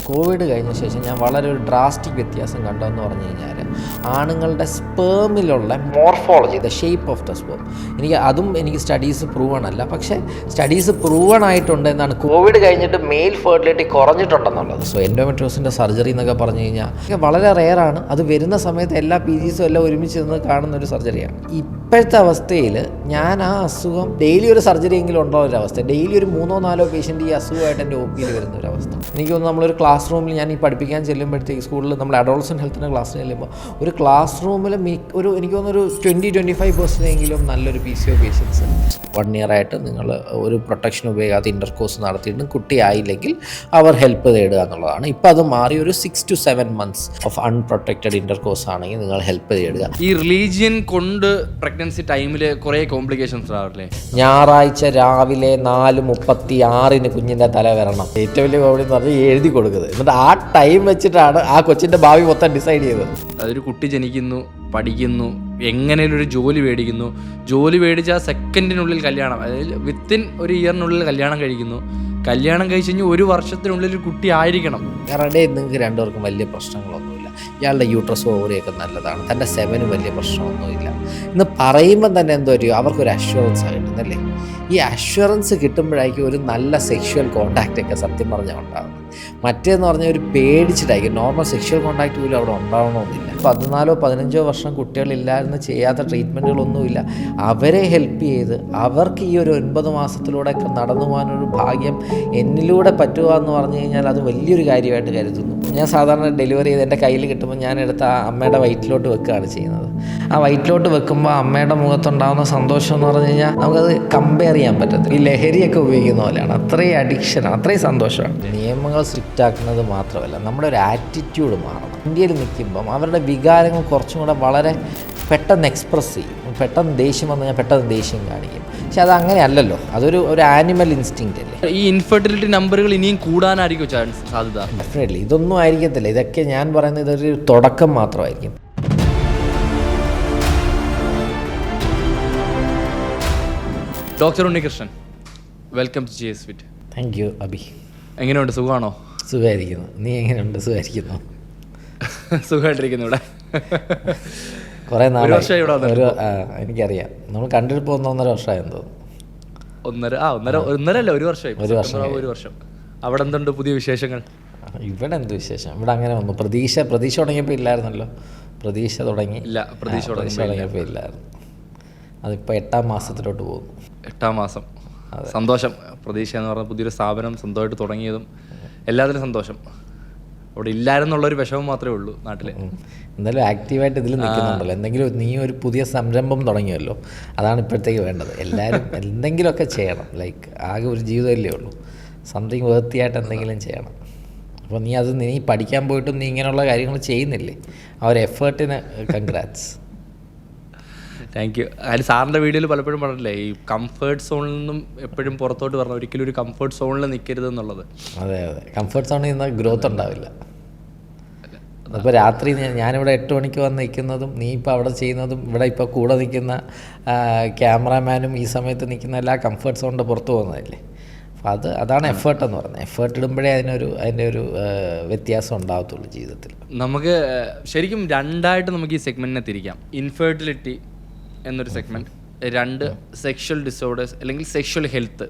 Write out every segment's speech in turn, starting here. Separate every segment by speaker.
Speaker 1: Covid കഴിഞ്ഞ ശേഷം ഞാൻ വളരെ ഒരു ഡ്രാസ്റ്റിക് വ്യത്യാസം കണ്ടതെന്ന് പറഞ്ഞു കഴിഞ്ഞാൽ ആണുങ്ങളുടെ സ്പേമിലുള്ള morphology, the shape of the sperm, എനിക്ക് സ്റ്റഡീസ് പ്രൂവൺ അല്ല, പക്ഷേ സ്റ്റഡീസ് പ്രൂവൺ ആയിട്ടുണ്ട് എന്നാണ് കോവിഡ് കഴിഞ്ഞിട്ട് മെയിൽ ഫെർട്ടിലിറ്റി കുറഞ്ഞിട്ടുണ്ടെന്നുള്ളത്. സോ എൻഡോമെട്രിയോസിൻ്റെ സർജറി എന്നൊക്കെ പറഞ്ഞു കഴിഞ്ഞാൽ വളരെ റെയറാണ്. അത് വരുന്ന സമയത്ത് എല്ലാ PGസും എല്ലാം ഒരുമിച്ച് നിന്ന് കാണുന്ന ഒരു സർജറിയാണ്. ഇപ്പോഴത്തെ അവസ്ഥയിൽ ഞാൻ ആ അസുഖം ഡെയിലി ഒരു സർജറി എങ്കിലും ഉണ്ടോ ഒരവസ്ഥ, ഡെയിലി ഒരു 3-4 പേഷ്യൻ്റ് ഈ അസുഖമായിട്ട് എൻ്റെ OPയിൽ വരുന്ന ഒരു അവസ്ഥ. എനിക്ക് തോന്നുന്നു നമ്മളൊരു ക്ലാസ് റൂമിൽ ഞാൻ ഈ പഠിപ്പിക്കാൻ ചെല്ലുമ്പോഴത്തേക്ക് സ്കൂളിൽ നമ്മൾ അഡോളസെൻ്റ് ഹെൽത്തിൻ്റെ ക്ലാസ്സിന് ചെല്ലുമ്പോൾ ഒരു ക്ലാസ് റൂമിൽ എനിക്ക് തോന്നുന്നു ഒരു 20-25% നല്ലൊരു PCO പേഷ്യൻസ് 1 year ആയിട്ട് നിങ്ങൾ ഒരു പ്രൊട്ടക്ഷൻ ഉപയോഗിക്കാതെ ഇൻ്റർകോഴ്സ് നടത്തിയിട്ടും കുട്ടിയായില്ലെങ്കിൽ അവർ ഹെൽപ്പ് തേടുക എന്നുള്ളതാണ്. ഇപ്പം അത് മാറി ഒരു 6 to 7 months of unprotected intercourse ആണെങ്കിൽ നിങ്ങൾ ഹെൽപ്പ് തേടുക.
Speaker 2: ഈ റിലീജിയൻ കൊണ്ട് പ്രഗ്നൻസി ടൈമിൽ കുറേ കോംപ്ലിക്കേഷൻസ് ആവില്ലേ?
Speaker 1: ഞായറാഴ്ച രാവിലെ 4:36 കുഞ്ഞിൻ്റെ തല വരണം. ഏറ്റവും വലിയ കോമഡി എന്ന് പറഞ്ഞാൽ എഴുതി കൊടുക്കുന്നത്, എന്നിട്ട് ആ ടൈം വെച്ചിട്ടാണ് ആ കൊച്ചിൻ്റെ ഭാവി മൊത്തം ഡിസൈഡ് ചെയ്തത്.
Speaker 2: അതൊരു കുട്ടി ജനിക്കുന്നു, പഠിക്കുന്നു, എങ്ങനെയും ഒരു ജോലി മേടിക്കുന്നു, ജോലി മേടിച്ച് ആ സെക്കൻഡിനുള്ളിൽ കല്യാണം, അതായത് വിത്തിൻ ഒരു ഇയറിനുള്ളിൽ കല്യാണം കഴിക്കുന്നു, കല്യാണം കഴിച്ച് കഴിഞ്ഞ് 1 വർഷത്തിനുള്ളിൽ ഒരു കുട്ടി ആയിരിക്കണം.
Speaker 1: കാരണം നിങ്ങൾക്ക് രണ്ടുപേർക്കും വലിയ പ്രശ്നങ്ങളൊന്നുമില്ല, ഇയാളുടെ യൂട്രസ് ഓവറിയൊക്കെ നല്ലതാണ്, തൻ്റെ സെവനും വലിയ പ്രശ്നമൊന്നുമില്ല എന്ന് പറയുമ്പം തന്നെ എന്തോ ഒരു അവർക്കൊരു അഷ്വറൻസ് കിട്ടുന്നല്ലേ. ഈ അഷ്വറൻസ് കിട്ടുമ്പോഴായിരിക്കും ഒരു നല്ല സെക്ഷുവൽ കോൺടാക്റ്റൊക്കെ സത്യം പറഞ്ഞാൽ ഉണ്ടാകുന്നത്. മറ്റേന്ന് പറഞ്ഞാൽ ഒരു പേടിച്ചിട്ടായിരിക്കും. നോർമൽ സെക്ഷുവൽ കോൺടാക്റ്റ് പോലും അവിടെ ഉണ്ടാവണമെന്നില്ല. 14-15 വർഷം കുട്ടികളില്ലായിരുന്നു, ചെയ്യാത്ത ട്രീറ്റ്മെൻറ്റുകളൊന്നുമില്ല. അവരെ ഹെൽപ്പ് ചെയ്ത് അവർക്ക് ഈ ഒരു 9 മാസത്തിലൂടെയൊക്കെ നടന്നു പോകാനൊരു ഭാഗ്യം എന്നിലൂടെ പറ്റുക എന്ന് പറഞ്ഞു കഴിഞ്ഞാൽ അത് വലിയൊരു കാര്യമായിട്ട് കരുതുന്നു. ഞാൻ സാധാരണ ഡെലിവറി ചെയ്ത് എൻ്റെ കയ്യിൽ കിട്ടുമ്പോൾ ഞാൻ എടുത്ത് ആ അമ്മയുടെ വയറ്റിലോട്ട് വെക്കുകയാണ് ചെയ്യുന്നത്. ആ വയറ്റിലോട്ട് വെക്കുമ്പോൾ അമ്മയുടെ മുഖത്തുണ്ടാകുന്ന സന്തോഷം എന്ന് പറഞ്ഞു കഴിഞ്ഞാൽ നമുക്കത് കമ്പയർ ചെയ്യാൻ പറ്റത്തില്ല. ഈ ലഹരിയൊക്കെ ഉപയോഗിക്കുന്ന പോലെയാണ്. അത്രയും അഡിക്ഷനാണ്, അത്രയും സന്തോഷമാണ്. നിയമങ്ങൾ സ്ട്രിക്റ്റ് ആക്കുന്നത് മാത്രമല്ല, നമ്മുടെ ഒരു ആറ്റിറ്റ്യൂഡ് മാറണം. ഇന്ത്യയിൽ നിൽക്കുമ്പം അവരുടെ വികാരങ്ങൾ കുറച്ചും കൂടെ വളരെ പെട്ടെന്ന് എക്സ്പ്രസ് ചെയ്യും. പെട്ടെന്ന് ദേഷ്യം വന്നു കഴിഞ്ഞാൽ പെട്ടെന്ന് ദേഷ്യം കാണിക്കും. പക്ഷെ അത് അങ്ങനെയല്ലല്ലോ, അതൊരു ആനിമൽ ഇൻസ്റ്റിങ്ക്റ്റ് അല്ലേ.
Speaker 2: ഈ ഇൻഫെർട്ടിലിറ്റി നമ്പറുകൾ ഇനിയും കൂടാനായിരിക്കും സാധ്യത.
Speaker 1: ഡെഫിനറ്റ്ലി ഇതൊന്നും ആയിരിക്കത്തില്ല. ഇതൊക്കെ ഞാൻ പറയുന്നത് ഇതൊരു തുടക്കം മാത്രമായിരിക്കും.
Speaker 2: Doctor Unnikrishnan, welcome to GS Fit.
Speaker 1: Thank you Abi.
Speaker 2: എങ്ങനെയുണ്ട്, സുഖമാണോ?
Speaker 1: സുഖമായിരിക്കുന്നു. നീ എങ്ങനെയുണ്ട്? സുഖമായിരിക്കുന്നു.
Speaker 2: സുഖമായിട്ടിരിക്കുന്നു. ഇവിടെ
Speaker 1: കുറേ നാൾ
Speaker 2: എനിക്കറിയാം,
Speaker 1: നമ്മൾ കണ്ടിട്ട് പോകുന്ന 1.5 വർഷമായെന്ന് തോന്നുന്നു.
Speaker 2: 1 വർഷമായി. 1 വർഷം. അവിടെ എന്തുണ്ട് പുതിയ വിശേഷങ്ങൾ?
Speaker 1: ഇവിടെ എന്ത് വിശേഷം? ഇവിടെ അങ്ങനെ വന്നു. പ്രതീക്ഷ തുടങ്ങിയപ്പോൾ ഇല്ലായിരുന്നല്ലോ. പ്രതീക്ഷ തുടങ്ങിയപ്പോൾ ഇല്ലായിരുന്നു. അതിപ്പോൾ 8ാം മാസത്തിലോട്ട് പോകുന്നു.
Speaker 2: 8ാം മാസം. സന്തോഷം. പ്രതീക്ഷ എന്ന് പറഞ്ഞാൽ പുതിയൊരു സ്ഥാപനം സ്വന്തമായിട്ട് തുടങ്ങിയതും എല്ലാത്തിനും സന്തോഷം. അവിടെ ഇല്ലായിരുന്നുള്ളൊരു വിഷമം മാത്രമേ ഉള്ളൂ നാട്ടിൽ.
Speaker 1: എന്തായാലും ആക്റ്റീവായിട്ട് ഇതിൽ നിൽക്കുന്നുണ്ടല്ലോ. എന്തെങ്കിലും നീ ഒരു പുതിയ സംരംഭം തുടങ്ങിയല്ലോ, അതാണ് ഇപ്പോഴത്തേക്ക് വേണ്ടത്. എല്ലാവരും എന്തെങ്കിലുമൊക്കെ ചെയ്യണം. ലൈക്ക് ആകെ ഒരു ജീവിതമല്ലേ ഉള്ളൂ. സംതിങ് വേർത്തിയായിട്ട് എന്തെങ്കിലും ചെയ്യണം. അപ്പോൾ നീ പഠിക്കാൻ പോയിട്ടും നീ ഇങ്ങനെയുള്ള കാര്യങ്ങൾ ചെയ്യുന്നില്ലേ, ആ ഒരു എഫേർട്ടിന് കൺഗ്രാറ്റ്സ്.
Speaker 2: Thank you. അതിൽ സാറിൻ്റെ വീഡിയോയിൽ പലപ്പോഴും പറഞ്ഞില്ലേ, ഈ കംഫേർട്ട് സോണിൽ നിന്നും എപ്പോഴും പുറത്തോട്ട് പറഞ്ഞു, ഒരിക്കലും ഒരു കംഫേർട്ട് സോണിൽ നിൽക്കരുത് എന്നുള്ളത്.
Speaker 1: അതെ, കംഫേർട്ട് സോണിൽ നിന്ന് ഗ്രോത്ത് ഉണ്ടാവില്ല. അപ്പോൾ രാത്രി ഞാനിവിടെ 8 മണിക്ക് വന്ന് നിൽക്കുന്നതും നീ ഇപ്പോൾ അവിടെ ചെയ്യുന്നതും, ഇവിടെ ഇപ്പോൾ കൂടെ നിൽക്കുന്ന ക്യാമറാമാനും ഈ സമയത്ത് നിൽക്കുന്ന എല്ലാ കംഫേർട്ട് സോണിൻ്റെ പുറത്ത് പോകുന്നതല്ലേ. അപ്പോൾ അതാണ് എഫേർട്ട് എന്ന് പറയുന്നത്. എഫേർട്ട് ഇടുമ്പോഴേ അതിൻ്റെ ഒരു വ്യത്യാസം ഉണ്ടാകത്തുള്ളൂ ജീവിതത്തിൽ.
Speaker 2: നമുക്ക് ശരിക്കും 2ആയിട്ട് നമുക്ക് ഈ സെഗ്മെൻറ്റിനെ തിരിക്കാം. ഇൻഫെർട്ടിലിറ്റി എന്നൊരു സെഗ്മെൻറ്റ്, 2 സെക്ഷൽ ഡിസോർഡേഴ്സ് അല്ലെങ്കിൽ സെക്ഷൽ ഹെൽത്ത്.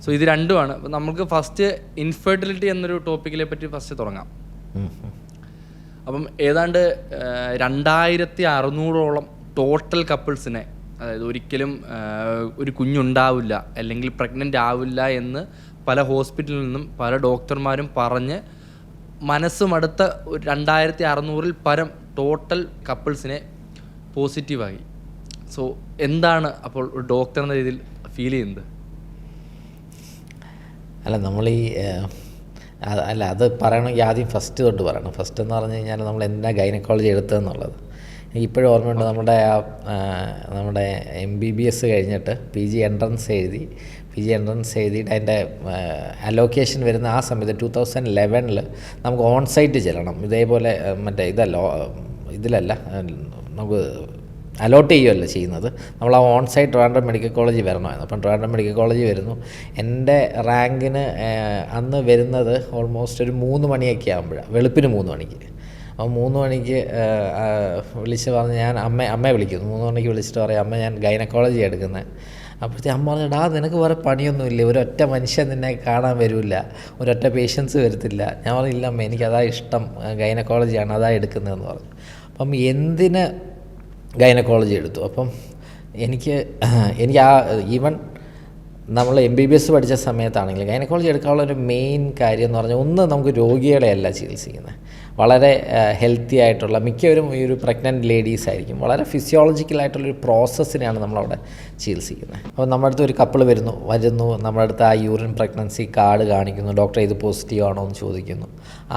Speaker 2: സോ ഇത് രണ്ടുമാണ്. അപ്പം നമുക്ക് ഫസ്റ്റ് ഇൻഫെർട്ടിലിറ്റി എന്നൊരു ടോപ്പിക്കിനെ പറ്റി ഫസ്റ്റ് തുടങ്ങാം. അപ്പം ഏതാണ്ട് 2600ഓളം ടോട്ടൽ കപ്പിൾസിനെ, അതായത് ഒരിക്കലും ഒരു കുഞ്ഞുണ്ടാവില്ല അല്ലെങ്കിൽ പ്രഗ്നൻ്റ് ആവില്ല എന്ന് പല ഹോസ്പിറ്റലിൽ നിന്നും പല ഡോക്ടർമാരും പറഞ്ഞ് മനസ്സുമടുത്ത 2600-ൽ പരം ടോട്ടൽ കപ്പിൾസിനെ പോസിറ്റീവായി. സോ എന്താണ് അപ്പോൾ ഒരു ഡോക്ടർ എന്ന രീതിയിൽ ഫീൽ ചെയ്യുന്നത്?
Speaker 1: അത് പറയണമെങ്കിൽ ആദ്യം ഫസ്റ്റ് തൊട്ട് പറയണം. ഫസ്റ്റ് എന്ന് പറഞ്ഞു കഴിഞ്ഞാൽ നമ്മൾ എന്താ ഗൈനക്കോളജി എടുത്തതെന്നുള്ളത് എനിക്ക് ഇപ്പോഴും ഓർമ്മയുണ്ട്. നമ്മുടെ MBBS കഴിഞ്ഞിട്ട് PG എൻട്രൻസ് എഴുതിയിട്ട് അതിൻ്റെ അലോക്കേഷൻ വരുന്ന ആ സമയത്ത് 2011 നമുക്ക് ഓൺ സൈറ്റ് ചെല്ലണം. ഇതേപോലെ ഇതിലല്ല, നമുക്ക് അലോട്ട് ചെയ്യുമല്ല ചെയ്യുന്നത്. നമ്മൾ ആ ഓൺ സൈറ്റ് ട്രിവാൻഡ്രം മെഡിക്കൽ കോളേജിൽ വരണമായിരുന്നു. അപ്പം ട്രിവാൻഡ്രം മെഡിക്കൽ കോളേജിൽ വരുന്നു. എൻ്റെ റാങ്കിന് അന്ന് വരുന്നത് ഓൾമോസ്റ്റ് ഒരു 3 മണിയൊക്കെ ആകുമ്പോഴാണ്, വെളുപ്പിന് 3 മണിക്ക്. അപ്പോൾ 3 മണിക്ക് വിളിച്ച് പറഞ്ഞ് ഞാൻ അമ്മയെ വിളിക്കുന്നു. 3 മണിക്ക് വിളിച്ചിട്ട് പറയും, അമ്മ ഞാൻ ഗൈനക്കോളജി എടുക്കുന്നത്. അപ്പോഴത്തെ അമ്മ പറഞ്ഞു, നിനക്ക് വേറെ പണിയൊന്നുമില്ല, ഒരൊറ്റ മനുഷ്യൻ നിന്നെ കാണാൻ വരില്ല, ഒരൊറ്റ പേഷ്യൻസ് വരത്തില്ല. ഞാൻ പറഞ്ഞില്ല അമ്മ, എനിക്കതാ ഇഷ്ടം, ഗൈനക്കോളജിയാണ് അതാ എടുക്കുന്നതെന്ന് പറഞ്ഞു. അപ്പം എന്തിന് ഗൈനക്കോളജി എടുത്തു? അപ്പം എനിക്ക് ആ ഈവൻ നമ്മൾ MBBS പഠിച്ച സമയത്താണെങ്കിൽ ഗൈനക്കോളജി എടുക്കാനുള്ള ഒരു മെയിൻ കാര്യം എന്ന് പറഞ്ഞാൽ, ഒന്ന് നമുക്ക് രോഗികളെയല്ല ചികിത്സിക്കുന്നത്, വളരെ ഹെൽത്തി ആയിട്ടുള്ള മിക്കവരും ഈ ഒരു പ്രഗ്നൻറ്റ് ലേഡീസ് ആയിരിക്കും. വളരെ ഫിസിയോളജിക്കലായിട്ടുള്ളൊരു പ്രോസസ്സിനെയാണ് നമ്മളവിടെ ചികിത്സിക്കുന്നത്. അപ്പോൾ നമ്മുടെ അടുത്ത് ഒരു കപ്പിൾ വരുന്നു, നമ്മുടെ അടുത്ത് ആ യൂറിൻ പ്രഗ്നൻസി കാർഡ് കാണിക്കുന്നു, ഡോക്ടറെ ഇത് പോസിറ്റീവ് ആണോ എന്ന് ചോദിക്കുന്നു.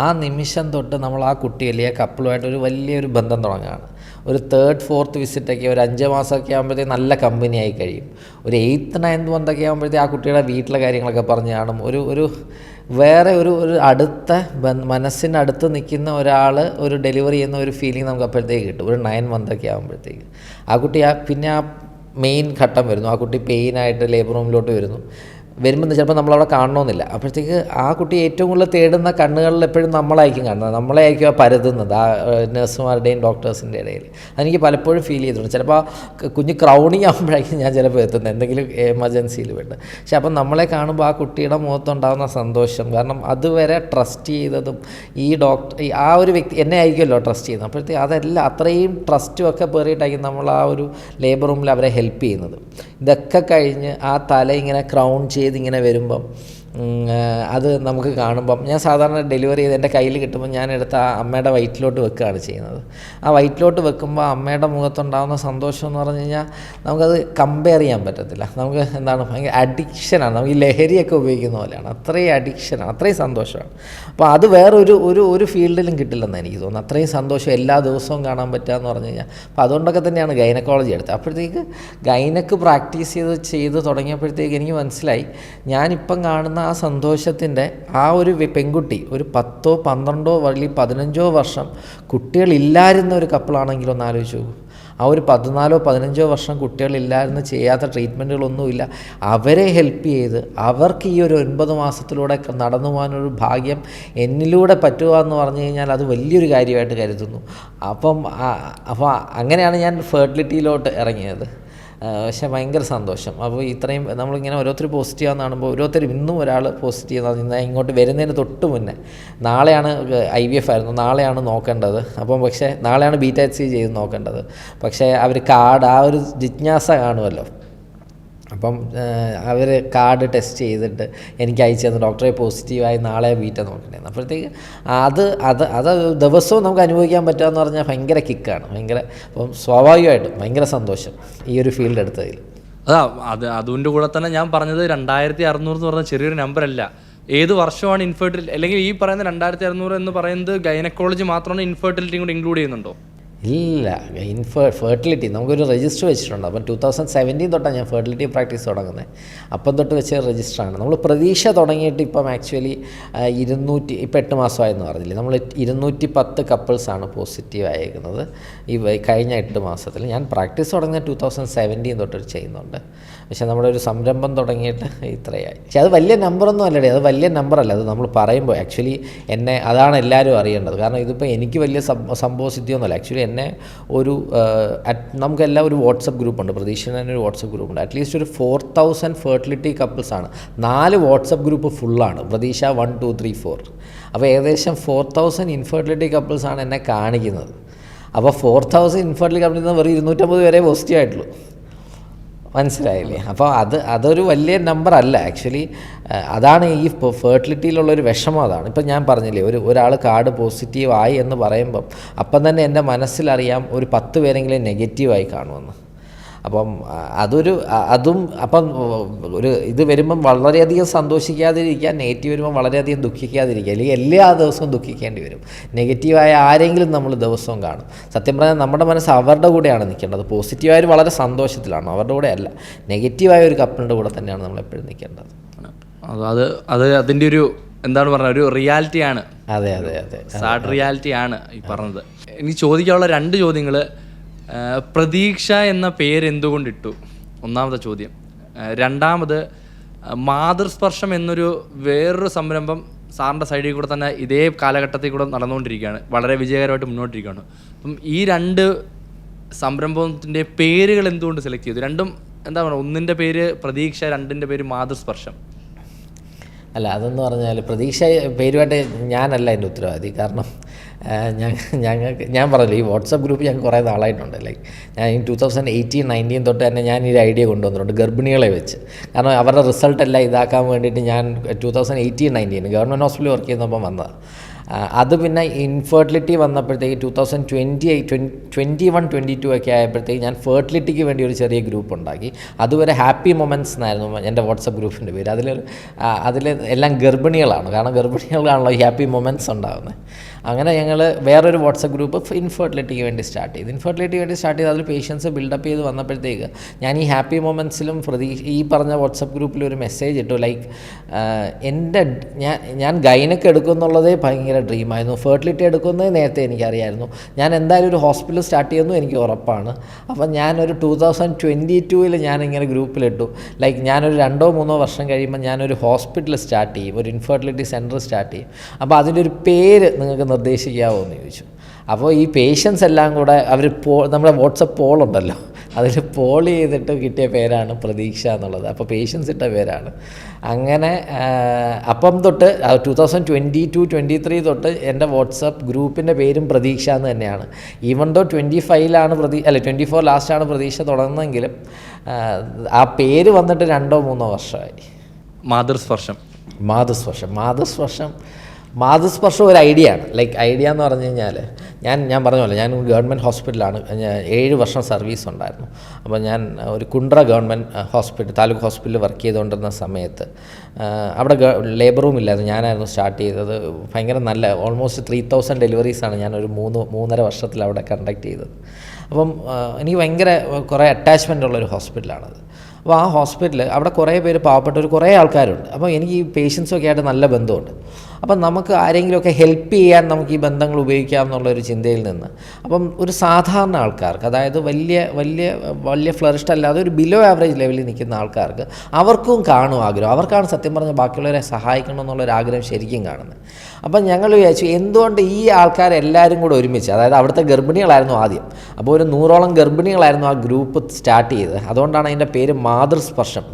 Speaker 1: ആ നിമിഷം തൊട്ട് നമ്മൾ ആ കുട്ടി അല്ലെങ്കിൽ ആ കപ്പിളുമായിട്ടൊരു വലിയൊരു ബന്ധം തുടങ്ങുകയാണ്. ഒരു 3rd 4th വിസിറ്റൊക്കെ ഒരു 5 മാസമൊക്കെ ആകുമ്പോഴത്തേക്ക് നല്ല കമ്പനിയായി കഴിയും. ഒരു 8th 9th മന്തൊക്കെ ആകുമ്പോഴത്തേക്ക് ആ കുട്ടിയുടെ വീട്ടിലെ കാര്യങ്ങളൊക്കെ പറഞ്ഞ് കാണും. ഒരു വേറെ ഒരു അടുത്ത മനസ്സിനടുത്ത് നിൽക്കുന്ന ഒരാൾ ഒരു ഡെലിവറി ചെയ്യുന്ന ഒരു ഫീലിംഗ് നമുക്ക് അപ്പോഴത്തേക്ക് കിട്ടും. ഒരു 9 മന്തൊക്കെ ആകുമ്പോഴത്തേക്ക് ആ കുട്ടി പിന്നെ ആ മെയിൻ ഘട്ടം വരുന്നു. ആ കുട്ടി പെയിനായിട്ട് ലേബർ റൂമിലോട്ട് വരുമ്പോൾ ചിലപ്പോൾ നമ്മളവിടെ കാണണമെന്നില്ല. അപ്പോഴത്തേക്ക് ആ കുട്ടി ഏറ്റവും കൂടുതൽ തേടുന്ന കണ്ണുകളിൽ എപ്പോഴും നമ്മളായിരിക്കും കാണുന്നത്, നമ്മളെ ആയിരിക്കും ആ പരതുന്നത് ആ നഴ്സുമാരുടെയും ഡോക്ടേഴ്സിൻ്റെ ഇടയിൽ. അതെനിക്ക് പലപ്പോഴും ഫീൽ ചെയ്തിട്ടുണ്ട്. ചിലപ്പോൾ ആ കുഞ്ഞ് ക്രൗണിങ് ആകുമ്പോഴായിരിക്കും ഞാൻ ചിലപ്പോൾ എത്തുന്നത്, എന്തെങ്കിലും എമർജൻസിയിൽ വേണ്ട. പക്ഷെ അപ്പം നമ്മളെ കാണുമ്പോൾ ആ കുട്ടിയുടെ മുഖത്തുണ്ടാകുന്ന സന്തോഷം, കാരണം അതുവരെ ട്രസ്റ്റ് ചെയ്തതും ഈ ആ ഒരു വ്യക്തി എന്നെ ആയിരിക്കുമല്ലോ ട്രസ്റ്റ് ചെയ്യുന്നത്. അപ്പോഴത്തേക്ക് അതെല്ലാം അത്രയും ട്രസ്റ്റും ഒക്കെ പേറിയിട്ടായിരിക്കും നമ്മൾ ആ ഒരു ലേബർ റൂമിൽ അവരെ ഹെൽപ്പ് ചെയ്യുന്നത്. ഇതൊക്കെ കഴിഞ്ഞ് ആ തല ഇങ്ങനെ ക്രൗൺ ചെയ്ത് ഇങ്ങനെ വരുമ്പം അത് നമുക്ക് കാണുമ്പം, ഞാൻ സാധാരണ ഡെലിവറി ചെയ്ത് എൻ്റെ കയ്യിൽ കിട്ടുമ്പോൾ ഞാൻ എടുത്ത് ആ അമ്മയുടെ വയറ്റിലോട്ട് വെക്കുകയാണ് ചെയ്യുന്നത്. ആ വയറ്റിലോട്ട് വെക്കുമ്പോൾ അമ്മയുടെ മുഖത്തുണ്ടാകുന്ന സന്തോഷം എന്ന് പറഞ്ഞു കഴിഞ്ഞാൽ നമുക്കത് കമ്പയർ ചെയ്യാൻ പറ്റത്തില്ല. നമുക്ക് എന്താണ്, ഭയങ്കര അഡിക്ഷനാണ്. നമുക്ക് ഈ ലഹരിയൊക്കെ ഉപയോഗിക്കുന്ന പോലെയാണ്, അത്രയും അഡിക്ഷനാണ്, അത്രയും സന്തോഷമാണ്. അപ്പോൾ അത് ഒരു ഫീൽഡിലും കിട്ടില്ലെന്ന് എനിക്ക് തോന്നുന്നു. അത്രയും സന്തോഷം എല്ലാ ദിവസവും കാണാൻ പറ്റുക എന്ന് പറഞ്ഞു കഴിഞ്ഞാൽ. അപ്പോൾ അതുകൊണ്ടൊക്കെ തന്നെയാണ് ഗൈനക്കോളജി എടുത്തത്. അപ്പോഴത്തേക്ക് ഗൈനക്ക് പ്രാക്ടീസ് ചെയ്ത് തുടങ്ങിയപ്പോഴത്തേക്ക് എനിക്ക് മനസ്സിലായി, ഞാനിപ്പം കാണുന്ന ആ സന്തോഷത്തിൻ്റെ ആ ഒരു പെൺകുട്ടി ഒരു 10 12 അല്ലെങ്കിൽ 15 വർഷം കുട്ടികളില്ലായിരുന്ന ഒരു കപ്പിളാണെങ്കിലും ഒന്ന് ആലോചിച്ച് നോക്കൂ. ആ ഒരു 14 15 വർഷം കുട്ടികളില്ലായിരുന്നു, ചെയ്യാത്ത ട്രീറ്റ്മെൻറ്റുകളൊന്നുമില്ല. അവരെ ഹെൽപ്പ് ചെയ്ത് അവർക്ക് ഈ ഒരു 9 മാസത്തിലൂടെ നടന്നു പോകാനൊരു ഭാഗ്യം എന്നിലൂടെ പറ്റുക എന്ന് പറഞ്ഞു കഴിഞ്ഞാൽ അത് വലിയൊരു കാര്യമായിട്ട് കരുതുന്നു. അപ്പോൾ അങ്ങനെയാണ് ഞാൻ ഫെർട്ടിലിറ്റിയിലോട്ട് ഇറങ്ങിയത്. പക്ഷേ ഭയങ്കര സന്തോഷം. അപ്പോൾ ഇത്രയും നമ്മളിങ്ങനെ ഓരോരുത്തർ പോസിറ്റീവാന്ന് കാണുമ്പോൾ, ഓരോരുത്തരും ഇന്നും ഒരാൾ പോസിറ്റീവാന്ന് ഇങ്ങോട്ട് വരുന്നതിന് തൊട്ട് മുന്നേ നാളെയാണ് IVF ആയിരുന്നു, നാളെയാണ് നോക്കേണ്ടത്. അപ്പം പക്ഷേ നാളെയാണ് BTHC ചെയ്ത് നോക്കേണ്ടത്. പക്ഷേ അവർ ആ ഒരു ജിജ്ഞാസ കാണുമല്ലോ. അപ്പം അവർ കാർഡ് ടെസ്റ്റ് ചെയ്തിട്ട് എനിക്ക് അയച്ചു തന്നു, ഡോക്ടറെ പോസിറ്റീവായി നാളെ ബീറ്റ നോക്കണേന്ന്. അപ്പോഴത്തേക്ക് അത് ദിവസവും നമുക്ക് അനുഭവിക്കാൻ പറ്റുകയെന്ന് പറഞ്ഞാൽ ഭയങ്കര കിക്കാണ്, അപ്പം സ്വാഭാവികമായിട്ടും ഭയങ്കര സന്തോഷം ഈ ഒരു ഫീൽഡ് എടുത്തതിൽ.
Speaker 2: അതിൻ്റെ കൂടെ തന്നെ ഞാൻ പറഞ്ഞത് 2600 എന്ന് പറഞ്ഞ ചെറിയൊരു നമ്പറല്ല. ഏത് വർഷമാണ് ഇൻഫെർട്ടിലിറ്റി, അല്ലെങ്കിൽ ഈ പറയുന്ന 2600 എന്ന് പറയുന്നത് ഗൈനക്കോളജി മാത്രമാണ്, ഇൻഫെർട്ടിലിറ്റിയും കൂടി ഇൻക്ലൂഡ് ചെയ്യുന്നുണ്ടോ?
Speaker 1: ഇല്ല, ഫെർട്ടിലിറ്റി നമുക്കൊരു രജിസ്റ്റർ വെച്ചിട്ടുണ്ട്. അപ്പം 2017 തൊട്ടാണ് ഞാൻ ഫെർട്ടിലിറ്റി പ്രാക്ടീസ് തുടങ്ങുന്നത്. അപ്പം തൊട്ട് വെച്ച രജിസ്റ്ററാണ്. നമ്മൾ പ്രതീക്ഷ തുടങ്ങിയിട്ട് ഇപ്പം ആക്ച്വലി 200 ഇപ്പം 8 മാസമായെന്ന് പറഞ്ഞില്ലേ, നമ്മൾ 210 കപ്പിൾസാണ് പോസിറ്റീവ് ആയേക്കുന്നത് ഈ കഴിഞ്ഞ 8 മാസത്തിൽ. ഞാൻ പ്രാക്ടീസ് തുടങ്ങിയ 2017 തൊട്ട് ചെയ്യുന്നുണ്ട്. പക്ഷേ നമ്മുടെ ഒരു സംരംഭം തുടങ്ങിയിട്ട് ഇത്രയായി. പക്ഷെ അത് വലിയ നമ്പറൊന്നും അല്ലടേ, അത് വലിയ നമ്പറല്ല. അത് നമ്മൾ പറയുമ്പോൾ ആക്ച്വലി അതാണ് എല്ലാവരും അറിയേണ്ടത്. കാരണം ഇതിപ്പോൾ എനിക്ക് വലിയ സംഭവസിദ്ധിയൊന്നുമല്ല. ആക്ച്വലി എന്നെ നമുക്കെല്ലാം ഒരു വാട്സപ്പ് ഗ്രൂപ്പുണ്ട്, പ്രതീക്ഷ തന്നെ ഒരു വാട്സപ്പ് ഗ്രൂപ്പുണ്ട്. അറ്റ്ലീസ്റ്റ് ഒരു 4000 ഫെർട്ടിലിറ്റി കപ്പിൾസാണ്. 4 വാട്സപ്പ് ഗ്രൂപ്പ് ഫുള്ളാണ്, പ്രതീക്ഷ 1 2 3 4. അപ്പോൾ ഏകദേശം 4000 ഇൻഫെർട്ടിലിറ്റി കപ്പിൾസാണ് എന്നെ കാണിക്കുന്നത്. അപ്പോൾ 4000 ഇൻഫെർട്ടിലിറ്റി കപ്പിൾസിൽ നിന്ന് വെറും 250 വരെ പോസിറ്റീവ് ആയിട്ടുള്ളൂ. മനസ്സിലായില്ലേ? അപ്പോൾ അതൊരു വലിയ നമ്പർ അല്ല ആക്ച്വലി. അതാണ് ഈ ഫെർട്ടിലിറ്റിയിലുള്ളൊരു വിഷമം. അതാണ് ഇപ്പം ഞാൻ പറഞ്ഞില്ലേ, ഒരാൾ കാർഡ് പോസിറ്റീവ് ആയി എന്ന് പറയുമ്പം അപ്പം തന്നെ എൻ്റെ മനസ്സിലറിയാം ഒരു 10 പേരെങ്കിലും നെഗറ്റീവായി കാണുമെന്ന്. അപ്പം അപ്പം ഇത് വരുമ്പം വളരെയധികം സന്തോഷിക്കാതിരിക്കുക, നെഗറ്റീവ് വരുമ്പം വളരെയധികം ദുഃഖിക്കാതിരിക്കുക, അല്ലെങ്കിൽ എല്ലാ ദിവസവും ദുഃഖിക്കേണ്ടി വരും. നെഗറ്റീവായ ആരെങ്കിലും നമ്മൾ ദിവസവും കാണും. സത്യം പറഞ്ഞാൽ നമ്മുടെ മനസ്സ് അവരുടെ കൂടെയാണ് നിൽക്കേണ്ടത്. പോസിറ്റീവായവർ വളരെ സന്തോഷത്തിലാണ്, അവരുടെ കൂടെ അല്ല. നെഗറ്റീവായ ഒരു കപ്പിളിൻ്റെ കൂടെ തന്നെയാണ് നമ്മൾ എപ്പോഴും നിൽക്കേണ്ടത്.
Speaker 2: അതിൻ്റെ ഒരു എന്താണ് പറഞ്ഞത്, ഒരു റിയാലിറ്റിയാണ്.
Speaker 1: അതെ
Speaker 2: സാഡ് റിയാലിറ്റിയാണ് ഈ പറഞ്ഞത്. എനിക്ക് ചോദിക്കാനുള്ള 2 ചോദ്യങ്ങൾ. പ്രതീക്ഷ എന്ന പേര് എന്തുകൊണ്ടിട്ടു? ഒന്നാമത്തെ ചോദ്യം. രണ്ടാമത്, മാതൃസ്പർശം എന്നൊരു വേറൊരു സംരംഭം സാറിൻ്റെ സൈഡിൽ കൂടെ തന്നെ ഇതേ കാലഘട്ടത്തിൽ കൂടെ നടന്നുകൊണ്ടിരിക്കുകയാണ്, വളരെ വിജയകരമായിട്ട് മുന്നോട്ടിരിക്കുകയാണ്. അപ്പം ഈ രണ്ട് സംരംഭത്തിൻ്റെ പേരുകൾ എന്തുകൊണ്ട് സെലക്ട് ചെയ്തു? രണ്ടും എന്താ പറയുക, ഒന്നിൻ്റെ പേര് പ്രതീക്ഷ, രണ്ടിൻ്റെ പേര് മാതൃസ്പർശം.
Speaker 1: അല്ല, അതെന്ന് പറഞ്ഞാൽ പ്രതീക്ഷ പേരുമായിട്ട് ഞാനല്ല എൻ്റെ ഉത്തരവാദി. കാരണം ഞാൻ പറഞ്ഞില്ല, ഈ വാട്സപ്പ് ഗ്രൂപ്പ് ഞാൻ കുറേ നാളായിട്ടുണ്ട്. ലൈക്ക് ഞാൻ 2018-19 തൊട്ട് തന്നെ ഞാൻ ഈ ഐഡിയ കൊണ്ടുവന്നിട്ടുണ്ട് ഗർഭിണികളെ വെച്ച്. കാരണം അവരുടെ റിസൾട്ട് എല്ലാം ഇതാക്കാൻ വേണ്ടിയിട്ട് ഞാൻ 2018-19 ഗവൺമെൻറ് ഹോസ്പിറ്റലിൽ വർക്ക് ചെയ്യുന്നപ്പം വന്നതാണ്. അത് പിന്നെ ഇൻഫെർട്ടിലിറ്റി വന്നപ്പോഴത്തേക്ക് 2021-22 ഒക്കെ ആയപ്പോഴത്തേക്ക് ഞാൻ ഫെർട്ടിലിറ്റിക്ക് വേണ്ടി ഒരു ചെറിയ ഗ്രൂപ്പ് ഉണ്ടാക്കി. അതുവരെ ഹാപ്പി മൊമെൻറ്റ്സ് എന്നായിരുന്നു എൻ്റെ വാട്സപ്പ് ഗ്രൂപ്പിൻ്റെ പേര്. അതിൽ എല്ലാം ഗർഭിണികളാണ്, കാരണം ഗർഭിണികളാണല്ലോ ഈ ഹാപ്പി മൊമെൻറ്റ്സ് ഉണ്ടാകുന്നത്. അങ്ങനെ ഞങ്ങൾ വേറൊരു വാട്സപ്പ് ഗ്രൂപ്പ് ഇൻഫെർട്ടിലിറ്റിക്ക് വേണ്ടി സ്റ്റാർട്ട് ചെയ്ത് അതിൽ പേഷ്യൻസ് ബിൽഡപ്പ് ചെയ്ത് വന്നപ്പോഴത്തേക്ക് ഞാൻ ഈ ഹാപ്പി മൊമെൻറ്റ്സിലും ഈ പറഞ്ഞ വാട്സപ്പ് ഗ്രൂപ്പിൽ ഒരു മെസ്സേജ് ഇട്ടു. ലൈക്ക് ഞാൻ ഗൈനക്ക് എടുക്കും എന്നുള്ളതേ ഭയങ്കര ഡ്രീമായിരുന്നു. ഫെർട്ടിലിറ്റി എടുക്കുന്നത് നേരത്തെ എനിക്കറിയായിരുന്നു. ഞാൻ എന്തായാലും ഒരു ഹോസ്പിറ്റൽ സ്റ്റാർട്ട് ചെയ്യുന്നു എനിക്ക് ഉറപ്പാണ്. അപ്പം ഞാനൊരു 2022 ഞാനിങ്ങനെ ഗ്രൂപ്പിലിട്ടു, ലൈക്ക് ഞാനൊരു 2-3 വർഷം കഴിയുമ്പോൾ ഞാനൊരു ഹോസ്പിറ്റൽ സ്റ്റാർട്ട് ചെയ്യും, ഒരു ഇൻഫെർട്ടിലിറ്റി സെൻറ്റർ സ്റ്റാർട്ട് ചെയ്യും. അപ്പോൾ അതിൻ്റെ ഒരു പേര് നിങ്ങൾക്ക് നിർദ്ദേശിക്കാമോ എന്ന് ചോദിച്ചു. അപ്പോൾ ഈ പേഷ്യൻസ് എല്ലാം കൂടെ അവർ നമ്മുടെ വാട്സപ്പ് പോളുണ്ടല്ലോ, അതിൽ പോൾ ചെയ്തിട്ട് കിട്ടിയ പേരാണ് പ്രതീക്ഷ എന്നുള്ളത്. അപ്പോൾ പേഷ്യൻസ് ഇട്ട പേരാണ്. അങ്ങനെ അപ്പം തൊട്ട് 2022-23 തൊട്ട് എൻ്റെ വാട്സപ്പ് ഗ്രൂപ്പിൻ്റെ പേരും പ്രതീക്ഷ എന്ന് തന്നെയാണ്. ഈവൻ ദോ 25-ലാണ് 24 ലാസ്റ്റാണ് പ്രതീക്ഷ തുടങ്ങുന്നതെങ്കിലും ആ പേര് വന്നിട്ട് 2-3 വർഷമായി. മാതൃസ്പർശം ഒരു ഐഡിയ ആണ്. ലൈക്ക് ഐഡിയ എന്ന് പറഞ്ഞു കഴിഞ്ഞാൽ ഞാൻ പറഞ്ഞല്ലോ, ഞാൻ ഗവൺമെൻറ് ഹോസ്പിറ്റലാണ് 7 വർഷം സർവീസ് ഉണ്ടായിരുന്നു. അപ്പോൾ ഞാൻ ഒരു കുണ്ട്ര ഗവൺമെൻറ് ഹോസ്പിറ്റൽ, താലൂക്ക് ഹോസ്പിറ്റലിൽ വർക്ക് ചെയ്തുകൊണ്ടിരുന്ന സമയത്ത് അവിടെ ലേബർ റൂം ഇല്ലായിരുന്നു, ഞാനായിരുന്നു സ്റ്റാർട്ട് ചെയ്തത്. ഭയങ്കര നല്ല ഓൾമോസ്റ്റ് 3000 ഡെലിവറീസാണ് ഞാനൊരു 3-3.5 വർഷത്തിൽ അവിടെ കണ്ടക്ട് ചെയ്തത്. അപ്പം എനിക്ക് ഭയങ്കര കുറേ അറ്റാച്ച്മെൻ്റ് ഉള്ളൊരു ഹോസ്പിറ്റലാണത്. അപ്പോൾ ആ ഹോസ്പിറ്റലിൽ അവിടെ കുറേ പേര് പാവപ്പെട്ട കുറേ ആൾക്കാരുണ്ട്. അപ്പോൾ എനിക്ക് ഈ പേഷ്യൻസൊക്കെ ആയിട്ട് നല്ല ബന്ധമുണ്ട്. അപ്പം നമുക്ക് ആരെങ്കിലുമൊക്കെ ഹെൽപ്പ് ചെയ്യാൻ നമുക്ക് ഈ ബന്ധങ്ങൾ ഉപയോഗിക്കാം എന്നുള്ളൊരു ചിന്തയിൽ നിന്ന് അപ്പം ഒരു സാധാരണ ആൾക്കാർക്ക്, അതായത് വലിയ ഫ്ലറിഷ്ഡ് അല്ലാതെ ഒരു ബിലോ ആവറേജ് ലെവലിൽ നിൽക്കുന്ന ആൾക്കാർക്ക് അവർക്കും കാണും ആഗ്രഹം. അവർക്കാണ് സത്യം പറഞ്ഞാൽ ബാക്കിയുള്ളവരെ സഹായിക്കണം എന്നുള്ളൊരാഗ്രഹം ശരിക്കും കാണുന്നത്. അപ്പം ഞങ്ങൾ വിചാരിച്ചു എന്തുകൊണ്ട് ഈ ആൾക്കാരെല്ലാവരും കൂടെ ഒരുമിച്ച്, അതായത് അവിടുത്തെ ഗർഭിണികളായിരുന്നു ആദ്യം. അപ്പോൾ ഒരു 100ഓളം ഗർഭിണികളായിരുന്നു ആ ഗ്രൂപ്പ് സ്റ്റാർട്ട് ചെയ്തത്. അതുകൊണ്ടാണ് അതിൻ്റെ പേര് മാതൃസ്പർശം.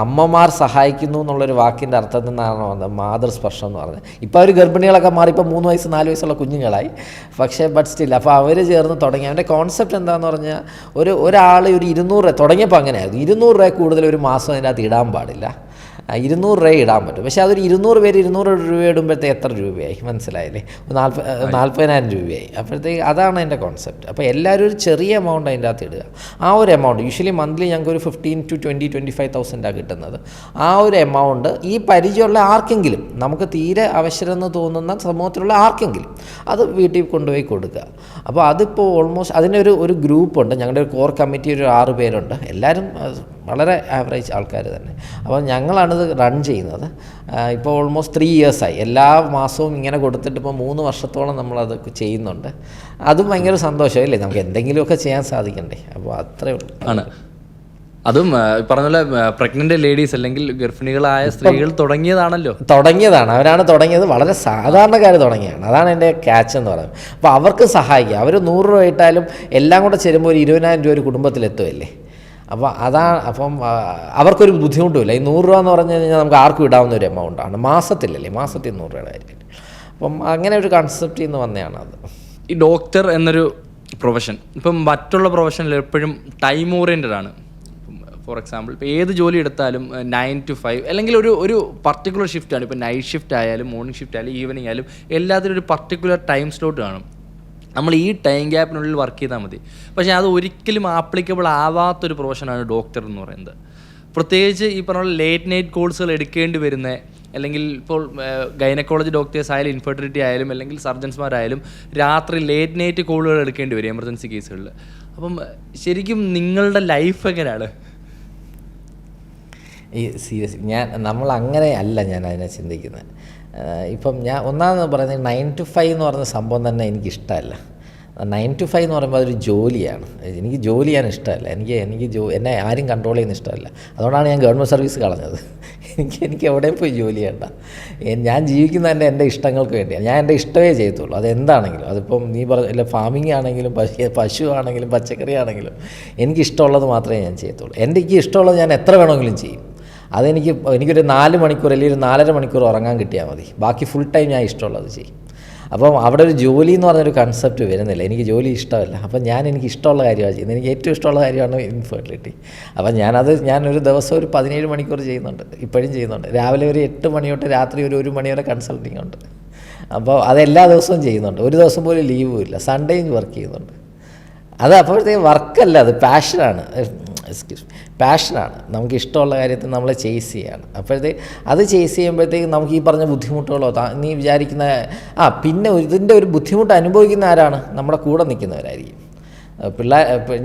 Speaker 1: അമ്മമാർ സഹായിക്കുന്നു എന്നുള്ളൊരു വാക്കിൻ്റെ അർത്ഥത്തിൽ നിന്നാണ് വന്നത് മാതൃസ്പർശം എന്ന് പറഞ്ഞത്. ഇപ്പോൾ അവർ ഗർഭിണികളൊക്കെ മാറി, ഇപ്പോൾ 3 വയസ്സ് 4 വയസ്സുള്ള കുഞ്ഞുങ്ങളായി. പക്ഷേ ബട്ട് സ്റ്റിൽ അപ്പോൾ അവർ ചേർന്ന് തുടങ്ങി. അവൻ്റെ കോൺസെപ്റ്റ് എന്താണെന്ന് പറഞ്ഞാൽ ഒരാൾ ഒരു 200 രൂപ തുടങ്ങിയപ്പോൾ അങ്ങനെയായിരുന്നു. 200 രൂപ കൂടുതൽ ഒരു മാസം അതിൻ്റെ അകത്ത് ഇടാൻ പാടില്ല. 200 രൂപ ഇടാൻ പറ്റും. പക്ഷേ അതൊരു 200 പേര് 200 രൂപ ഇടുമ്പോഴത്തേക്ക് എത്ര രൂപയായി മനസ്സിലായില്ലേ? 40,000 രൂപയായി. അപ്പോഴത്തേക്ക് അതാണ് എൻ്റെ കോൺസെപ്റ്റ്. അപ്പോൾ എല്ലാവരും ഒരു ചെറിയ എമൗണ്ട് അതിൻ്റെ അകത്ത് ഇടുക. ആ ഒരു എമൗണ്ട് യൂഷ്വലി മന്ത്ലി ഞങ്ങൾക്ക് ഒരു 15,000-25,000 കിട്ടുന്നത്. ആ ഒരു എമൗണ്ട് ഈ പരിചയമുള്ള ആർക്കെങ്കിലും, നമുക്ക് തീരെ അവശരെന്ന് തോന്നുന്ന സമൂഹത്തിലുള്ള ആർക്കെങ്കിലും അത് വീട്ടിൽ കൊണ്ടുപോയി കൊടുക്കുക. അപ്പോൾ അതിപ്പോൾ ഓൾമോസ്റ്റ് അതിനൊരു ഗ്രൂപ്പുണ്ട്. ഞങ്ങളുടെ ഒരു കോർ കമ്മിറ്റി ഒരു 6 പേരുണ്ട്. എല്ലാവരും വളരെ ആവറേജ് ആൾക്കാർ തന്നെ. അപ്പോൾ ഞങ്ങളാണിത് റൺ ചെയ്യുന്നത്. ഇപ്പോൾ ഓൾമോസ്റ്റ് 3 ഇയേഴ്സായി. എല്ലാ മാസവും ഇങ്ങനെ കൊടുത്തിട്ട് ഇപ്പോൾ 3 വർഷത്തോളം നമ്മളത് ചെയ്യുന്നുണ്ട്. അതും ഭയങ്കര സന്തോഷമല്ലേ, നമുക്ക് എന്തെങ്കിലുമൊക്കെ ചെയ്യാൻ സാധിക്കണ്ടേ. അപ്പോൾ അത്രയേ ഉള്ളൂ.
Speaker 2: ആണ്. അതും പറഞ്ഞ പോലെ പ്രഗ്നന്റ് ലേഡീസ് അല്ലെങ്കിൽ ഗർഭിണികളായ സ്ത്രീകൾ തുടങ്ങിയതാണ്. അവരാണ് തുടങ്ങിയത്. വളരെ സാധാരണക്കാർ തുടങ്ങിയാണ്. അതാണ് എൻ്റെ ക്യാച്ച് എന്ന് പറയുന്നത്. അപ്പോൾ അവർക്ക് സഹായിക്കുക. അവർ 100 രൂപ ഇട്ടാലും എല്ലാം കൂടെ ചേരുമ്പോൾ ഒരു 20,000 രൂപ ഒരു കുടുംബത്തിലെത്തുമല്ലേ. അപ്പോൾ അപ്പം അവർക്കൊരു ബുദ്ധിമുട്ടുമില്ല. ഈ 100 രൂപ എന്ന് പറഞ്ഞു കഴിഞ്ഞാൽ നമുക്ക് ആർക്കും ഇടാവുന്ന ഒരു എമൗണ്ടാണ്. മാസത്തിൽ 100 രൂപയുടെ കാര്യം. അപ്പം അങ്ങനെ ഒരു കൺസെപ്റ്റിൽ നിന്ന് വന്നതാണ് അത്. ഈ ഡോക്ടർ എന്നൊരു പ്രൊഫഷൻ ഇപ്പം മറ്റുള്ള പ്രൊഫഷനിൽ എപ്പോഴും ടൈം ഓറിയൻറ്റഡ് ആണ്. ഫോർ എക്സാമ്പിൾ ഇപ്പോൾ ഏത് ജോലി എടുത്താലും 9 to 5 അല്ലെങ്കിൽ ഒരു പർട്ടിക്കുലർ ഷിഫ്റ്റാണ്. ഇപ്പോൾ നൈറ്റ് ഷിഫ്റ്റ് ആയാലും മോർണിംഗ് ഷിഫ്റ്റ് ആയാലും ഈവനിങ് ആയാലും എല്ലാത്തിനും ഒരു പർട്ടിക്കുലർ ടൈം സ്ലോട്ട് കാണും. നമ്മൾ ഈ ടൈം ഗ്യാപ്പിനുള്ളിൽ വർക്ക് ചെയ്താൽ മതി. പക്ഷേ അത് ഒരിക്കലും ആപ്ലിക്കബിൾ ആവാത്തൊരു പ്രൊഫഷനാണ് ഡോക്ടർ എന്ന് പറയുന്നത്. പ്രത്യേകിച്ച് ഈ പറഞ്ഞ ലേറ്റ് നൈറ്റ് കോഴ്സുകൾ എടുക്കേണ്ടി വരുന്ന, അല്ലെങ്കിൽ ഇപ്പോൾ ഗൈനക്കോളജി ഡോക്ടേഴ്സ് ആയാലും ഇൻഫെർട്ടിലിറ്റി ആയാലും അല്ലെങ്കിൽ സർജൻസ്മാരായാലും രാത്രി ലേറ്റ് നൈറ്റ് കോളുകൾ എടുക്കേണ്ടി വരും എമർജൻസി കേസുകളിൽ. അപ്പം ശരിക്കും നിങ്ങളുടെ ലൈഫ് എങ്ങനെയാണ്?
Speaker 1: ഈ സീരിയസ് നമ്മൾ അങ്ങനെ അല്ല ഞാൻ അതിനെ ചിന്തിക്കുന്നത്. ഇപ്പം ഞാൻ ഒന്നാമെന്ന് പറയുന്നത് 9 to 5 എന്ന് പറയുന്ന സംഭവം തന്നെ എനിക്കിഷ്ടമല്ല. 9 to 5 എന്ന് പറയുമ്പോൾ അതൊരു ജോലിയാണ്. എനിക്ക് ജോലി ചെയ്യാൻ ഇഷ്ടമല്ല. എന്നെ ആരും കൺട്രോൾ ചെയ്യുന്ന ഇഷ്ടമല്ല. അതുകൊണ്ടാണ് ഞാൻ ഗവൺമെൻറ് സർവീസ് കളഞ്ഞത്. എനിക്ക് എവിടെയും പോയി ജോലി ചെയ്യണ്ട. ഞാൻ ജീവിക്കുന്നത് എൻ്റെ ഇഷ്ടങ്ങൾക്ക് വേണ്ടിയാണ്. ഞാൻ എൻ്റെ ഇഷ്ടമേ ചെയ്യത്തുള്ളൂ. അതെന്താണെങ്കിലും, അതിപ്പം നീ പറഞ്ഞ ഫാമിംഗ് ആണെങ്കിലും പശു ആണെങ്കിലും പച്ചക്കറി ആണെങ്കിലും എനിക്കിഷ്ടമുള്ളത് മാത്രമേ ഞാൻ ചെയ്യത്തുള്ളൂ. എനിക്ക് ഇഷ്ടമുള്ളത് ഞാൻ എത്ര വേണമെങ്കിലും ചെയ്യും. എനിക്കൊരു 4 മണിക്കൂർ അല്ലെങ്കിൽ ഒരു 4.5 മണിക്കൂർ ഉറങ്ങാൻ കിട്ടിയാൽ മതി. ബാക്കി ഫുൾ ടൈം ഞാൻ ഇഷ്ടമുള്ളത് ചെയ്യും. അപ്പം അവിടെ ഒരു ജോലി എന്ന് പറഞ്ഞൊരു കൺസെപ്റ്റ് വരുന്നില്ല. എനിക്ക് ജോലി ഇഷ്ടമല്ല. അപ്പം എനിക്ക് ഇഷ്ടമുള്ള കാര്യമാണ് ചെയ്യുന്നത്. എനിക്ക് ഏറ്റവും ഇഷ്ടമുള്ള കാര്യമാണ് ഇൻഫെർട്ടിലിറ്റി. അപ്പം ഞാനൊരു ദിവസം ഒരു 17 മണിക്കൂർ ചെയ്യുന്നുണ്ട്. ഇപ്പോഴും ചെയ്യുന്നുണ്ട്. രാവിലെ ഒരു 8 മണി തൊട്ട് രാത്രി ഒരു 1 മണി വരെ കൺസൾട്ടിങ് ഉണ്ട്. അപ്പോൾ അതെല്ലാ ദിവസവും ചെയ്യുന്നുണ്ട്. ഒരു ദിവസം പോലും ലീവും ഇല്ല. സൺഡേയും വർക്ക് ചെയ്യുന്നുണ്ട്. അത് അപ്പോഴത്തേക്ക് വർക്കല്ല, അത് പാഷനാണ്. നമുക്ക് ഇഷ്ടമുള്ള കാര്യത്തിൽ നമ്മൾ ചേസ് ചെയ്യാണ്. അപ്പോഴത്തേക്ക് അത് ചേസ് ചെയ്യുമ്പോഴത്തേക്ക് നമുക്ക് ഈ പറഞ്ഞ ബുദ്ധിമുട്ടുകളോ നീ വിചാരിക്കുന്ന പിന്നെ ഇതിൻ്റെ ഒരു ബുദ്ധിമുട്ട് അനുഭവിക്കുന്ന ആരാണ്? നമ്മുടെ കൂടെ നിൽക്കുന്നവരായിരിക്കും.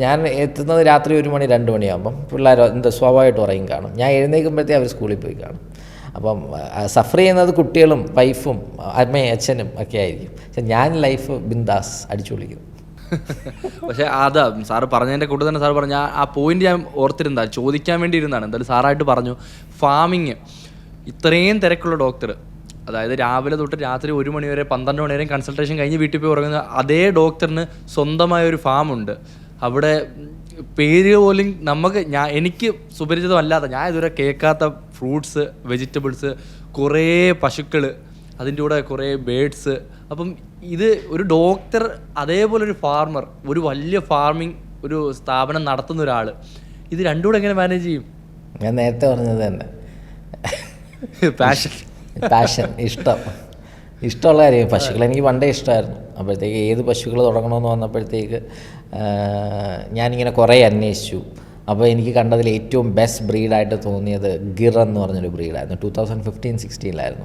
Speaker 1: ഞാൻ എത്തുന്നത് രാത്രി 1 മണി 2 മണിയാകുമ്പം പിള്ളേർ സ്വാഭാവികമായിട്ട് ഉറങ്ങി കാണും. ഞാൻ എഴുന്നേൽക്കുമ്പോഴത്തേക്ക് അവർ സ്കൂളിൽ പോയി കാണും. അപ്പം സഫർ ചെയ്യുന്നത് കുട്ടികളും വൈഫും അമ്മയും അച്ഛനും ഒക്കെ ആയിരിക്കും. പക്ഷെ ഞാൻ ലൈഫ് ബിന്ദാസ് അടിച്ചു വിളിക്കുന്നു.
Speaker 2: പക്ഷേ അതാ സാറ് പറഞ്ഞതിൻ്റെ കൂടെ തന്നെ സാറ് പറഞ്ഞ ആ പോയിന്റ് ഞാൻ ഓർത്തിരുന്ന ചോദിക്കാൻ വേണ്ടി ഇരുന്നാണ്. എന്തായാലും സാറായിട്ട് പറഞ്ഞു, ഫാമിങ് ഇത്രയും തിരക്കുള്ള ഡോക്ടർ, അതായത് രാവിലെ തൊട്ട് രാത്രി 1 മണി വരെ 12 മണി വരെ കൺസൾട്ടേഷൻ കഴിഞ്ഞ് വീട്ടിൽ പോയി ഉറങ്ങുന്ന അതേ ഡോക്ടറിന് സ്വന്തമായ ഒരു ഫാമുണ്ട്. അവിടെ പേര് പോലും എനിക്ക് സുപരിചിതമല്ലാത്ത, ഞാൻ ഇതുവരെ കേൾക്കാത്ത ഫ്രൂട്ട്സ്, വെജിറ്റബിൾസ്, കുറേ പശുക്കൾ, അതിൻ്റെ കൂടെ കുറേ ബേഡ്സ്. അപ്പം ഇത് ഒരു ഡോക്ടർ, അതേപോലെ ഒരു ഫാർമർ, ഒരു വലിയ ഫാർമിംഗ് ഒരു സ്ഥാപനം നടത്തുന്ന ഒരാൾ, ഇത് രണ്ടും കൂടെ എങ്ങനെ മാനേജ് ചെയ്യും?
Speaker 1: ഞാൻ നേരത്തെ പറഞ്ഞത് തന്നെ, പാഷൻ, ഇഷ്ടമുള്ള കാര്യം. പശുക്കൾ എനിക്ക് പണ്ടേ ഇഷ്ടമായിരുന്നു. അപ്പോഴത്തേക്ക് ഏത് പശുക്കൾ തുടങ്ങണമെന്ന് വന്നപ്പോഴത്തേക്ക് ഞാനിങ്ങനെ കുറേ അന്വേഷിച്ചു. അപ്പോൾ എനിക്ക് കണ്ടതിൽ ഏറ്റവും ബെസ്റ്റ് ബ്രീഡായിട്ട് തോന്നിയത് ഗിർ എന്ന് പറഞ്ഞൊരു ബ്രീഡായിരുന്നു. 2015-16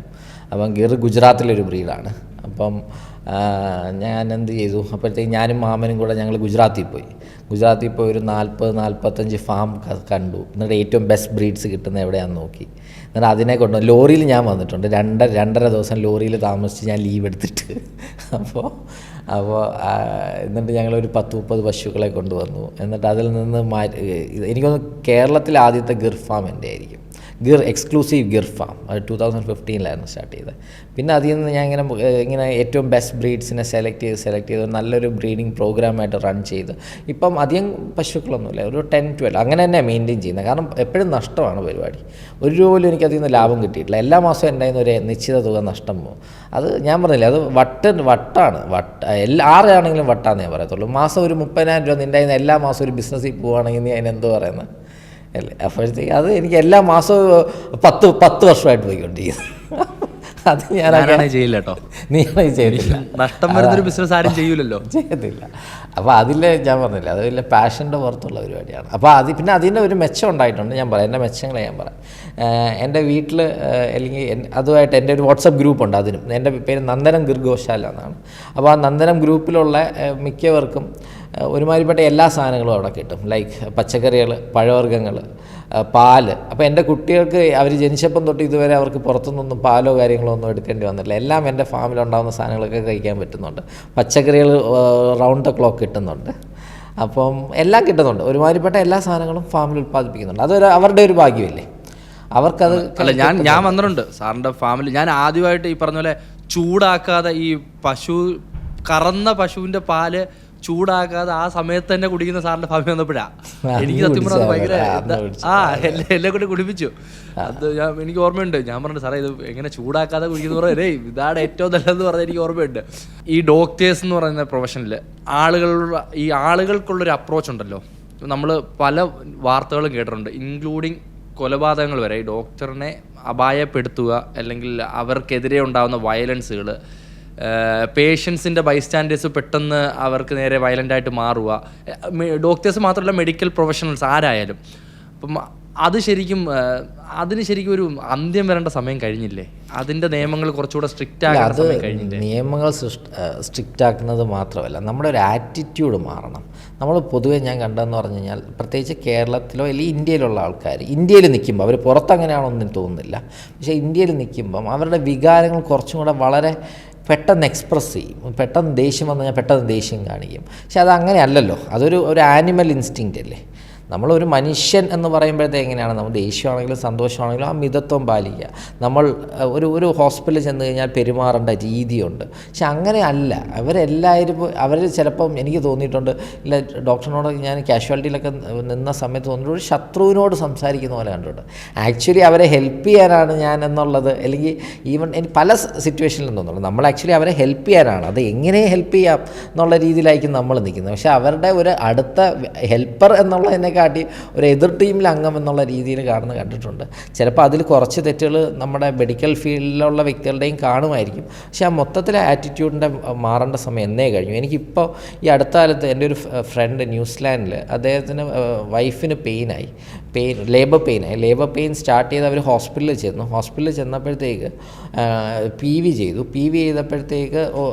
Speaker 1: അപ്പം ഗിർ ഗുജറാത്തിലൊരു ബ്രീഡാണ്. അപ്പം ഞാൻ എന്ത് ചെയ്തു, അപ്പോഴത്തേക്ക് ഞാനും മാമനും കൂടെ ഞങ്ങൾ ഗുജറാത്തിൽ പോയി ഒരു 40-45 ഫാം കണ്ടു. എന്നിട്ട് ഏറ്റവും ബെസ്റ്റ് ബ്രീഡ്സ് കിട്ടുന്ന എവിടെയാണെന്ന് നോക്കി. എന്നിട്ട് അതിനെ കൊണ്ട് ലോറിയിൽ ഞാൻ വന്നിട്ടുണ്ട്. 2.5 ദിവസം ലോറിയിൽ താമസിച്ച് ഞാൻ ലീവ് എടുത്തിട്ട്. അപ്പോൾ എന്നിട്ട് ഞങ്ങളൊരു 10-30 പശുക്കളെ കൊണ്ടുവന്നു. എന്നിട്ട് അതിൽ നിന്ന് എനിക്കൊന്ന് കേരളത്തിലെ ആദ്യത്തെ ഗിർ ഫാം എൻ്റെ ആയിരിക്കും. Exclusive Gir farm. അത് 2015 സ്റ്റാർട്ട് ചെയ്തത്. പിന്നെ അതിൽ നിന്ന് ഞാൻ ഇങ്ങനെ ഏറ്റവും ബെസ്റ്റ് ബ്രീഡ്സിനെ സെലക്ട് ചെയ്ത് നല്ലൊരു ബ്രീഡിങ് പ്രോഗ്രാമായിട്ട് റൺ ചെയ്ത് ഇപ്പം അധികം പശുക്കളൊന്നുമില്ല, ഒരു 10-12 അങ്ങനെ തന്നെ മെയിൻറ്റെയിൻ ചെയ്യുന്നത്. കാരണം എപ്പോഴും നഷ്ടമാണ് പരിപാടി. ഒരു രൂപ പോലും എനിക്ക് അതിൽ നിന്ന് ലാഭം കിട്ടിയിട്ടില്ല. എല്ലാ മാസവും എൻ്റെ കയ്യിൽ നിന്ന് ഒരു നിശ്ചിത തുക നഷ്ടം പോകും. അത് ഞാൻ പറഞ്ഞില്ലേ, അത് വട്ടാണ്. ആരാണെങ്കിലും വട്ടാന്ന് ഞാൻ പറയത്തുള്ളൂ. മാസം ഒരു 30,000 രൂപ നിൻ്റെ കയ്യിൽ നിന്ന് എല്ലാ മാസവും ഒരു ബിസിനസ്സിൽ പോവുകയാണെങ്കിൽ നീ അതിനെന്തോ പറയുന്നത് അല്ലേ? അപ്പോഴത്തേക്ക് അത് എനിക്ക് എല്ലാ മാസവും 10 വർഷമായിട്ട് പോയിക്കൊണ്ടിരിക്കുന്നു. അത് ഞാനാണ്
Speaker 2: ചെയ്യില്ല കേട്ടോ.
Speaker 1: നീയാണെങ്കിൽ ചെയ്തില്ല.
Speaker 2: നഷ്ടം വരുന്നൊരു ബിസിനസ് ആരും ചെയ്യൂലല്ലോ,
Speaker 1: ചെയ്യത്തില്ല. അപ്പോൾ അതിൽ ഞാൻ പറഞ്ഞില്ല, അത് വലിയ പാഷൻ്റെ പുറത്തുള്ള പരിപാടിയാണ്. അപ്പോൾ പിന്നെ അതിൻ്റെ ഒരു മെച്ചം ഉണ്ടായിട്ടുണ്ട്. ഞാൻ പറയാം, എൻ്റെ മെച്ചങ്ങളെ ഞാൻ പറയാം. എൻ്റെ വീട്ടിൽ അല്ലെങ്കിൽ അതുമായിട്ട് എൻ്റെ ഒരു വാട്സപ്പ് ഗ്രൂപ്പുണ്ട്. അതിനും എൻ്റെ പേര് നന്ദനം ഗിർഗോശാല എന്നാണ്. അപ്പോൾ ആ നന്ദനം ഗ്രൂപ്പിലുള്ള മിക്കവർക്കും ഒരുമാതിരിപ്പെട്ട എല്ലാ സാധനങ്ങളും അവിടെ കിട്ടും. ലൈക്ക് പച്ചക്കറികൾ, പഴവർഗ്ഗങ്ങൾ, പാല്. അപ്പോൾ എൻ്റെ കുട്ടികൾക്ക് അവർ ജനിച്ചപ്പം തൊട്ട് ഇതുവരെ അവർക്ക് പുറത്തുനിന്നൊന്നും പാലോ കാര്യങ്ങളോ ഒന്നും എടുക്കേണ്ടി വന്നിട്ടില്ല. എല്ലാം എൻ്റെ ഫാമിലുണ്ടാകുന്ന സാധനങ്ങളൊക്കെ കഴിക്കാൻ പറ്റുന്നുണ്ട്. പച്ചക്കറികൾ റൗണ്ട് ദ ക്ലോക്ക് കിട്ടുന്നുണ്ട്. അപ്പം എല്ലാം കിട്ടുന്നുണ്ട്. ഒരുമാതിരിപ്പെട്ട എല്ലാ സാധനങ്ങളും ഫാമിൽ ഉൽപ്പാദിപ്പിക്കുന്നുണ്ട്. അവരുടെ ഒരു ഭാഗ്യമല്ലേ, അവർക്കത്.
Speaker 2: അല്ല, ഞാൻ വന്നിട്ടുണ്ട് സാറിൻ്റെ ഫാമിൽ. ഞാൻ ആദ്യമായിട്ട് ഈ പറഞ്ഞ പോലെ ചൂടാക്കാതെ ഈ കറന്ന പശുവിൻ്റെ പാല് ചൂടാക്കാതെ ആ സമയത്ത് തന്നെ കുടിക്കുന്ന സാറിന്റെ ഫാമിൽ വന്നപ്പോഴാണ് എനിക്ക് സത്യം പറഞ്ഞത് ഭയങ്കര എല്ലാം കൂടി കുടിപ്പിച്ചു. അത് എനിക്ക് ഓർമ്മയുണ്ട്. ഞാൻ പറഞ്ഞു, സാറേ ഇത് എങ്ങനെ ചൂടാക്കാതെ കുടിക്കുന്ന പറഞ്ഞേ, ഇതാണ് ഏറ്റവും നല്ലതെന്ന് പറഞ്ഞാൽ എനിക്ക് ഓർമ്മയുണ്ട്. ഈ ഡോക്ടേഴ്സ് എന്ന് പറയുന്ന പ്രൊഫഷനിൽ ആളുകൾക്കുള്ളൊരു അപ്രോച്ച് ഉണ്ടല്ലോ. നമ്മൾ പല വാർത്തകളും കേട്ടിട്ടുണ്ട്, ഇൻക്ലൂഡിങ് കൊലപാതകങ്ങൾ വരെ. ഈ ഡോക്ടറിനെ അപായപ്പെടുത്തുക, അല്ലെങ്കിൽ അവർക്കെതിരെ ഉണ്ടാകുന്ന വയലൻസുകൾ, പേഷ്യൻസിൻ്റെ ബൈസ്റ്റാൻഡേഴ്സ് പെട്ടെന്ന് അവർക്ക് നേരെ വയലൻ്റായിട്ട് മാറുക. ഡോക്ടേഴ്സ് മാത്രമല്ല, മെഡിക്കൽ പ്രൊഫഷണൽസ് ആരായാലും. അപ്പം അതിന് ശരിക്കും ഒരു അന്ത്യം വരേണ്ട സമയം കഴിഞ്ഞില്ലേ? അതിൻ്റെ നിയമങ്ങൾ കുറച്ചുകൂടെ സ്ട്രിക്റ്റ് ആകാൻ സമയം കഴിഞ്ഞില്ലേ?
Speaker 1: നിയമങ്ങൾ സ്ട്രിക്റ്റ് ആക്കുന്നത് മാത്രമല്ല, നമ്മുടെ ഒരു ആറ്റിറ്റ്യൂഡ് മാറണം. നമ്മൾ പൊതുവേ ഞാൻ കണ്ടതെന്ന് പറഞ്ഞു കഴിഞ്ഞാൽ, പ്രത്യേകിച്ച് കേരളത്തിലോ അല്ലെങ്കിൽ ഇന്ത്യയിലുള്ള ആൾക്കാർ ഇന്ത്യയിൽ നിൽക്കുമ്പോൾ, അവർ പുറത്തങ്ങനെയാണോന്നും തോന്നുന്നില്ല, പക്ഷേ ഇന്ത്യയിൽ നിൽക്കുമ്പം അവരുടെ വികാരങ്ങൾ കുറച്ചും കൂടെ വളരെ പെട്ടെന്ന് എക്സ്പ്രസ് ചെയ്യും. പെട്ടെന്ന് ദേഷ്യം വന്നു കഴിഞ്ഞാൽ പെട്ടെന്ന് ദേഷ്യം കാണിക്കും. പക്ഷെ അത് അങ്ങനെയല്ലല്ലോ, ഒരു ആനിമൽ ഇൻസ്റ്റിങ്ക്റ്റ് അല്ലേ. നമ്മളൊരു മനുഷ്യൻ എന്ന് പറയുമ്പോഴത്തെ എങ്ങനെയാണ്, നമ്മൾ ദേഷ്യമാണെങ്കിലും സന്തോഷമാണെങ്കിലും ആ മിതത്വം പാലിക്കുക. നമ്മൾ ഒരു ഹോസ്പിറ്റലിൽ ചെന്ന് കഴിഞ്ഞാൽ പെരുമാറേണ്ട രീതിയുണ്ട്. പക്ഷെ അങ്ങനെ അല്ല അവരെല്ലാവരും. അവർ ചിലപ്പം എനിക്ക് തോന്നിയിട്ടുണ്ട്, ഇല്ല ഡോക്ടറിനോട് ഞാൻ കാഷ്വാലിറ്റിയിലൊക്കെ നിന്ന സമയത്ത് തോന്നിയിട്ട് ഒരു ശത്രുവിനോട് സംസാരിക്കുന്ന പോലെ കണ്ടിട്ടുണ്ട്. ആക്ച്വലി അവരെ ഹെൽപ്പ് ചെയ്യാനാണ് ഞാൻ എന്നുള്ളത്, അല്ലെങ്കിൽ ഈവൻ എനിക്ക് പല സിറ്റുവേഷനിലും തോന്നുന്നുണ്ട് നമ്മൾ ആക്ച്വലി അവരെ ഹെൽപ്പ് ചെയ്യാനാണ്. അത് എങ്ങനെ ഹെൽപ്പ് ചെയ്യാം എന്നുള്ള രീതിയിലായിരിക്കും നമ്മൾ നിൽക്കുന്നത്. പക്ഷേ അവരുടെ ഒരു അടുത്ത ഹെൽപ്പർ എന്നുള്ളതിനെ കാട്ടി ഒരു എതിർ ടീമിൽ അംഗം എന്നുള്ള രീതിയിൽ കണ്ടിട്ടുണ്ട്. ചിലപ്പോൾ അതിൽ കുറച്ച് തെറ്റുകൾ നമ്മുടെ മെഡിക്കൽ ഫീൽഡിലുള്ള വ്യക്തികളുടെയും കാണുമായിരിക്കും. പക്ഷേ ആ മൊത്തത്തിലെ ആറ്റിറ്റ്യൂഡിൻ്റെ മാറേണ്ട സമയം എന്നേ കഴിഞ്ഞു. എനിക്കിപ്പോൾ ഈ അടുത്ത കാലത്ത് എൻ്റെ ഒരു ഫ്രണ്ട് ന്യൂസിലാൻഡിൽ അദ്ദേഹത്തിന് വൈഫിന് ലേബർ പെയിൻ സ്റ്റാർട്ട് ചെയ്ത് അവർ ഹോസ്പിറ്റലിൽ ചെന്നപ്പോഴത്തേക്ക് PV ചെയ്തപ്പോഴത്തേക്ക്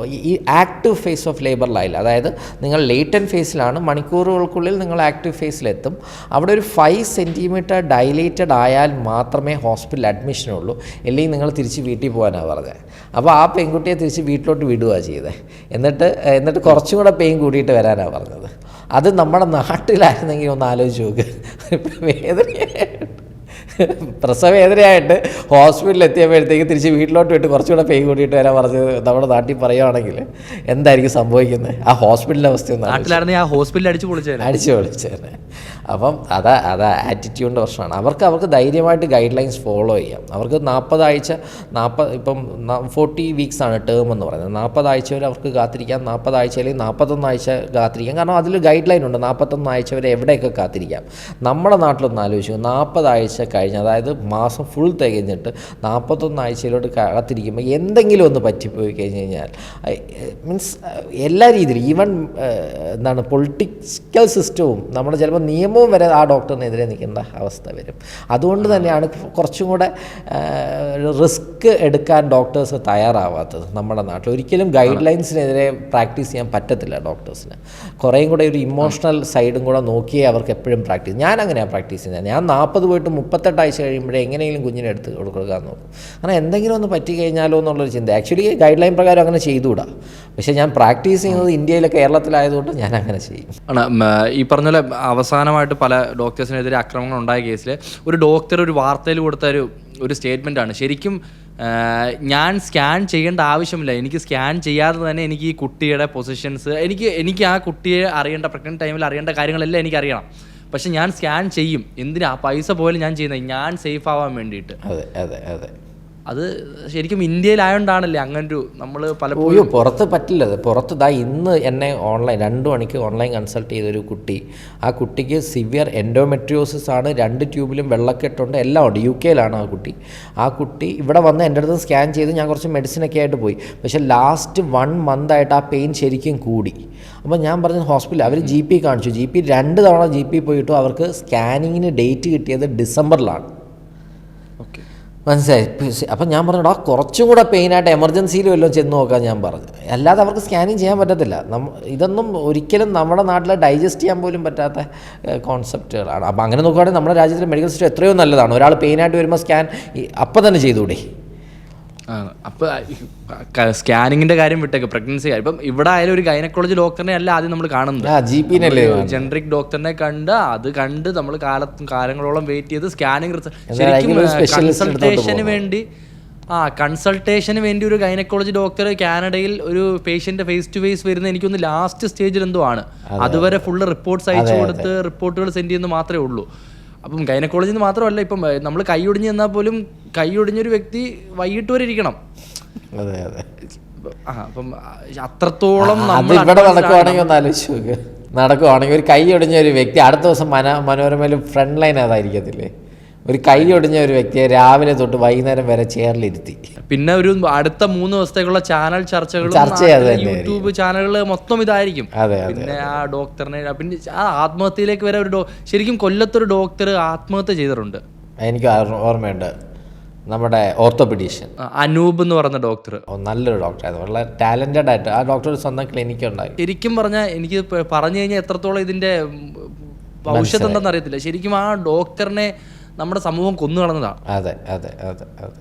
Speaker 1: ഈ ആക്റ്റീവ് ഫേസ് ഓഫ് ലേബറിലായില്ല. അതായത് നിങ്ങൾ ലേറ്റൻ ഫേസിലാണ്, മണിക്കൂറുകൾക്കുള്ളിൽ നിങ്ങൾ ആക്റ്റീവ് ഫേസിലെത്തും. അവിടെ ഒരു 5 സെൻറ്റിമീറ്റർ ഡൈലേറ്റഡ് ആയാൽ മാത്രമേ ഹോസ്പിറ്റൽ അഡ്മിഷനുള്ളൂ, അല്ലെങ്കിൽ നിങ്ങൾ തിരിച്ച് വീട്ടിൽ പോകാനാണ് പറഞ്ഞത്. അപ്പോൾ ആ പെൺകുട്ടിയെ തിരിച്ച് വീട്ടിലോട്ട് വിടുകയാണ് ചെയ്തത്. എന്നിട്ട് കുറച്ചും കൂടെ പെയിൻ കൂടിയിട്ട് വരാനാണ് പറഞ്ഞത്. അത് നമ്മുടെ നാട്ടിലായിരുന്നെങ്കിൽ ഒന്ന് ആലോചിച്ച് നോക്ക്. പ്രസവവേദനയായിട്ട് ഹോസ്പിറ്റലിൽ എത്തിയപ്പോഴത്തേക്ക് തിരിച്ച് വീട്ടിലോട്ട് വിട്ട് കുറച്ചുകൂടെ പെയിൻ കൂട്ടിയിട്ട് വരാൻ പറഞ്ഞത് നമ്മുടെ നാട്ടിൽ പറയുകയാണെങ്കിൽ എന്തായിരിക്കും സംഭവിക്കുന്നത്? ആ ഹോസ്പിറ്റലിൻ്റെ അവസ്ഥ
Speaker 2: നാട്ടിലാണെങ്കിൽ ആ ഹോസ്പിറ്റലിൽ അടിച്ചു പൊളിച്ചേനെ.
Speaker 1: അപ്പം അതാ ആറ്റിറ്റ്യൂഡിൻ്റെ പ്രശ്നമാണ്. അവർക്ക് ധൈര്യമായിട്ട് ഗൈഡ് ലൈൻസ് ഫോളോ ചെയ്യാം. അവർക്ക് 40 ആഴ്ച ഇപ്പം 40 വീക്സാണ് ടേം എന്ന് പറയുന്നത്. 40 ആഴ്ച വരെ അവർക്ക് കാത്തിരിക്കാം, 40 ആഴ്ച അല്ലെങ്കിൽ 41 ആഴ്ച കാത്തിരിക്കാം. കാരണം അതിൽ ഗൈഡ് ലൈൻ ഉണ്ട്, 41 ആഴ്ച വരെ എവിടെയൊക്കെ കാത്തിരിക്കാം. നമ്മുടെ നാട്ടിലൊന്ന് ആലോചിച്ചു, 40 ആഴ്ച കഴിഞ്ഞ്, അതായത് മാസം ഫുൾ തികഞ്ഞിട്ട് 41 ആഴ്ചയിലോട്ട് കാത്തിരിക്കുമ്പോൾ എന്തെങ്കിലും ഒന്ന് പറ്റിപ്പോയി കഴിഞ്ഞ് കഴിഞ്ഞാൽ മീൻസ് എല്ലാ രീതിയിലും ഈവൻ പൊളിറ്റിക്കൽ സിസ്റ്റവും നമ്മുടെ ചിലപ്പോൾ നിയമവും വരെ ആ ഡോക്ടറിനെതിരെ നിൽക്കേണ്ട അവസ്ഥ വരും. അതുകൊണ്ട് തന്നെയാണ് കുറച്ചും കൂടെ റിസ്ക് എടുക്കാൻ ഡോക്ടേഴ്സ് തയ്യാറാവാത്തത് നമ്മുടെ നാട്ടിൽ. ഒരിക്കലും ഗൈഡ് ലൈൻസിനെതിരെ പ്രാക്ടീസ് ചെയ്യാൻ പറ്റത്തില്ല ഡോക്ടേഴ്സിന്. കുറേയും കൂടെ ഒരു ഇമോഷണൽ സൈഡും കൂടെ നോക്കിയേ അവർക്ക് എപ്പോഴും പ്രാക്ടീസ്. ഞാൻ അങ്ങനെയാണ് പ്രാക്ടീസ് ചെയ്യുന്നത്. ഞാൻ 40 പോയിട്ട് 38 ആഴ്ച കഴിയുമ്പോഴേ എങ്ങനെയെങ്കിലും കുഞ്ഞിനെ എടുത്ത് കൊടുക്കാൻ നോക്കും. കാരണം എന്തെങ്കിലും ഒന്ന് പറ്റിക്കഴിഞ്ഞാലോ എന്നുള്ളൊരു ചിന്ത. ആക്ച്വലി ഗൈഡ് ലൈൻ പ്രകാരം അങ്ങനെ ചെയ്തുകൂടാ, പക്ഷേ ഞാൻ പ്രാക്ടീസ് ചെയ്യുന്നത് ഇന്ത്യയിലെ കേരളത്തിലായതുകൊണ്ട് ഞാൻ അങ്ങനെ ചെയ്യും.
Speaker 2: ഈ പറഞ്ഞ പോലെ അവസാനമായിട്ട് പല ഡോക്ടേഴ്സിനെതിരെ ആക്രമണങ്ങൾ ഉണ്ടായ കേസിൽ ഒരു ഡോക്ടർ ഒരു വാർത്തയിൽ കൊടുത്ത ഒരു സ്റ്റേറ്റ്മെൻറ്റാണ്. ശരിക്കും ഞാൻ സ്കാൻ ചെയ്യേണ്ട ആവശ്യമില്ല, എനിക്ക് സ്കാൻ ചെയ്യാതെ തന്നെ എനിക്ക് ഈ കുട്ടിയുടെ പൊസിഷൻസ്, എനിക്ക് ആ കുട്ടിയെ അറിയേണ്ട, പ്രഗ്നൻറ്റ് ടൈമിൽ അറിയേണ്ട കാര്യങ്ങളെല്ലാം എനിക്കറിയണം. പക്ഷെ ഞാൻ സ്കാൻ ചെയ്യും. എന്തിനാ പൈസ പോലും ഞാൻ ചെയ്യുന്നത്? ഞാൻ സേഫ് ആവാൻ വേണ്ടിയിട്ട്.
Speaker 1: അതെ
Speaker 2: അത് ശരിക്കും ഇന്ത്യയിലായോണ്ടാണല്ലേ അങ്ങനൊരു നമ്മൾ പലപ്പോഴും.
Speaker 1: പുറത്ത് പറ്റില്ല. പുറത്ത് ഇന്ന് എന്നെ 2 മണിക്ക് ഓൺലൈൻ കൺസൾട്ട് ചെയ്തൊരു കുട്ടി, ആ കുട്ടിക്ക് സിവിയർ എൻഡോമെട്രിയോസിസ് ആണ്, 2 ട്യൂബിലും വെള്ളക്കെട്ടുണ്ട്, എല്ലാം ഉണ്ട്. UK ആ കുട്ടി ഇവിടെ വന്ന് എൻ്റെ അടുത്ത് സ്കാൻ ചെയ്ത് ഞാൻ കുറച്ച് മെഡിസിനൊക്കെ ആയിട്ട് പോയി. പക്ഷേ ലാസ്റ്റ് 1 മന്തായിട്ട് ആ പെയിൻ ശരിക്കും കൂടി. അപ്പോൾ ഞാൻ പറഞ്ഞ ഹോസ്പിറ്റലിൽ അവർ GP കാണിച്ചു. GP 2 തവണ GP പോയിട്ടും അവർക്ക് സ്കാനിങ്ങിന് ഡേറ്റ് കിട്ടിയത് ഡിസംബറിലാണ്.
Speaker 2: ഓക്കെ,
Speaker 1: മനസ്സിലായി. അപ്പം ഞാൻ പറഞ്ഞു, കുറച്ചും കൂടെ പെയിനായിട്ട് എമർജൻസിയിൽ വല്ലതും ചെന്ന് നോക്കാൻ ഞാൻ പറഞ്ഞു. അല്ലാതെ അവർക്ക് സ്കാനിങ് ചെയ്യാൻ പറ്റത്തില്ല. ഇതൊന്നും ഒരിക്കലും നമ്മുടെ നാട്ടിൽ ഡൈജസ്റ്റ് ചെയ്യാൻ പോലും പറ്റാത്ത കോൺസെപ്റ്റുകളാണ്. അപ്പോൾ അങ്ങനെ നോക്കുകയാണെങ്കിൽ നമ്മുടെ രാജ്യത്തിലെ മെഡിക്കൽ സിസ്റ്റം എത്രയോ നല്ലതാണ്. ഒരാൾ പെയിനായിട്ട് വരുമ്പോൾ സ്കാൻ അപ്പം തന്നെ ചെയ്തുകൂടെ?
Speaker 2: അപ്പോൾ സ്കാനിങ്ങിന്റെ കാര്യം വിട്ടേക്ക്, പ്രഗ്നൻസി കാര്യം. ഇപ്പം ഇവിടെ ആയാലും ഒരു ഗൈനക്കോളജി ഡോക്ടറിനെ അല്ല ആദ്യം നമ്മൾ കാണുന്നത്, ജനറിക് ഡോക്ടറിനെ കണ്ട് നമ്മൾ കാലങ്ങളോളം വെയിറ്റ് ചെയ്ത് സ്കാനിങ് ശരിക്കും കൺസൾട്ടേഷന് വേണ്ടി ഒരു ഗൈനക്കോളജി ഡോക്ടർ കാനഡയിൽ ഒരു പേഷ്യന്റ് ഫേസ് ടു ഫേസ് വരുന്ന എനിക്കൊന്ന് ലാസ്റ്റ് സ്റ്റേജിൽ എന്തോ ആണ്. അതുവരെ ഫുള്ള് റിപ്പോർട്ട്സ് അയച്ചു കൊടുത്ത് റിപ്പോർട്ടുകൾ സെൻഡ് ചെയ്യുന്ന മാത്രമേ ഉള്ളൂ. അപ്പം ഗൈനക്കോളജിന്ന് മാത്രമല്ല, ഇപ്പം നമ്മൾ കൈയൊടിഞ്ഞ് ചെന്നാൽ പോലും കൈയൊടിഞ്ഞൊരു വ്യക്തി വൈകിട്ട് വരെ ഇരിക്കണം. അപ്പം അത്രത്തോളം
Speaker 1: ഇവിടെ നടക്കുവാണെങ്കിൽ ഒന്ന് ആലോചിച്ച് നടക്കുവാണെങ്കിൽ ഒരു കൈ ഒടിഞ്ഞ ഒരു വ്യക്തി അടുത്ത ദിവസം മനോരമയിൽ ഫ്രണ്ട് ലൈൻ അതായിരിക്കത്തില്ലേ? ഒരു കൈ ഒടിഞ്ഞ ഒരു വ്യക്തിയെ രാവിലെ തൊട്ട് വൈകുന്നേരം വരെ ചെയറിലിരുത്തി.
Speaker 2: പിന്നെ ഒരു അടുത്ത 3 ദിവസത്തേക്കുള്ള ചാനൽ ചർച്ചകളും യൂട്യൂബ് ചാനലുകൾ മൊത്തം ഇതായിരിക്കും. പിന്നെ ആ ഡോക്ടറിനെ, പിന്നെ ആ ആത്മഹത്യയിലേക്ക് വരെ ശരിക്കും കൊല്ലത്തൊരു ഡോക്ടർ ആത്മഹത്യ ചെയ്തിട്ടുണ്ട്.
Speaker 1: എനിക്ക് ഓർമ്മയുണ്ട്, നമ്മുടെ ഓർത്തോപീഡീഷ്യൻ
Speaker 2: അനൂപ് എന്ന് പറഞ്ഞ ഡോക്ടർ.
Speaker 1: നല്ലൊരു ഡോക്ടറായിരുന്നു, വളരെ ടാലന്റഡ് ആയിട്ട്. ആ ഡോക്ടർ സ്വന്തം ക്ലിനിക്ക് ഉണ്ടായി.
Speaker 2: ശരിക്കും പറഞ്ഞാൽ എനിക്ക് പറഞ്ഞു കഴിഞ്ഞാൽ എത്രത്തോളം ഇതിന്റെ ഭവിഷ്യത്ത് എന്താണെന്ന് അറിയത്തില്ല. ശരിക്കും ആ ഡോക്ടറിനെ നമ്മുടെ സമൂഹം കൊന്നു കളഞ്ഞതാണ്.
Speaker 1: അതെ അതെ അതെ അതെ.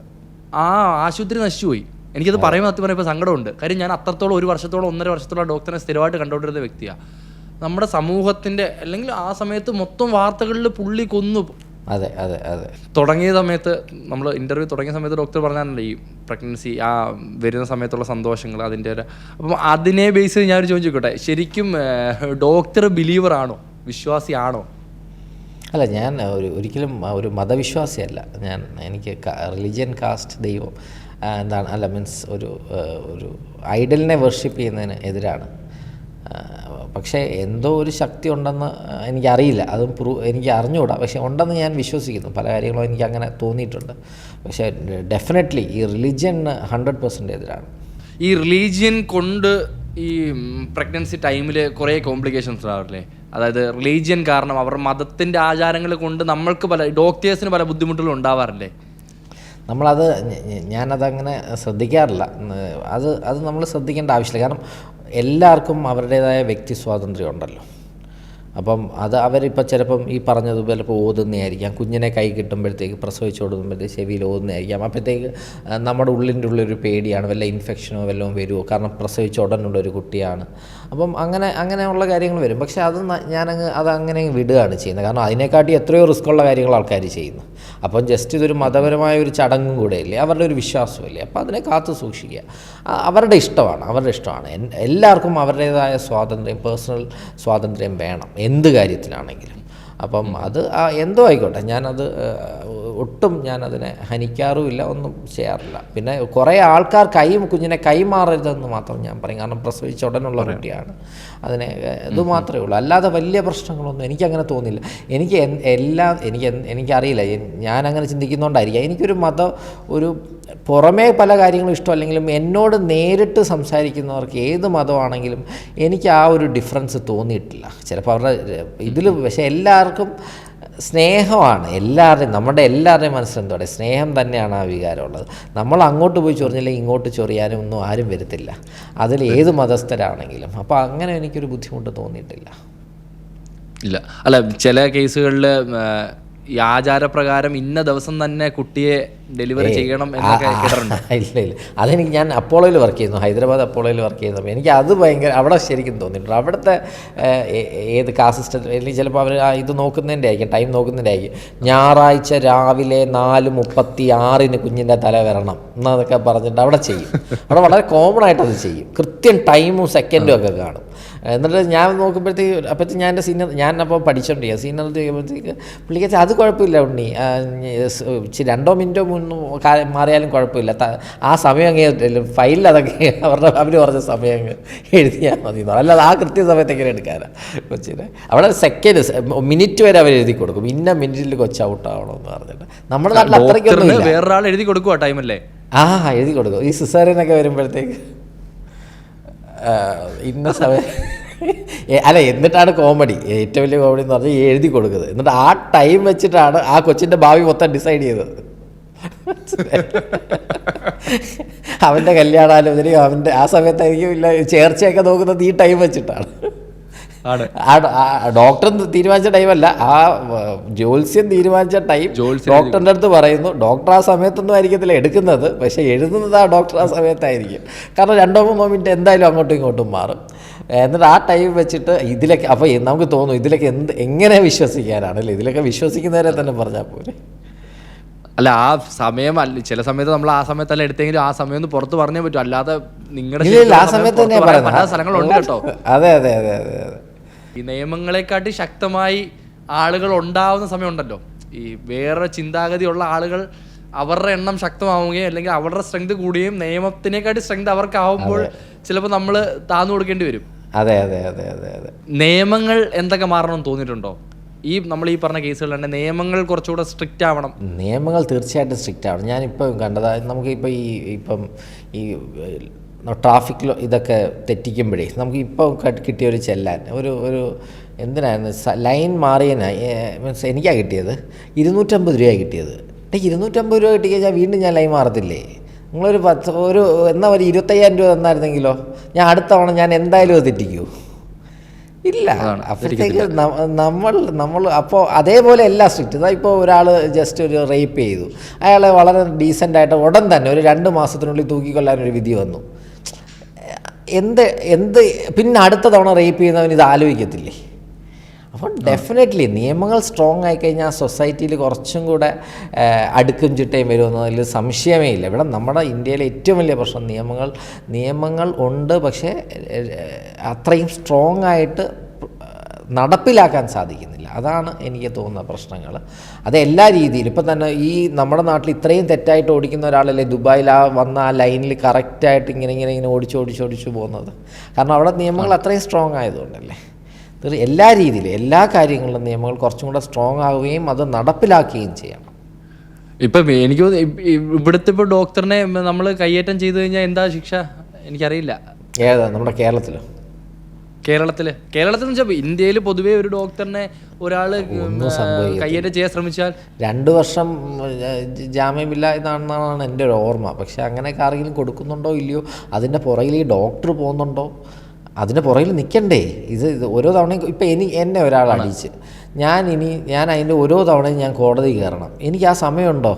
Speaker 2: ആ ആശുപത്രി നശിച്ചുപോയി. എനിക്കത് പറയുമ്പോൾ സത്യം പറയുമ്പോൾ സങ്കടമുണ്ട്. കാര്യം ഞാൻ അത്രത്തോളം 1 വർഷത്തോളം 1.5 വർഷത്തോളം ഡോക്ടറിനെ സ്ഥിരമായിട്ട് കണ്ടുകൊണ്ടിരുന്ന വ്യക്തിയാണ്. നമ്മുടെ സമൂഹത്തിൻ്റെ അല്ലെങ്കിൽ ആ സമയത്ത് മൊത്തം വാർത്തകളിൽ പുള്ളി കൊന്നു.
Speaker 1: അതെ അതെ അതെ.
Speaker 2: തുടങ്ങിയ സമയത്ത് നമ്മൾ ഇൻ്റർവ്യൂ തുടങ്ങിയ സമയത്ത് ഡോക്ടർ പറഞ്ഞാലല്ലേ ഈ പ്രഗ്നൻസി ആ വരുന്ന സമയത്തുള്ള സന്തോഷങ്ങൾ അതിൻ്റെ ഒരു, അപ്പം അതിനെ ബേസ് ചെയ്ത് ഞാനൊരു ചോദിച്ചോട്ടെ, ശരിക്കും ഡോക്ടർ ബിലീവർ ആണോ, വിശ്വാസിയാണോ?
Speaker 1: അല്ല, ഞാൻ ഒരിക്കലും ഒരു മതവിശ്വാസിയല്ല. എനിക്ക് റിലിജിയൻ, കാസ്റ്റ്, ദൈവം എന്താണ് അല്ല മീൻസ് ഒരു ഐഡലിനെ വർഷിപ്പ് ചെയ്യുന്നതിന് എതിരാണ്. പക്ഷേ എന്തോ ഒരു ശക്തി ഉണ്ടെന്ന് എനിക്കറിയില്ല, അതും എനിക്ക് അറിഞ്ഞുകൂടാ, പക്ഷേ ഉണ്ടെന്ന് ഞാൻ വിശ്വസിക്കുന്നു. പല കാര്യങ്ങളും എനിക്ക് അങ്ങനെ തോന്നിയിട്ടുണ്ട്. പക്ഷേ ഡെഫിനറ്റ്ലി ഈ റിലിജിയന് 100% എതിരാണ്.
Speaker 2: ഈ റിലീജിയൻ കൊണ്ട് ഈ പ്രഗ്നൻസി ടൈമിൽ കുറേ കോംപ്ലിക്കേഷൻസ് ഉണ്ടാവില്ലേ? അതായത് റിലീജിയൻ കാരണം അവരുടെ മതത്തിൻ്റെ ആചാരങ്ങൾ കൊണ്ട് നമ്മൾക്ക് ഡോക്ടേഴ്സിന് പല ബുദ്ധിമുട്ടുകളും ഉണ്ടാവാറില്ലേ?
Speaker 1: ഞാനതങ്ങനെ ശ്രദ്ധിക്കാറില്ല. അത് നമ്മൾ ശ്രദ്ധിക്കേണ്ട ആവശ്യമില്ല. കാരണം എല്ലാവർക്കും അവരുടേതായ വ്യക്തി സ്വാതന്ത്ര്യം ഉണ്ടല്ലോ. അപ്പം അവരിപ്പോൾ ചിലപ്പം ഈ പറഞ്ഞത് ചിലപ്പോൾ ഓതുന്നതായിരിക്കാം, കുഞ്ഞിനെ കൈ കിട്ടുമ്പോഴത്തേക്ക് പ്രസവിച്ചോടുമ്പോഴത്തേക്ക് ചെവിയിൽ ഓതുന്നതായിരിക്കാം. അപ്പോഴത്തേക്ക് നമ്മുടെ ഉള്ളിൻ്റെ ഉള്ളൊരു പേടിയാണ്, വല്ല ഇൻഫെക്ഷനോ വല്ലതും വരുമോ, കാരണം പ്രസവിച്ച ഉടനുള്ളൊരു കുട്ടിയാണ്. അപ്പം അങ്ങനെയുള്ള കാര്യങ്ങൾ വരും. പക്ഷേ അതങ്ങനെ വിടുകയാണ് ചെയ്യുന്നത്. കാരണം അതിനെക്കാട്ടി എത്രയോ റിസ്ക്കുള്ള കാര്യങ്ങൾ ആൾക്കാർ ചെയ്യുന്നു. അപ്പം ജസ്റ്റ് ഇതൊരു മതപരമായ ഒരു ചടങ്ങും കൂടെ ഇല്ലേ, അവരുടെ ഒരു വിശ്വാസമില്ലേ, അപ്പോൾ അതിനെ കാത്തു സൂക്ഷിക്കുക. അവരുടെ ഇഷ്ടമാണ്. എല്ലാവർക്കും അവരുടേതായ സ്വാതന്ത്ര്യം, പേഴ്സണൽ സ്വാതന്ത്ര്യം വേണം എന്ത് കാര്യത്തിലാണെങ്കിലും. അപ്പം എന്തോ ആയിക്കോട്ടെ, ഒട്ടും ഞാനതിനെ ഹനിക്കാറുമില്ല, ഒന്നും ചെയ്യാറില്ല. പിന്നെ കുറേ ആൾക്കാർ കുഞ്ഞിനെ കൈമാറരുതെന്ന് മാത്രം ഞാൻ പറയും. കാരണം പ്രസവിച്ച ഉടനുള്ള കുട്ടിയാണ്, അതിനെ ഇത് മാത്രമേ ഉള്ളൂ. അല്ലാതെ വലിയ പ്രശ്നങ്ങളൊന്നും എനിക്കങ്ങനെ തോന്നില്ല. എനിക്കറിയില്ല, ഞാനങ്ങനെ ചിന്തിക്കുന്നതുകൊണ്ടായിരിക്കാം. എനിക്കൊരു ഒരു പുറമേ പല കാര്യങ്ങളും ഇഷ്ടമല്ലെങ്കിലും എന്നോട് നേരിട്ട് സംസാരിക്കുന്നവർക്ക് ഏത് മതമാണെങ്കിലും എനിക്ക് ആ ഒരു ഡിഫറൻസ് തോന്നിയിട്ടില്ല. ചിലപ്പോൾ അവരുടെ പക്ഷേ എല്ലാവർക്കും സ്നേഹമാണ്. നമ്മുടെ എല്ലാവരുടെയും മനസ്സിലെന്തോടെ സ്നേഹം തന്നെയാണ് ആ വികാരമുള്ളത്. നമ്മൾ അങ്ങോട്ട് പോയി ചൊറിഞ്ഞില്ലെങ്കിൽ ഇങ്ങോട്ട് ചൊറിയാനും ഒന്നും ആരും വരത്തില്ല, അതിൽ ഏത് മതസ്ഥരാണെങ്കിലും. അപ്പോൾ അങ്ങനെ എനിക്കൊരു ബുദ്ധിമുട്ട് തോന്നിയിട്ടില്ല.
Speaker 2: ഇല്ല, അല്ല, ചില കേസുകളിൽ ഈ ആചാരപ്രകാരം ഇന്ന ദിവസം തന്നെ കുട്ടിയെ ഡെലിവറി ചെയ്യണം എന്നൊക്കെ കേട്ടിട്ടുണ്ട്.
Speaker 1: ഇല്ല, ഞാൻ അപ്പോളോയിൽ വർക്ക് ചെയ്യുന്നു, ഹൈദരാബാദ് അപ്പോളോയിൽ വർക്ക് ചെയ്യുന്നു. എനിക്ക് അത് ഭയങ്കര അവിടെ ശരിക്കും തോന്നിയിട്ടുണ്ട്. അവിടുത്തെ ഏത് കാസിസ്റ്റ് അല്ലെങ്കിൽ ചിലപ്പോൾ അവർ ഇത് നോക്കുന്നതിൻ്റെ ആയിരിക്കും, ടൈം നോക്കുന്നതിൻ്റെ ആയിരിക്കും. ഞായറാഴ്ച രാവിലെ 4:36 കുഞ്ഞിൻ്റെ തല വരണം എന്നതൊക്കെ പറഞ്ഞിട്ട് അവിടെ ചെയ്യും. അവിടെ വളരെ കോമൺ ആയിട്ട് അത് ചെയ്യും. കൃത്യം ടൈമും സെക്കൻഡും ഒക്കെ കാണും. എന്നിട്ട് ഞാൻ നോക്കുമ്പോഴത്തേക്ക് ഞാൻ എൻ്റെ ഞാനപ്പോൾ പഠിച്ചോണ്ടിരിക്കുക സീനിയർ ചെയ്യുമ്പോഴത്തേക്ക് പുള്ളിക്ക് അത് കുഴപ്പമില്ല ഉണ്ണി, 2 മിനിറ്റോ മാറിയാലും കുഴപ്പമില്ല, ആ സമയം അങ്ങ് ഫയലിൽ അതൊക്കെ അവർ പറഞ്ഞ സമയം അങ്ങ് എഴുതിയാൽ മതി. അല്ലാതെ ആ കൃത്യസമയത്ത് എങ്ങനെ എടുക്കാനാണ് കൊച്ചിനെ? അവിടെ മിനിറ്റ് വരെ അവർ എഴുതി കൊടുക്കും, ഇന്ന മിനിറ്റിൽ കൊച്ച് ഔട്ടാവണമെന്ന് പറഞ്ഞിട്ട്. നമ്മുടെ നാട്ടിൽ അത്രയ്ക്കൊന്നും
Speaker 2: വേറൊരാൾ എഴുതി കൊടുക്കുക ടൈമല്ലേ?
Speaker 1: എഴുതി കൊടുക്കും. ഈ സിസേറിയനൊക്കെ വരുമ്പോഴത്തേക്ക് ഇന്ന സമയം അല്ല, എന്നിട്ടാണ് കോമഡി, ഏറ്റവും വലിയ കോമഡി എന്ന് പറഞ്ഞാൽ എഴുതി കൊടുക്കുന്നത്. എന്നിട്ട് ആ ടൈം വെച്ചിട്ടാണ് ആ കൊച്ചിൻ്റെ ഭാവി മൊത്തം ഡിസൈഡ് ചെയ്തത്. അവൻ്റെ കല്യാണാലോചനയും അവൻ്റെ ആ സമയത്തായിരിക്കും ഇല്ല ചേർച്ചയൊക്കെ നോക്കുന്നത് ഈ ടൈം വെച്ചിട്ടാണ്. ഡോക്ടർ തീരുമാനിച്ച ടൈമല്ല, ആ ജ്യോത്സ്യം തീരുമാനിച്ച ടൈം ഡോക്ടറിൻ്റെ അടുത്ത് പറയുന്നു. ഡോക്ടർ ആ സമയത്തൊന്നും ആയിരിക്കത്തില്ല എടുക്കുന്നത്, പക്ഷേ എഴുതുന്നത് ആ ഡോക്ടർ ആ സമയത്തായിരിക്കും. കാരണം 2-3 മിനിറ്റ് എന്തായാലും അങ്ങോട്ടും ഇങ്ങോട്ടും മാറും. എന്നിട്ട് ആ ടൈം വെച്ചിട്ട് ഇതിലൊക്കെ അപ്പോൾ നമുക്ക് തോന്നും ഇതിലൊക്കെ എങ്ങനെ വിശ്വസിക്കാനാണല്ലേ, ഇതിലൊക്കെ വിശ്വസിക്കുന്നവരെ തന്നെ പറഞ്ഞാൽ പോലെ.
Speaker 2: അല്ല, ആ സമയം ചില സമയത്ത് നമ്മൾ ആ സമയത്തല്ല എടുത്തെങ്കിലും ആ സമയം ഒന്ന് പുറത്ത് പറഞ്ഞേ പറ്റും. അല്ലാതെ നിങ്ങളുടെ
Speaker 1: ആ സമയത്ത് തന്നെ
Speaker 2: പല സ്ഥലങ്ങളുണ്ട് കേട്ടോ.
Speaker 1: അതെ അതെ അതെ അതെ അതെ.
Speaker 2: ഈ നിയമങ്ങളെക്കാട്ടി ശക്തമായി ആളുകൾ ഉണ്ടാവുന്ന സമയമുണ്ടല്ലോ, ഈ വേറെ ചിന്താഗതിയുള്ള ആളുകൾ അവരുടെ എണ്ണം ശക്തമാവുകയും അല്ലെങ്കിൽ അവരുടെ സ്ട്രെങ്ത് കൂടുകയും നിയമത്തിനെക്കാട്ടി സ്ട്രെങ്ത് അവർക്കാവുമ്പോൾ ചിലപ്പോൾ നമ്മൾ താന്നു കൊടുക്കേണ്ടി വരും.
Speaker 1: അതെ അതെ അതെ അതെ അതെ.
Speaker 2: നിയമങ്ങൾ എന്തൊക്കെ മാറണമെന്ന് തോന്നിയിട്ടുണ്ടോ? നമ്മൾ ഈ പറഞ്ഞ കേസുകൾ തന്നെ നിയമങ്ങൾ കുറച്ചുകൂടെ സ്ട്രിക്റ്റ് ആവണം.
Speaker 1: നിയമങ്ങൾ തീർച്ചയായിട്ടും സ്ട്രിക്റ്റ് ആവണം. ഞാനിപ്പോൾ കണ്ടത് നമുക്കിപ്പോൾ ഈ ട്രാഫിക്കിൽ ഇതൊക്കെ തെറ്റിക്കുമ്പോഴേ നമുക്ക് ഇപ്പോൾ കിട്ടിയ ഒരു ചെല്ലാൻ ഒരു എന്തിനായിരുന്നു ലൈൻ മാറിയതിനായി മീൻസ് എനിക്കാണ് കിട്ടിയത് 250 രൂപയാണ് കിട്ടിയത്. 250 രൂപ കിട്ടിക്കഴിഞ്ഞാൽ വീണ്ടും ഞാൻ ലൈൻ മാറത്തില്ലേ? നിങ്ങളൊരു 25,000 രൂപ തന്നായിരുന്നെങ്കിലോ ഞാൻ അടുത്ത തവണ ഞാൻ എന്തായാലും അത് തെറ്റിക്കൂ. ഇല്ല. അപ്പോഴത്തേക്ക് നമ്മൾ അപ്പോൾ അതേപോലെ എല്ലാ സ്ട്രിക്റ്റ്. ഇതാ ഇപ്പോൾ ഒരാൾ ജസ്റ്റ് ഒരു റേപ്പ് ചെയ്തു, അയാളെ വളരെ ഡീസൻ്റായിട്ട് ഉടൻ തന്നെ ഒരു 2 മാസത്തിനുള്ളിൽ തൂക്കിക്കൊല്ലാനൊരു വിധി വന്നു. എന്ത് പിന്നെ അടുത്ത തവണ റേപ്പ് ചെയ്യുന്നവൻ ഇത് ആലോചിക്കത്തില്ലേ? അപ്പോൾ ഡെഫിനറ്റ്ലി നിയമങ്ങൾ സ്ട്രോങ് ആയിക്കഴിഞ്ഞാൽ സൊസൈറ്റിയിൽ കുറച്ചും കൂടെ അടുക്കും ചിട്ടയും വരുമെന്നതിൽ സംശയമേ ഇല്ല. ഇവിടെ നമ്മുടെ ഇന്ത്യയിലെ ഏറ്റവും വലിയ പ്രശ്നം നിയമങ്ങൾ ഉണ്ട്, പക്ഷേ അത്രയും സ്ട്രോങ് ആയിട്ട് നടപ്പിലാക്കാൻ സാധിക്കുന്നില്ല. അതാണ് എനിക്ക് തോന്നുന്ന പ്രശ്നങ്ങൾ. അത് എല്ലാ രീതിയിലും. ഇപ്പം തന്നെ ഈ നമ്മുടെ നാട്ടിൽ ഇത്രയും തെറ്റായിട്ട് ഓടിക്കുന്ന ഒരാളല്ലേ ദുബായിൽ വന്ന ആ ലൈനിൽ കറക്റ്റായിട്ട് ഇങ്ങനെ ഓടിച്ചു പോകുന്നത്. കാരണം അവിടെ നിയമങ്ങൾ അത്രയും സ്ട്രോങ് ആയതുകൊണ്ടല്ലേ. എല്ലാ രീതിയിലും എല്ലാ കാര്യങ്ങളിലും നിയമങ്ങൾ കുറച്ചും കൂടെ സ്ട്രോങ് ആവുകയും അത് നടപ്പിലാക്കുകയും ചെയ്യണം.
Speaker 2: ഇപ്പം എനിക്ക് ഇവിടുത്തെ ഇപ്പോൾ ഡോക്ടറിനെ നമ്മൾ കയ്യേറ്റം ചെയ്തു കഴിഞ്ഞാൽ എന്താ ശിക്ഷ എനിക്കറിയില്ല.
Speaker 1: ഏതാ നമ്മുടെ കേരളത്തിൽ
Speaker 2: വെച്ചാൽ ഇന്ത്യയിൽ പൊതുവേ ഒരു ഡോക്ടറിനെ ഒരാൾ കയ്യേറ്റം ചെയ്യാൻ ശ്രമിച്ചാൽ
Speaker 1: 2 വർഷം ജാമ്യമില്ല എന്നാണെന്നാണ് എൻ്റെ ഒരു ഓർമ്മ. പക്ഷെ അങ്ങനെയൊക്കെ ആരെങ്കിലും കൊടുക്കുന്നുണ്ടോ ഇല്ലയോ, അതിൻ്റെ പുറകിൽ ഈ ഡോക്ടർ പോകുന്നുണ്ടോ, അതിൻ്റെ പുറകിൽ നിൽക്കണ്ടേ? ഇത് ഓരോ തവണയും ഇപ്പം എന്നെ ഒരാൾ അടിച്ച് ഞാൻ അതിൻ്റെ ഓരോ തവണയും ഞാൻ കോടതി കയറണം. എനിക്ക് ആ സമയമുണ്ടോ?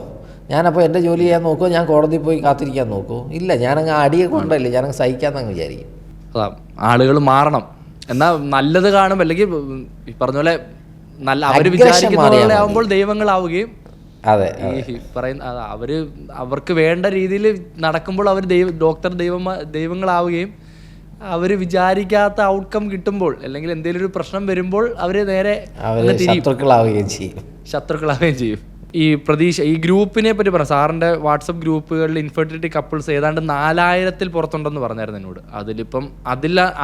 Speaker 1: ഞാനപ്പോൾ എൻ്റെ ജോലി ചെയ്യാൻ നോക്കുമോ, ഞാൻ കോടതിയിൽ പോയി കാത്തിരിക്കാൻ നോക്കുമോ? ഇല്ല, ഞാനങ്ങ് അടിയെ കൊണ്ടല്ലേ, ഞാനങ്ങ് സഹിക്കാമെന്നങ്ങ് വിചാരിക്കും.
Speaker 2: അതാ ആളുകൾ മാറണം. എന്നാൽ നല്ലത് കാണും, അല്ലെങ്കിൽ പറഞ്ഞ പോലെ നല്ല അവർ വിചാരിക്കുന്ന പോലെ ആവുമ്പോൾ ദൈവങ്ങളാവുകയും,
Speaker 1: അതെ
Speaker 2: ഈ പറയുന്ന അവർക്ക് വേണ്ട രീതിയിൽ നടക്കുമ്പോൾ അവർ ദൈവങ്ങളാവുകയും അവർ വിചാരിക്കാത്ത ഔട്ട്കം കിട്ടുമ്പോൾ അല്ലെങ്കിൽ എന്തെങ്കിലും ഒരു പ്രശ്നം വരുമ്പോൾ അവർ നേരെ
Speaker 1: ശത്രുക്കളാവുകയും
Speaker 2: ചെയ്യും. ഈ ഗ്രൂപ്പിനെ പറ്റി പറയാം. സാറിൻ്റെ വാട്സപ്പ് ഗ്രൂപ്പുകളിൽ ഇൻഫെർട്ടിലിറ്റി കപ്പിൾസ് ഏതാണ്ട് 4000-ൽ പുറത്തുണ്ടെന്ന് പറഞ്ഞായിരുന്നു എന്നോട്.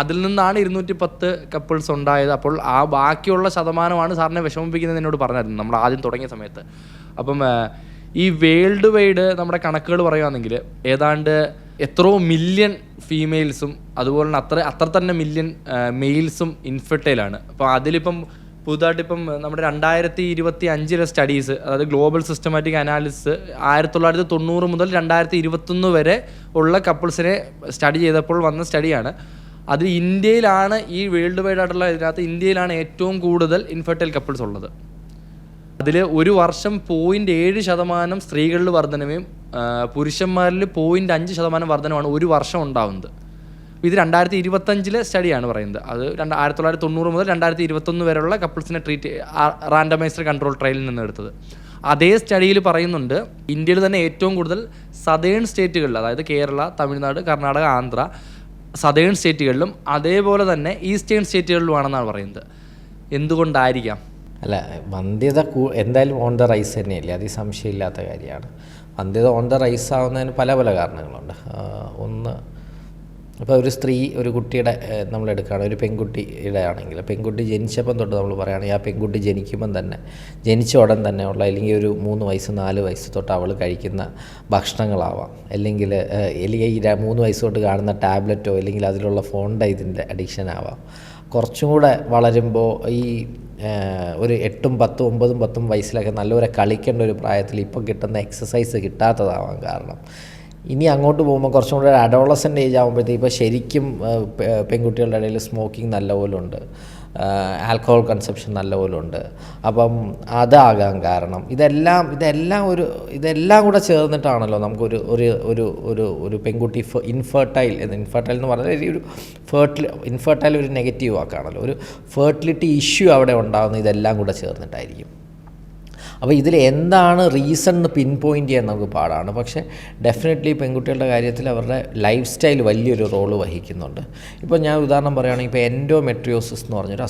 Speaker 2: അതിൽ നിന്നാണ് 210 കപ്പിൾസ് ഉണ്ടായത്. അപ്പോൾ ആ ബാക്കിയുള്ള ശതമാനമാണ് സാറിനെ വിഷമിപ്പിക്കുന്നത് എന്നോട് പറഞ്ഞായിരുന്നു നമ്മൾ ആദ്യം തുടങ്ങിയ സമയത്ത്. അപ്പം ഈ വേൾഡ് വൈഡ് നമ്മുടെ കണക്കുകൾ പറയുകയാണെങ്കിൽ ഏതാണ്ട് എത്രയോ മില്യൺ ഫീമെയിൽസും അതുപോലെ തന്നെ അത്ര തന്നെ മില്യൺ മെയിൽസും ഇൻഫെർട്ടൈലാണ്. അപ്പോൾ അതിലിപ്പം പുതുതായിട്ട് ഇപ്പം നമ്മുടെ 2025 സ്റ്റഡീസ്, അതായത് ഗ്ലോബൽ സിസ്റ്റമാറ്റിക് അനാലിസിസ് 1990 മുതൽ 2021 വരെ ഉള്ള കപ്പിൾസിനെ സ്റ്റഡി ചെയ്തപ്പോൾ വന്ന സ്റ്റഡിയാണ്. അത് ഇന്ത്യയിലാണ്, ഈ വേൾഡ് വൈഡ് ആയിട്ടുള്ള ഇതിനകത്ത് ഇന്ത്യയിലാണ് ഏറ്റവും കൂടുതൽ ഇൻഫെർട്ടൈൽ കപ്പിൾസ് ഉള്ളത്. അതിൽ ഒരു വർഷം 0.7% സ്ത്രീകളിൽ വർധനവും പുരുഷന്മാരിൽ 0.5% വർധനമാണ് ഒരു വർഷം ഉണ്ടാകുന്നത്. ഇത് 2025 സ്റ്റഡിയാണ് പറയുന്നത്. അത് 1990 മുതൽ 2021 വരെയുള്ള കപ്പിൾസിനെ റാൻഡമൈസ്ഡ് കൺട്രോൾ ട്രയലിൽ നിന്ന് എടുത്തത്. അതേ സ്റ്റഡിയിൽ പറയുന്നുണ്ട് ഇന്ത്യയിൽ തന്നെ ഏറ്റവും കൂടുതൽ സതേൺ സ്റ്റേറ്റുകളിൽ, അതായത് കേരള, തമിഴ്നാട്, കർണാടക, ആന്ധ്ര, സതേൺ സ്റ്റേറ്റുകളിലും അതേപോലെ തന്നെ ഈസ്റ്റേൺ സ്റ്റേറ്റുകളിലുമാണെന്നാണ് പറയുന്നത്. എന്തുകൊണ്ടായിരിക്കാം?
Speaker 1: അല്ല, വന്ധ്യത എന്തായാലും ഓൺ ദ റൈസ് തന്നെയല്ലേ, അത് സംശയമില്ലാത്ത കാര്യമാണ്. വന്ധ്യത ഓൺ ദ റൈസ് ആവുന്നതിന് പല കാരണങ്ങളുണ്ട്. ഒന്ന്, ഇപ്പോൾ ഒരു സ്ത്രീ ഒരു കുട്ടിയുടെ നമ്മളെടുക്കുകയാണ്, ഒരു പെൺകുട്ടിയുടെ ആണെങ്കിൽ പെൺകുട്ടി ജനിച്ചപ്പം തൊട്ട് നമ്മൾ പറയുകയാണെങ്കിൽ ആ പെൺകുട്ടി ജനിച്ച ഉടൻ തന്നെ ഉള്ള, അല്ലെങ്കിൽ ഒരു 3 വയസ്സ് 4 വയസ്സ് തൊട്ട് അവൾ കഴിക്കുന്ന ഭക്ഷണങ്ങളാവാം, അല്ലെങ്കിൽ ഈ 3 വയസ്സ് തൊട്ട് കാണുന്ന ടാബ്ലറ്റോ അല്ലെങ്കിൽ അതിലുള്ള ഫോണിൻ്റെ ഇതിൻ്റെ അഡിക്ഷൻ ആവാം. കുറച്ചും കൂടെ വളരുമ്പോൾ ഈ ഒരു 8, 10, 9, 10 വയസ്സിലൊക്കെ നല്ലപോലെ കളിക്കേണ്ട ഒരു പ്രായത്തിൽ ഇപ്പം കിട്ടുന്ന എക്സസൈസ് കിട്ടാത്തതാവാൻ കാരണം. ഇനി അങ്ങോട്ട് പോകുമ്പോൾ കുറച്ചും കൂടെ അഡോളസൻ്റ് ഏജ് ആകുമ്പോഴത്തേക്ക് ഇപ്പോൾ ശരിക്കും പെൺകുട്ടികളുടെ ഇടയിൽ സ്മോക്കിംഗ് നല്ലപോലെ ഉണ്ട്, ആൽക്കഹോൾ കൺസപ്ഷൻ നല്ലപോലെ ഉണ്ട്. അപ്പം അതാകാൻ കാരണം ഇതെല്ലാം കൂടെ ചേർന്നിട്ടാണല്ലോ നമുക്കൊരു ഒരു പെൺകുട്ടി ഇൻഫെർട്ടൈൽ എന്ന് പറഞ്ഞാൽ ഇൻഫെർട്ടൈൽ ഒരു നെഗറ്റീവ് വാക്കാണല്ലോ. ഒരു ഫെർട്ടിലിറ്റി ഇഷ്യൂ അവിടെ ഉണ്ടാകുന്ന ഇതെല്ലാം കൂടെ ചേർന്നിട്ടായിരിക്കും. അപ്പോൾ ഇതിൽ എന്താണ് റീസൺ എന്ന് പിൻ പോയിൻ്റ് ചെയ്യാൻ നമുക്ക് പാടാണ്. പക്ഷേ ഡെഫിനറ്റ്ലി പെൺകുട്ടികളുടെ കാര്യത്തിൽ അവരുടെ ലൈഫ് സ്റ്റൈൽ വലിയൊരു റോള് വഹിക്കുന്നുണ്ട്. ഇപ്പോൾ ഞാൻ ഉദാഹരണം പറയുകയാണെങ്കിൽ ഇപ്പോൾ എൻഡോമെട്രിയോസിസ് എന്ന് പറഞ്ഞൊരു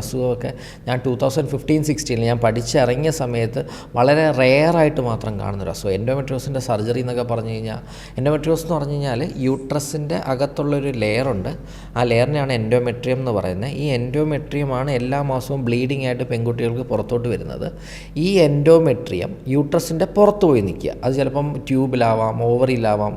Speaker 1: അസുഖമൊക്കെ ഞാൻ 2015-16 ഞാൻ പഠിച്ചിറങ്ങിയ സമയത്ത് വളരെ റെയറായിട്ട് മാത്രം കാണുന്നൊരു അസുഖം. എൻഡോമെട്രിയോസിൻ്റെ സർജറി എന്നൊക്കെ പറഞ്ഞു കഴിഞ്ഞാൽ, എൻഡോമെട്രിയോസ് എന്ന് പറഞ്ഞു കഴിഞ്ഞാൽ യൂട്രസിൻ്റെ അകത്തുള്ളൊരു ലെയറുണ്ട്, ആ ലെയറിനെയാണ് എൻഡോമെട്രിയം എന്ന് പറയുന്നത്. ഈ എൻഡോമെട്രിയമാണ് എല്ലാ മാസവും ബ്ലീഡിംഗ് ആയിട്ട് പെൺകുട്ടികൾക്ക് പുറത്തോട്ട് വരുന്നത്. ഈ എൻഡോമെട്രിയം യൂട്രസിൻ്റെ പുറത്ത് പോയി നിൽക്കുക. അത് ചിലപ്പം ട്യൂബിലാവാം, ഓവറിയിലാവാം,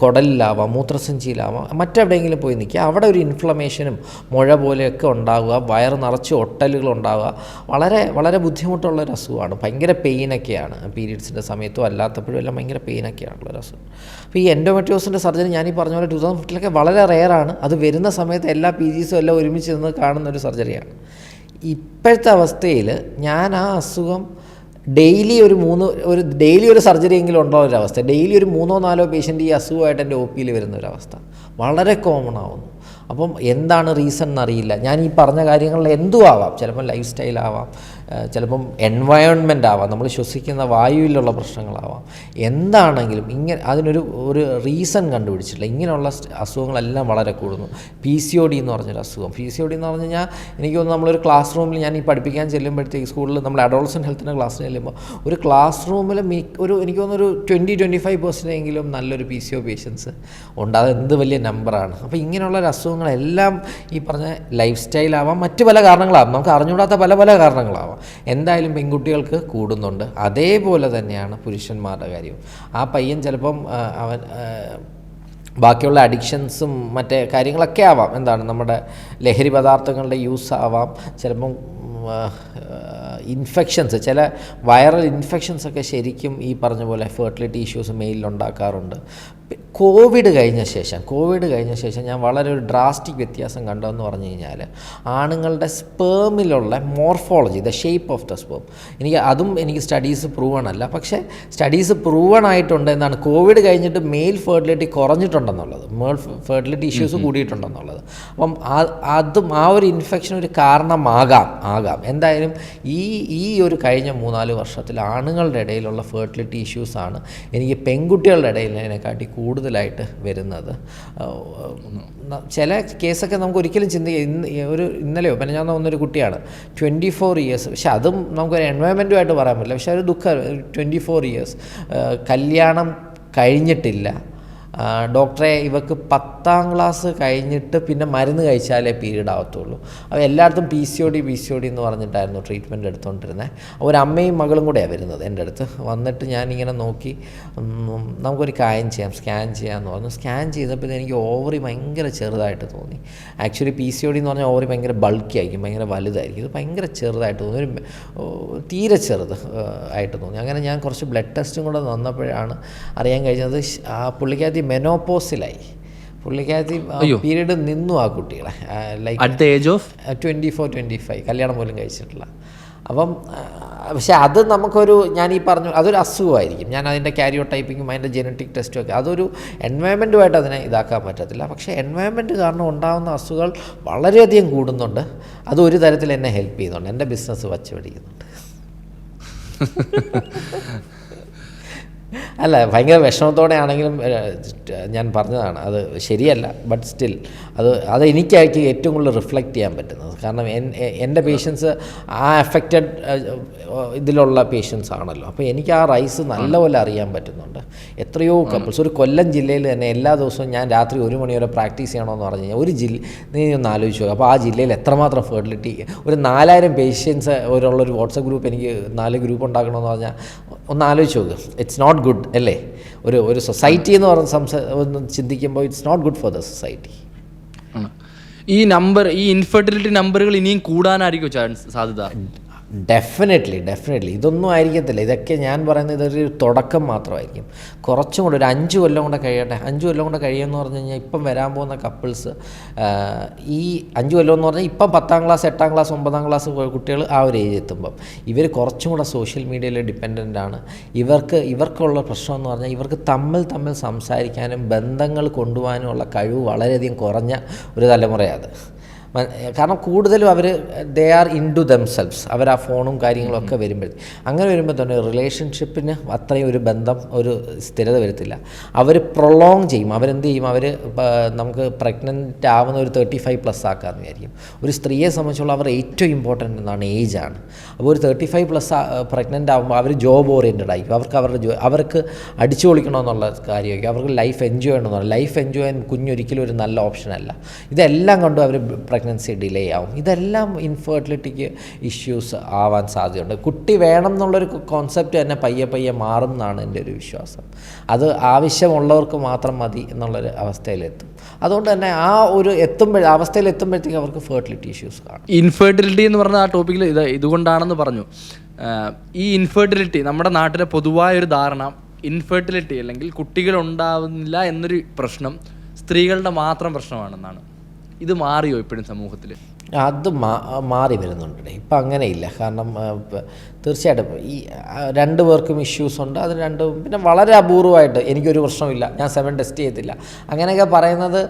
Speaker 1: കുടലിലാവാം, മൂത്രസഞ്ചിയിലാവാം, മറ്റെവിടെയെങ്കിലും പോയി നിൽക്കുക. അവിടെ ഒരു ഇൻഫ്ലമേഷനും മുഴ പോലെയൊക്കെ ഉണ്ടാവുക, വയറ് നിറച്ച് ഒട്ടലുകൾ ഉണ്ടാവുക. വളരെ വളരെ ബുദ്ധിമുട്ടുള്ളൊരു അസുഖമാണ്. ഭയങ്കര പെയിനൊക്കെയാണ് പീരീഡ്സിൻ്റെ സമയത്തും അല്ലാത്തപ്പോഴും എല്ലാം ഭയങ്കര പെയിനൊക്കെയാണുള്ളൊരു അസുഖം. അപ്പോൾ ഈ എൻഡോമെട്രിയോസിൻ്റെ സർജറി ഞാനീ പറഞ്ഞ പോലെ 2015 വളരെ റെയറാണ്. അത് വരുന്ന സമയത്ത് എല്ലാ PGസും എല്ലാം ഒരുമിച്ച് നിന്ന് കാണുന്ന ഒരു സർജറിയാണ്. ഇപ്പോഴത്തെ അവസ്ഥയിൽ ഞാൻ ആ അസുഖം ഡെയിലി ഒരു സർജറി എങ്കിലും ഉണ്ടോ ഒരവസ്ഥ. ഡെയിലി ഒരു 3-4 പേഷ്യൻ്റ് ഈ അസുഖമായിട്ട് എൻ്റെ OPയിൽ വരുന്ന ഒരവസ്ഥ വളരെ കോമൺ ആവുന്നു. അപ്പം എന്താണ് റീസൺ എന്നറിയില്ല. ഞാൻ ഈ പറഞ്ഞ കാര്യങ്ങളിൽ എന്തും ആവാം. ചിലപ്പം ലൈഫ് സ്റ്റൈലാവാം, ചിലപ്പം എൻവയോൺമെൻ്റ് ആവാം, നമ്മൾ ശ്വസിക്കുന്ന വായുവിലുള്ള പ്രശ്നങ്ങളാവാം. എന്താണെങ്കിലും അതിനൊരു റീസൺ കണ്ടുപിടിച്ചിട്ടില്ല. ഇങ്ങനെയുള്ള അസുഖങ്ങളെല്ലാം വളരെ കൂടുന്നു. PCOD എന്ന് പറഞ്ഞൊരു അസുഖം. PCOD എന്ന് പറഞ്ഞു കഴിഞ്ഞാൽ എനിക്ക് തോന്നുന്നു നമ്മളൊരു ക്ലാസ് റൂമിൽ ഞാൻ ഈ പഠിപ്പിക്കാൻ ചെല്ലുമ്പോഴത്തേക്ക് സ്കൂളിൽ നമ്മൾ അഡോളസൻ്റ് ഹെൽത്തിൻ്റെ ക്ലാസ്സിന് ചെല്ലുമ്പോൾ ഒരു ക്ലാസ് റൂമിൽ എനിക്ക് തോന്നുന്നു ഒരു 20-25% എങ്കിലും നല്ലൊരു PCO പേഷ്യൻസ് ഉണ്ട്. അതെന്ത് വലിയ നമ്പറാണ്. അപ്പോൾ ഇങ്ങനെയുള്ളൊരു അസുഖങ്ങളെല്ലാം ഈ പറഞ്ഞ ലൈഫ് സ്റ്റൈലാവാം, മറ്റ് പല കാരണങ്ങളാവാം, നമുക്ക് അറിഞ്ഞുകൂടാത്ത പല പല കാരണങ്ങളാവാം. എന്തായാലും പെൺകുട്ടികൾക്ക് കൂടുന്നുണ്ട്. അതേപോലെ തന്നെയാണ് പുരുഷന്മാരുടെ കാര്യവും. ആ പയ്യൻ ചിലപ്പം അവൻ ബാക്കിയുള്ള അഡിക്ഷൻസും മറ്റേ കാര്യങ്ങളൊക്കെ ആവാം. എന്താണ് നമ്മുടെ ലഹരി പദാർത്ഥങ്ങളുടെ യൂസ് ആവാം, ചിലപ്പം ഇൻഫെക്ഷൻസ്, ചില വൈറൽ ഇൻഫെക്ഷൻസൊക്കെ ശരിക്കും ഈ പറഞ്ഞ പോലെ ഫെർട്ടിലിറ്റി ഇഷ്യൂസ് മെയിലുണ്ടാക്കാറുണ്ട്. കോവിഡ് കഴിഞ്ഞ ശേഷം ഞാൻ വളരെ ഒരു ഡ്രാസ്റ്റിക് വ്യത്യാസം കണ്ടതെന്ന് പറഞ്ഞു കഴിഞ്ഞാൽ ആണുങ്ങളുടെ സ്പേമിലുള്ള morphology, the shape of the sperm, എനിക്ക് സ്റ്റഡീസ് പ്രൂവൺ അല്ല, പക്ഷേ സ്റ്റഡീസ് പ്രൂവൺ ആയിട്ടുണ്ട്. എന്താണ് കോവിഡ് കഴിഞ്ഞിട്ട് മെയിൽ ഫെർട്ടിലിറ്റി കുറഞ്ഞിട്ടുണ്ടെന്നുള്ളത്, മെയിൽ ഫെർട്ടിലിറ്റി ഇഷ്യൂസ് കൂടിയിട്ടുണ്ടെന്നുള്ളത്. അപ്പം അതും ആ ഒരു ഇൻഫെക്ഷൻ ഒരു കാരണമാകാം. എന്തായാലും ഈ ഒരു കഴിഞ്ഞ 3-4 വർഷത്തിൽ ആണുങ്ങളുടെ ഇടയിലുള്ള ഫെർട്ടിലിറ്റി ഇഷ്യൂസാണ് എനിക്ക് പെൺകുട്ടികളുടെ ഇടയിൽ അതിനെക്കാട്ടി കൂടുതലായിട്ട് വരുന്നത്. ചില കേസൊക്കെ നമുക്ക് ഒരിക്കലും ഇന്നലെയോ ഞാൻ വന്നൊരു കുട്ടിയാണ് 24 ഇയേഴ്സ്. പക്ഷെ അതും നമുക്കൊരു എൻവയോൺമെൻറ്റുമായിട്ട് പറയാൻ പറ്റില്ല. പക്ഷെ ഒരു ദുഃഖം, 24 ഇയേഴ്സ് കല്യാണം കഴിഞ്ഞിട്ടില്ല. ഡോക്ടറെ ഇവർക്ക് 10ാം ക്ലാസ് കഴിഞ്ഞിട്ട് പിന്നെ മരുന്ന് കഴിച്ചാലേ പീരീഡ് ആവത്തുള്ളൂ. അപ്പോൾ എല്ലായിടത്തും PCOD എന്ന് പറഞ്ഞിട്ടായിരുന്നു ട്രീറ്റ്മെൻറ്റ് എടുത്തുകൊണ്ടിരുന്നത്. ഒരു അമ്മയും മകളും കൂടെയാണ് വരുന്നത് എൻ്റെ അടുത്ത്. വന്നിട്ട് ഞാനിങ്ങനെ നോക്കി, നമുക്കൊരു കാര്യം ചെയ്യാം, സ്കാൻ ചെയ്യാമെന്ന് പറഞ്ഞു. സ്കാൻ ചെയ്തപ്പോൾ എനിക്ക് ഓവറി ഭയങ്കര ചെറുതായിട്ട് തോന്നി. ആക്ച്വലി PCOD എന്ന് പറഞ്ഞാൽ ഓവറി ഭയങ്കര ബൾക്കി ആയിരിക്കും, ഭയങ്കര വലുതായിരിക്കും. ഇത് ഭയങ്കര ചെറുതായിട്ട് തോന്നി, തീരെ ചെറുത് ആയിട്ട് തോന്നി. അങ്ങനെ ഞാൻ കുറച്ച് ബ്ലഡ് ടെസ്റ്റും കൂടെ വന്നപ്പോഴാണ് അറിയാൻ കഴിഞ്ഞത് പുള്ളിക്കകത്ത് പുള്ളിക്കാരത്തി പീരീഡ് നിന്നു. ആ കുട്ടികളെ
Speaker 2: അറ്റ് ദ ഏജ് ഓഫ്
Speaker 1: 24-25 കല്യാണം പോലും കഴിച്ചിട്ടില്ല. അപ്പം പക്ഷേ അത് ഞാൻ ഈ പറഞ്ഞു അതൊരു അസുഖമായിരിക്കും. ഞാൻ അതിൻ്റെ കാരിയോടൈപ്പിങ്ങും അതിൻ്റെ ജനറ്റിക് ടെസ്റ്റും ഒക്കെ അതൊരു എൻവയോൺമെൻറ്റുമായിട്ട് അതിനെ ഇതാക്കാൻ പറ്റത്തില്ല. പക്ഷേ എൻവയോൺമെൻറ്റ് കാരണം ഉണ്ടാകുന്ന അസുഖങ്ങൾ വളരെയധികം കൂടുന്നുണ്ട്. അത് ഒരു തരത്തിൽ എന്നെ ഹെൽപ്പ് ചെയ്യുന്നുണ്ട്, എൻ്റെ ബിസിനസ് വച്ച് പിടിക്കുന്നുണ്ട്. അല്ല, ഭയങ്കര വിഷമത്തോടെ ആണെങ്കിലും ഞാൻ പറഞ്ഞതാണ്, അത് ശരിയല്ല. ബട്ട് സ്റ്റിൽ അത് എനിക്കായിരിക്കും ഏറ്റവും കൂടുതൽ റിഫ്ലക്റ്റ് ചെയ്യാൻ പറ്റുന്നത്. കാരണം എൻ്റെ പേഷ്യൻസ് ആ അഫക്റ്റഡ് ഇതിലുള്ള പേഷ്യൻസ് ആണല്ലോ. അപ്പോൾ എനിക്ക് ആ റൈസ് നല്ലപോലെ അറിയാൻ പറ്റുന്നുണ്ട്. എത്രയോ കപ്പിൾസ് ഒരു കൊല്ലം ജില്ലയിൽ തന്നെ എല്ലാ ദിവസവും ഞാൻ രാത്രി 1 മണി വരെ പ്രാക്ടീസ് ചെയ്യണമെന്ന് പറഞ്ഞു കഴിഞ്ഞാൽ ഒരു നീ ഒന്ന് ആലോചിച്ച് നോക്കുക. അപ്പോൾ ആ ജില്ലയിൽ എത്രമാത്രം ഫെർട്ടിലിറ്റി, ഒരു 4000 പേഷ്യൻസ് ഉള്ളൊരു വാട്സപ്പ് ഗ്രൂപ്പ്, എനിക്ക് 4 ഗ്രൂപ്പ് ഉണ്ടാക്കണമെന്ന് പറഞ്ഞാൽ ഒന്ന് ആലോചിച്ച് നോക്കുക. ഇറ്റ്സ് നോട്ട് ഗുഡ് അല്ലേ? ഒരു സൊസൈറ്റി എന്ന് പറഞ്ഞ് ഒന്ന് ചിന്തിക്കുമ്പോൾ it's not good for the society.
Speaker 2: ഈ ഇൻഫെർട്ടിലിറ്റി നമ്പറുകൾ ഇനിയും കൂടാനായിരിക്കും സാധ്യത?
Speaker 1: ഡെഫിനറ്റ്ലി ഇതൊന്നും ആയിരിക്കത്തില്ല. ഇതൊക്കെ ഞാൻ പറയുന്നത് ഇതൊരു തുടക്കം മാത്രമായിരിക്കും. കുറച്ചും കൂടെ ഒരു 5 കൊല്ലം കൂടെ കഴിയട്ടെ. 5 കൊല്ലം കൂടെ കഴിയുമെന്ന് പറഞ്ഞു കഴിഞ്ഞാൽ ഇപ്പം വരാൻ പോകുന്ന കപ്പിൾസ് ഈ 5 കൊല്ലം എന്ന് പറഞ്ഞാൽ ഇപ്പം 10ാം ക്ലാസ് 8ാം ക്ലാസ് 9ാം ക്ലാസ് കുട്ടികൾ ആ ഒരു ഏജ് എത്തുമ്പം ഇവർ കുറച്ചും കൂടെ സോഷ്യൽ മീഡിയയിൽ ഡിപ്പെൻഡൻ്റ് ആണ്. ഇവർക്കുള്ള പ്രശ്നം എന്ന് പറഞ്ഞാൽ ഇവർക്ക് തമ്മിൽ സംസാരിക്കാനും ബന്ധങ്ങൾ കൊണ്ടുപോകാനുമുള്ള കഴിവ് വളരെയധികം കുറഞ്ഞ ഒരു തലമുറയാണ്. കാരണം കൂടുതലും they are into themselves. അവർ ആ ഫോണും കാര്യങ്ങളൊക്കെ വരുമ്പോൾ തന്നെ റിലേഷൻഷിപ്പിന് അത്രയും ഒരു ബന്ധം, ഒരു സ്ഥിരത വരത്തില്ല. അവർ പ്രൊലോങ് ചെയ്യും. അവരെന്ത് ചെയ്യും? നമുക്ക് പ്രഗ്നൻ്റ് ആവുന്ന ഒരു 35+ ആക്കാമെന്ന് വിചാരിക്കും. ഒരു സ്ത്രീയെ സംബന്ധിച്ചുള്ള അവർ ഏറ്റവും ഇമ്പോർട്ടൻ്റ് എന്നാണ് ഏജാണ്. അപ്പോൾ ഒരു 35+ പ്രഗ്നൻ്റ് ആകുമ്പോൾ അവർ ജോബ് ഓറിയൻറ്റഡ് ആയിരിക്കും. അവർക്ക് അടിച്ചു പൊളിക്കണമെന്നുള്ള കാര്യമായിരിക്കും. അവർക്ക് ലൈഫ് എൻജോയ് ചെയ്യണമെന്നുള്ള. ലൈഫ് എൻജോയ് ചെയ്യാൻ കുഞ്ഞൊരിക്കലും ഒരു നല്ല ഓപ്ഷനല്ല. ഇതെല്ലാം കൊണ്ടും അവർ പ്രഗ്നൻസി ഡിലേ ആവും. ഇതെല്ലാം ഇൻഫെർട്ടിലിറ്റിക്ക് ഇഷ്യൂസ് ആവാൻ സാധ്യതയുണ്ട്. കുട്ടി വേണം എന്നുള്ളൊരു കോൺസെപ്റ്റ് തന്നെ പയ്യെ പയ്യെ മാറും എന്നാണ് എൻ്റെ ഒരു വിശ്വാസം. അത് ആവശ്യമുള്ളവർക്ക് മാത്രം മതി എന്നുള്ളൊരു അവസ്ഥയിലെത്തും. അതുകൊണ്ട് തന്നെ ആ ഒരു അവസ്ഥയിലെത്തുമ്പോഴത്തേക്ക് അവർക്ക് ഫെർട്ടിലിറ്റി ഇഷ്യൂസ് കാണും.
Speaker 2: ഇൻഫെർട്ടിലിറ്റി എന്ന് പറഞ്ഞ ആ ടോപ്പിക്കിൽ ഇതുകൊണ്ടാണെന്ന് പറഞ്ഞു. ഈ ഇൻഫെർട്ടിലിറ്റി നമ്മുടെ നാട്ടിലെ പൊതുവായൊരു ധാരണ, ഇൻഫെർട്ടിലിറ്റി അല്ലെങ്കിൽ കുട്ടികൾ ഉണ്ടാവുന്നില്ല എന്നൊരു പ്രശ്നം സ്ത്രീകളുടെ മാത്രം പ്രശ്നമാണെന്നാണ്. ഇത് മാറിയോ ഇപ്പോഴും സമൂഹത്തിൽ?
Speaker 1: അത് മാറി വരുന്നുണ്ട്. ഇപ്പം അങ്ങനെയില്ല. കാരണം തീർച്ചയായിട്ടും ഈ രണ്ട് പേർക്കും ഇഷ്യൂസ് ഉണ്ട്. അത് രണ്ടും പിന്നെ വളരെ അപൂർവമായിട്ട് എനിക്കൊരു പ്രശ്നമില്ല, ഞാൻ 7 ടെസ്റ്റ് ചെയ്തില്ല, അങ്ങനെയൊക്കെ പറയുന്നത്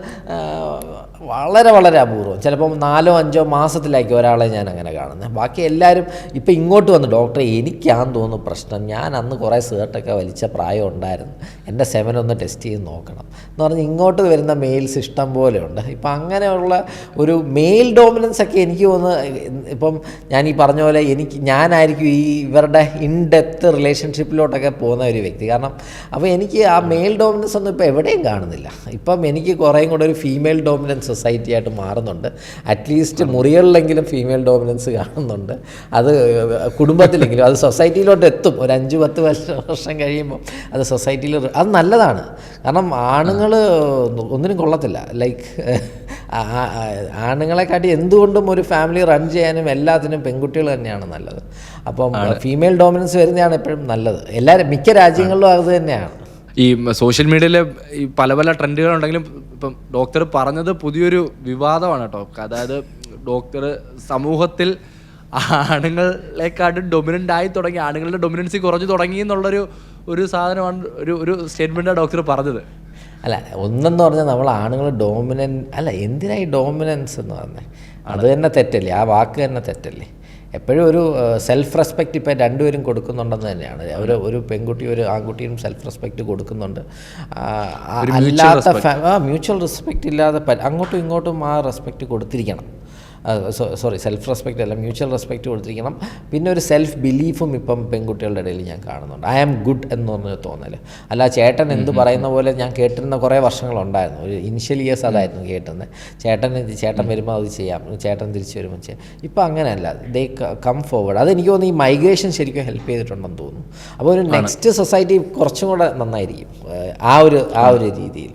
Speaker 1: വളരെ വളരെ അപൂർവം. ചിലപ്പം 4-5 മാസത്തിലായിരിക്കും ഒരാളെ ഞാൻ അങ്ങനെ കാണുന്നത്. ബാക്കി എല്ലാവരും ഇപ്പം ഇങ്ങോട്ട് വന്ന് ഡോക്ടറെ എനിക്കാന്ന് തോന്നുന്നു പ്രശ്നം, ഞാൻ അന്ന് കുറേ സേർട്ടൊക്കെ വലിച്ച പ്രായം ഉണ്ടായിരുന്നു, എൻ്റെ 7 ഒന്ന് ടെസ്റ്റ് ചെയ്ത് നോക്കണം എന്ന് പറഞ്ഞ് ഇങ്ങോട്ട് വരുന്ന മെയിൽസ് ഇഷ്ടം പോലെ ഉണ്ട്. ഇപ്പം അങ്ങനെയുള്ള ഒരു മെയിൽ ഡോമിനൻസ് ഒക്കെ എനിക്ക് തോന്നുന്നു ഇപ്പം ഞാൻ ഈ പറഞ്ഞ പോലെ ഞാനായിരിക്കും ഇവരുടെ ഇൻഡെപ്ത് റിലേഷൻഷിപ്പിലോട്ടൊക്കെ പോകുന്ന ഒരു വ്യക്തി. കാരണം അപ്പോൾ എനിക്ക് ആ മെയിൽ ഡോമിനൻസ് ഒന്നും ഇപ്പോൾ എവിടെയും കാണുന്നില്ല. ഇപ്പം എനിക്ക് കുറേയും കൂടെ ഒരു ഫീമെയിൽ ഡോമിനൻസ് സൊസൈറ്റി ആയിട്ട് മാറുന്നുണ്ട്. അറ്റ്ലീസ്റ്റ് മുറികളിലെങ്കിലും ഫീമെയിൽ ഡോമിനൻസ് കാണുന്നുണ്ട്. അത് കുടുംബത്തിലെങ്കിലും അത് സൊസൈറ്റിയിലോട്ട് എത്തും. ഒരു 5-10 വർഷം കഴിയുമ്പോൾ അത് സൊസൈറ്റിയിൽ അത് നല്ലതാണ്. കാരണം ആണുങ്ങൾ ഒന്നിനും കൊള്ളത്തില്ല. ലൈക്ക് ആണുങ്ങളെക്കാട്ടി എന്തുകൊണ്ടും ഒരു ഫാമിലി റൺ ചെയ്യാനും എല്ലാത്തിനും പെൺകുട്ടികൾ തന്നെയാണ് നല്ലത്. അപ്പം ഫീമെയിൽ ഡോമിനൻസ് വരുന്നതാണ് എപ്പോഴും നല്ലത്. മിക്ക രാജ്യങ്ങളിലും അത് തന്നെയാണ്.
Speaker 2: ഈ സോഷ്യൽ മീഡിയയിലെ ഈ പല പല ട്രെൻഡുകളുണ്ടെങ്കിലും ഇപ്പം ഡോക്ടർ പറഞ്ഞത് പുതിയൊരു വിവാദമാണ് കേട്ടോ. അതായത് ഡോക്ടർ സമൂഹത്തിൽ ആണുങ്ങളെക്കാട്ടും ഡൊമിനൻ്റ് ആയി തുടങ്ങി, ആണുങ്ങളുടെ ഡൊമിനൻസി കുറഞ്ഞു തുടങ്ങി എന്നുള്ളൊരു സാധനമാണ് ഒരു സ്റ്റേറ്റ്മെൻറ്റാണ് ഡോക്ടർ പറഞ്ഞത്.
Speaker 1: അല്ല, ഒന്നെന്ന് പറഞ്ഞാൽ നമ്മൾ ആണുങ്ങൾ എന്തിനായി ഡോമിനൻസ് എന്ന് പറഞ്ഞത്? അത് തന്നെ തെറ്റല്ലേ? ആ വാക്ക് തന്നെ തെറ്റല്ലേ? എപ്പോഴും ഒരു സെൽഫ് റെസ്പെക്റ്റ് ഇപ്പം രണ്ടുപേരും കൊടുക്കുന്നുണ്ടെന്ന് തന്നെയാണ്. ഒരു പെൺകുട്ടി ഒരു ആൺകുട്ടിയും സെൽഫ് റെസ്പെക്റ്റ് കൊടുക്കുന്നുണ്ട്. അല്ലാത്ത മ്യൂച്വൽ റെസ്പെക്റ്റ് ഇല്ലാതെ അങ്ങോട്ടും ഇങ്ങോട്ടും ആ റെസ്പെക്റ്റ് കൊടുത്തിരിക്കണം. സെൽഫ് റെസ്പെക്റ്റ് അല്ല, മ്യൂച്വൽ റെസ്പെക്റ്റ് കൊടുത്തിരിക്കണം. പിന്നെ ഒരു സെൽഫ് ബിലീഫും ഇപ്പം പെൺകുട്ടികളുടെ ഇടയിൽ ഞാൻ കാണുന്നുണ്ട്. ഐ ആം ഗുഡ് എന്ന് പറഞ്ഞൊരു തോന്നൽ. അല്ല ചേട്ടൻ എന്ത് പറയുന്ന പോലെ ഞാൻ കേട്ടിരുന്ന കുറേ വർഷങ്ങളുണ്ടായിരുന്നു. ഒരു ഇനിഷ്യൽ ഇയേഴ്സ് അതായിരുന്നു കേട്ടുന്നത്. ചേട്ടൻ വരുമ്പോൾ അത് ചെയ്യാം, ചേട്ടൻ തിരിച്ചു വരുമ്പോൾ ചെയ്യാം. ഇപ്പം അങ്ങനെയല്ല, ദേ കം ഫോർവേഡ്. അതെനിക്ക് തോന്നുന്നു ഈ മൈഗ്രേഷൻ ശരിക്കും ഹെൽപ്പ് ചെയ്തിട്ടുണ്ടെന്ന് തോന്നുന്നു. അപ്പോൾ ഒരു നെക്സ്റ്റ് സൊസൈറ്റി കുറച്ചും കൂടെ നന്നായിരിക്കും ആ ഒരു രീതിയിൽ.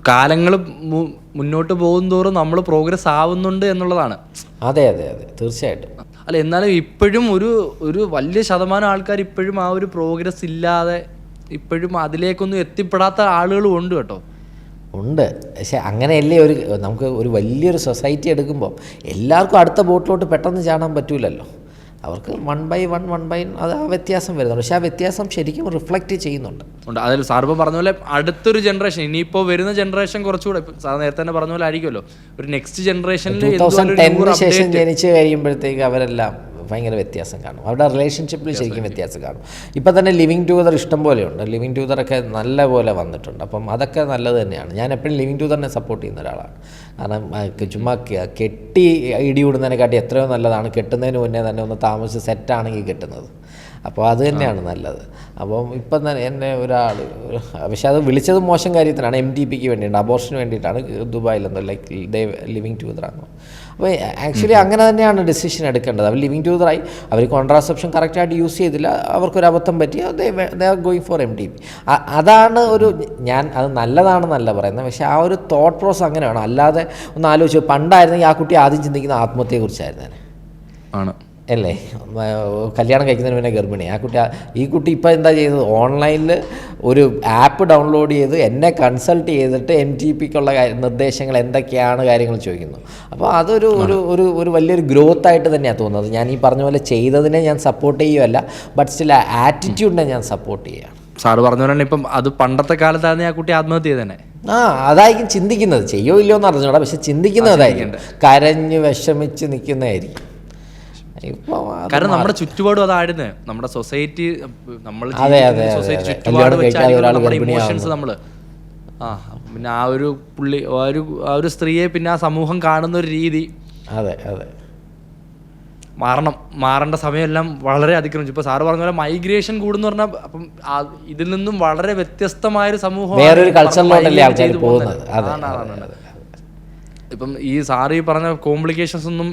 Speaker 2: കാലങ്ങൾ മുന്നോട്ട് പോകും തോറും നമ്മൾ പ്രോഗ്രസ് ആവുന്നുണ്ട് എന്നുള്ളതാണ്.
Speaker 1: അതെ അതെ അതെ, തീർച്ചയായിട്ടും.
Speaker 2: അല്ല, എന്നാലും ഇപ്പോഴും ഒരു വലിയ ശതമാനം ആൾക്കാർ ഇപ്പോഴും ആ ഒരു പ്രോഗ്രസ് ഇല്ലാതെ ഇപ്പോഴും അതിലേക്കൊന്നും എത്തിപ്പെടാത്ത ആളുകളും ഉണ്ട് കേട്ടോ.
Speaker 1: ഉണ്ട്. പക്ഷെ അങ്ങനെയല്ലേ നമുക്ക് ഒരു വലിയൊരു സൊസൈറ്റി എടുക്കുമ്പോൾ എല്ലാവർക്കും അടുത്ത ബോട്ടിലോട്ട് പെട്ടെന്ന് ചാടാൻ പറ്റൂലല്ലോ. അവർക്ക് 1 by 1 അത് ആ വ്യത്യാസം വരുന്നുണ്ട്. പക്ഷെ ആ വ്യത്യാസം ശരിക്കും റിഫ്ലക്റ്റ് ചെയ്യുന്നുണ്ട്.
Speaker 2: അതിൽ സാറിപ്പോൾ പറഞ്ഞ പോലെ അടുത്തൊരു ജനറേഷൻ, ഇനിയിപ്പോൾ വരുന്ന ജനറേഷൻ കുറച്ചുകൂടെ സാർ നേരത്തെ തന്നെ പറഞ്ഞ പോലെ ആയിരിക്കുമല്ലോ, ഒരു നെക്സ്റ്റ് ജനറേഷനിൽ
Speaker 1: 2010 ശേഷം ജനിച്ച് കഴിയുമ്പോഴത്തേക്ക് അവരെല്ലാം ഭയങ്കര വ്യത്യാസം കാണും. അവരുടെ റിലേഷൻഷിപ്പിൽ ശരിക്കും വ്യത്യാസം കാണും. ഇപ്പം തന്നെ ലിവിങ് ടുഗദർ ഇഷ്ടം പോലെയുണ്ട്. ലിവിങ് ടുഗദറൊക്കെ നല്ല പോലെ വന്നിട്ടുണ്ട്. അപ്പം അതൊക്കെ നല്ലത് തന്നെയാണ്. ഞാൻ എപ്പോഴും ലിവിങ് ടുഗദറിനെ സപ്പോർട്ട് ചെയ്യുന്ന ഒരാളാണ്. കാരണം ചുമ്മാ കെട്ടി ഇടിവിടുന്നതിനെക്കാട്ടി എത്രയോ നല്ലതാണ് കെട്ടുന്നതിന് മുന്നേ തന്നെ ഒന്ന് താമസിച്ച് സെറ്റാണെങ്കിൽ കെട്ടുന്നത്. അപ്പോൾ അത് തന്നെയാണ് നല്ലത്. അപ്പം ഇപ്പം തന്നെ എന്നെ ഒരാൾ, പക്ഷെ അത് വിളിച്ചത് മോശം കാര്യത്തിനാണ്, MTPക്ക് വേണ്ടിയിട്ടുണ്ട്, അബോർഷന് വേണ്ടിയിട്ടാണ് ദുബായിലെന്തോ ലൈക്ക് ലിവിങ് ടുഗദറാണ്. അപ്പോൾ ആക്ച്വലി അങ്ങനെ തന്നെയാണ് ഡിസിഷൻ എടുക്കേണ്ടത്. അവർ ലിവിങ് ടുഗദറായി, അവർ കോൺട്രാസെപ്ഷൻ കറക്റ്റായിട്ട് യൂസ് ചെയ്തില്ല, അവർക്കൊരു അബദ്ധം പറ്റി, they are going for MTP. അതാണ് ഞാൻ അത് നല്ലതാണെന്നല്ല പറയുന്നത്, പക്ഷേ ആ ഒരു തോട്ട് പ്രോസസ് അങ്ങനെ വേണം. അല്ലാതെ ഒന്ന് ആലോചിച്ചു, പണ്ടായിരുന്നെങ്കിൽ ആ കുട്ടി ആദ്യം ചിന്തിക്കുന്ന ആത്മഹത്യയെക്കുറിച്ചായിരുന്നു
Speaker 2: ആണ്
Speaker 1: അല്ലേ? കല്യാണം കഴിക്കുന്നതിന് മുന്നേ ഗർഭിണി ഈ കുട്ടി ഇപ്പോൾ എന്താ ചെയ്തത്? ഓൺലൈനിൽ ഒരു ആപ്പ് ഡൗൺലോഡ് ചെയ്ത് എന്നെ കൺസൾട്ട് ചെയ്തിട്ട് MTPക്കുള്ള നിർദ്ദേശങ്ങൾ എന്തൊക്കെയാണ് കാര്യങ്ങൾ ചോദിക്കുന്നു. അപ്പോൾ അതൊരു ഒരു വലിയൊരു ഗ്രോത്ത് ആയിട്ട് തന്നെയാണ് തോന്നുന്നത്. ഞാൻ ഈ പറഞ്ഞ പോലെ ചെയ്തതിനെ ഞാൻ സപ്പോർട്ട് ചെയ്യുകയല്ല, ബട്ട് സ്റ്റിൽ ആറ്റിറ്റ്യൂഡിനെ ഞാൻ സപ്പോർട്ട് ചെയ്യുകയാണ്.
Speaker 2: സാറ് പറഞ്ഞ പോലെ ഇപ്പം അത് പണ്ടത്തെ കാലത്താണ് ആ കുട്ടി ആത്മഹത്യ ചെയ്തതന്നെ.
Speaker 1: അതായിരിക്കും ചിന്തിക്കുന്നത്. ചെയ്യോ ഇല്ലയോ എന്ന് അറിഞ്ഞൂടാ, പക്ഷെ ചിന്തിക്കുന്നത് അതായിരിക്കും. കരഞ്ഞ് വിഷമിച്ച് നിൽക്കുന്നതായിരിക്കും.
Speaker 2: കാരണം നമ്മുടെ ചുറ്റുപാടും അതായിരുന്നു, നമ്മുടെ സൊസൈറ്റി, നമ്മൾ
Speaker 1: ചുറ്റുപാട്
Speaker 2: നമ്മുടെ ഇമോഷൻസ് നമ്മള് പിന്നെ ആ ഒരു സ്ത്രീയെ പിന്നെ ആ സമൂഹം കാണുന്ന ഒരു രീതി മാറേണ്ട സമയമെല്ലാം വളരെ അതിക്രമിച്ചു. ഇപ്പൊ സാറ് പറഞ്ഞ പോലെ മൈഗ്രേഷൻ കൂടുന്ന പറഞ്ഞാൽ അപ്പം ഇതിൽ നിന്നും വളരെ വ്യത്യസ്തമായൊരു സമൂഹം
Speaker 1: വേറൊരു കൾച്ചറിലോട്ടല്ലേ ആൾക്കാർ പോകുന്നത്.
Speaker 2: ഇപ്പം ഈ സാറ് ഈ പറഞ്ഞ കോംപ്ലിക്കേഷൻസ് ഒന്നും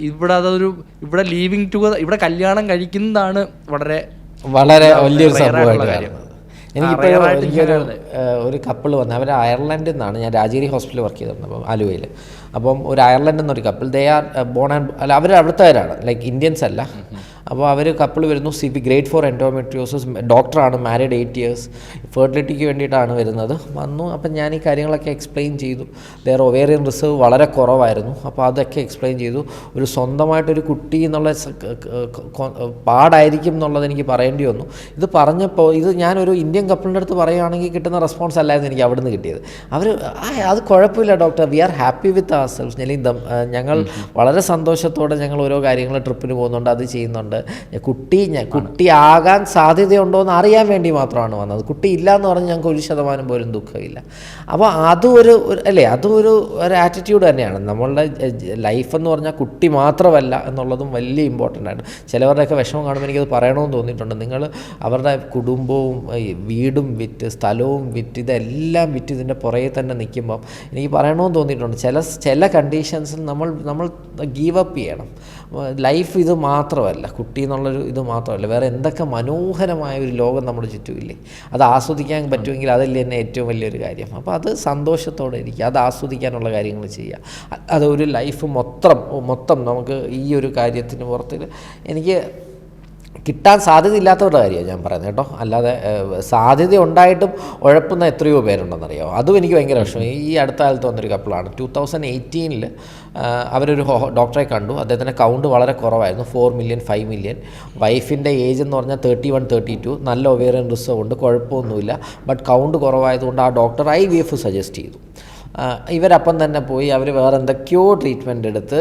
Speaker 2: ഇവിടെ അതൊരു ഇവിടെ ലീവിങ് ടുഗദർ ഇവിടെ കല്യാണം കഴിക്കുന്നതാണ് വളരെ
Speaker 1: വളരെ വലിയൊരു സംഭവമായിട്ട് കാണുന്നത്. എനിക്കൊരു ഒരു കപ്പിൾ വന്ന് അവർ അയർലൻഡിൽ നിന്നാണ്. ഞാൻ രാജഗിരി ഹോസ്പിറ്റലിൽ വർക്ക് ചെയ്തിട്ടുണ്ട് അപ്പം ആലുവയിൽ. അപ്പം ഒരു അയർലൻഡിൽ നിന്നൊരു couple, they are born and അല്ല അവർ അവിടുത്തുകാരാണ്, ലൈക്ക് ഇന്ത്യൻസ് അല്ല. അപ്പോൾ അവർ കപ്പിൾ വരുന്നു, CP ഗ്രേഡ് 4 എൻഡോമെട്രിയോസിസ്, ഡോക്ടറാണ്, മാരീഡ് 8 years, ഫെർട്ടിലിറ്റിക്ക് വേണ്ടിയിട്ടാണ് വരുന്നത്. വന്നു അപ്പം ഞാൻ ഈ കാര്യങ്ങളൊക്കെ എക്സ്പ്ലെയിൻ ചെയ്തു. ദെയർ ഒവേറിയൻ റിസർവ് വളരെ കുറവായിരുന്നു. അപ്പോൾ അതൊക്കെ എക്സ്പ്ലെയിൻ ചെയ്തു. ഒരു സ്വന്തമായിട്ടൊരു കുട്ടി എന്നുള്ള പാടായിരിക്കും എന്നുള്ളത് എനിക്ക് പറയേണ്ടി വന്നു. ഇത് പറഞ്ഞപ്പോൾ ഇത് ഞാനൊരു ഇന്ത്യൻ കപ്പിളിൻ്റെ അടുത്ത് പറയുകയാണെങ്കിൽ കിട്ടുന്ന റെസ്പോൺസ് അല്ലായിരുന്നു എനിക്ക് അവിടെ നിന്ന് കിട്ടിയത്. അവർ അത് കുഴപ്പമില്ല doctor, we are happy with our self, ഞങ്ങൾ വളരെ സന്തോഷത്തോടെ ഞങ്ങൾ ഓരോ കാര്യങ്ങൾ ട്രിപ്പിന് പോകുന്നുണ്ട്, അത് ചെയ്യുന്നുണ്ട്. കുട്ടിയാകാൻ സാധ്യതയുണ്ടോ എന്ന് അറിയാൻ വേണ്ടി മാത്രമാണ് വന്നത്. കുട്ടി ഇല്ല എന്ന് പറഞ്ഞ് ഞങ്ങൾക്ക് 1% പോലും ദുഃഖമില്ല. അപ്പോൾ അതും ഒരു ആറ്റിറ്റ്യൂഡ് തന്നെയാണ്. നമ്മളുടെ ലൈഫ് എന്ന് പറഞ്ഞാൽ കുട്ടി മാത്രമല്ല എന്നുള്ളതും വലിയ ഇമ്പോർട്ടൻ്റ് ആണ്. ചിലവരുടെയൊക്കെ വിഷമം കാണുമ്പോൾ എനിക്കത് പറയണമെന്ന് തോന്നിയിട്ടുണ്ട്. നിങ്ങൾ അവരുടെ കുടുംബവും വീടും വിറ്റ് സ്ഥലവും വിറ്റ് ഇതെല്ലാം വിറ്റ് ഇതിൻ്റെ പുറകെ തന്നെ നിൽക്കുമ്പം എനിക്ക് പറയണമെന്ന് തോന്നിയിട്ടുണ്ട്. ചില കണ്ടീഷൻസിൽ നമ്മൾ ഗീവ് അപ്പ് ചെയ്യണം. ലൈഫ് ഇത് മാത്രമല്ല, കുട്ടി എന്നുള്ളൊരു ഇത് മാത്രമല്ല, വേറെ എന്തൊക്കെ മനോഹരമായ ഒരു ലോകം നമ്മുടെ ചുറ്റുമില്ലേ, അത് ആസ്വദിക്കാൻ പറ്റുമെങ്കിൽ അതല്ലേ തന്നെ ഏറ്റവും വലിയൊരു കാര്യം. അപ്പോൾ അത് സന്തോഷത്തോടെ ഇരിക്കുക, അത് ആസ്വദിക്കാനുള്ള കാര്യങ്ങൾ ചെയ്യുക. അതൊരു ലൈഫ് മൊത്തം നമുക്ക് ഈ ഒരു കാര്യത്തിന് പുറത്ത് എനിക്ക് കിട്ടാൻ സാധ്യതയില്ലാത്തവരുടെ കാര്യമാണ് ഞാൻ പറയുന്നത് കേട്ടോ. അല്ലാതെ സാധ്യത ഉണ്ടായിട്ടും ഉഴപ്പുന്ന എത്രയോ പേരുണ്ടെന്നറിയാമോ. അതും എനിക്ക് ഭയങ്കര വിഷമം. ഈ അടുത്ത കാലത്ത് വന്നൊരു കപ്പിളാണ്. 2018 അവരൊരു ഡോക്ടറെ കണ്ടു. അദ്ദേഹത്തിൻ്റെ കൗണ്ട് വളരെ കുറവായിരുന്നു, 4 million 5 million. വൈഫിൻ്റെ ഏജ് എന്ന് പറഞ്ഞാൽ 31 32, നല്ല ഒവേറിയൻ റിസർവ് ഉണ്ട്, കുഴപ്പമൊന്നുമില്ല. ബട്ട് കൗണ്ട് കുറവായതുകൊണ്ട് ആ ഡോക്ടർ IVF സജസ്റ്റ് ചെയ്തു. ഇവരപ്പം തന്നെ പോയി അവർ വേറെ എന്തൊക്കെയോ ട്രീറ്റ്മെൻറ്റ് എടുത്ത്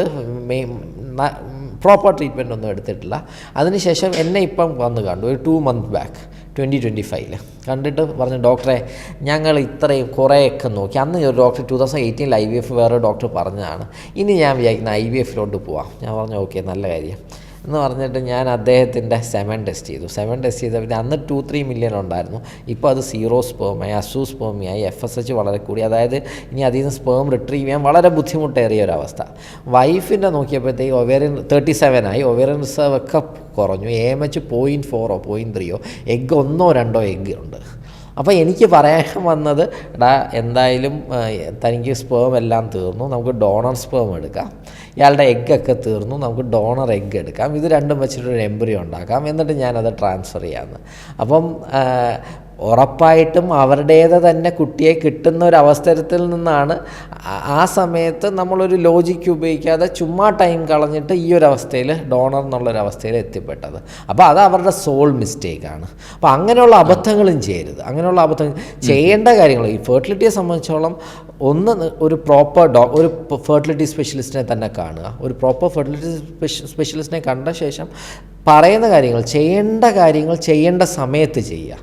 Speaker 1: പ്രോപ്പർ ട്രീറ്റ്മെൻ്റ് ഒന്നും എടുത്തിട്ടില്ല. അതിനുശേഷം എന്നെ ഇപ്പം വന്ന് കണ്ടു ഒരു 2 months ബാക്ക് 2025 കണ്ടിട്ട് പറഞ്ഞു, ഡോക്ടറെ ഞങ്ങൾ ഇത്രയും കുറേയൊക്കെ നോക്കി. അന്ന് ഒരു ഡോക്ടർ 2018 IVF വേറെ ഡോക്ടർ പറഞ്ഞതാണ്, ഇനി ഞാൻ വിചാരിക്കുന്ന IVFലോട്ട് പോവാം. ഞാൻ പറഞ്ഞു ഓക്കെ, നല്ല കാര്യം എന്ന് പറഞ്ഞിട്ട് ഞാൻ അദ്ദേഹത്തിൻ്റെ സെമൻ ടെസ്റ്റ് ചെയ്തപ്പോൾ പിന്നെ അന്ന് 2-3 million ഉണ്ടായിരുന്നു. ഇപ്പോൾ അത് 0 സ്പേമായി, അസൂസ്പേമിയായി, FSH വളരെ കൂടി. അതായത് ഇനി അതിൽ നിന്ന് സ്പേം റിട്രീവ് ചെയ്യാൻ വളരെ ബുദ്ധിമുട്ടേറിയ ഒരവസ്ഥ. വൈഫിൻ്റെ നോക്കിയപ്പോഴത്തേക്ക് ഒവേറിയൻ 37 ആയി, ഒവേറിയൻ റിസർവ് ഒക്കെ കുറഞ്ഞു. AMH 0.4 0.3 എഗ്ഗ് 1-2 എഗ്ഗ് ഉണ്ട്. അപ്പോൾ എനിക്ക് പറയാൻ വന്നത്, എന്തായാലും തനിക്ക് സ്പേം എല്ലാം തീർന്നു, നമുക്ക് ഡോണർ സ്പേം എടുക്കാം. ഇയാളുടെ എഗ്ഗൊക്കെ തീർന്നു, നമുക്ക് ഡോണർ എഗ്ഗ് എടുക്കാം. ഇത് രണ്ടും വെച്ചിട്ടൊരു എംബ്രിയോ ഉണ്ടാക്കാം, എന്നിട്ട് ഞാനത് ട്രാൻസ്ഫർ ചെയ്യാമെന്ന്. അപ്പം ഉറപ്പായിട്ടും അവരുടേത് തന്നെ കുട്ടിയെ കിട്ടുന്ന ഒരു അവസരത്തിൽ നിന്നാണ് ആ സമയത്ത് നമ്മളൊരു ലോജിക്ക് ഉപയോഗിക്കാതെ ചുമ്മാ ടൈം കളഞ്ഞിട്ട് ഈ ഒരു അവസ്ഥയിൽ ഡോണർ എന്നുള്ളൊരവസ്ഥയിൽ എത്തിപ്പെട്ടത്. അപ്പോൾ അത് അവരുടെ സോൾ മിസ്റ്റേക്കാണ്. അപ്പോൾ അങ്ങനെയുള്ള അബദ്ധങ്ങളും ചെയ്യരുത്. അങ്ങനെയുള്ള അബദ്ധങ്ങൾ ചെയ്യേണ്ട കാര്യങ്ങൾ ഈ ഫെർട്ടിലിറ്റിയെ സംബന്ധിച്ചോളം ഒരു പ്രോപ്പർ ഒരു ഫെർട്ടിലിറ്റി സ്പെഷ്യലിസ്റ്റിനെ തന്നെ കാണുക. ഒരു പ്രോപ്പർ ഫെർട്ടിലിറ്റി സ്പെഷ്യലിസ്റ്റിനെ കണ്ട ശേഷം പറയുന്ന കാര്യങ്ങൾ ചെയ്യേണ്ട സമയത്ത് ചെയ്യുക.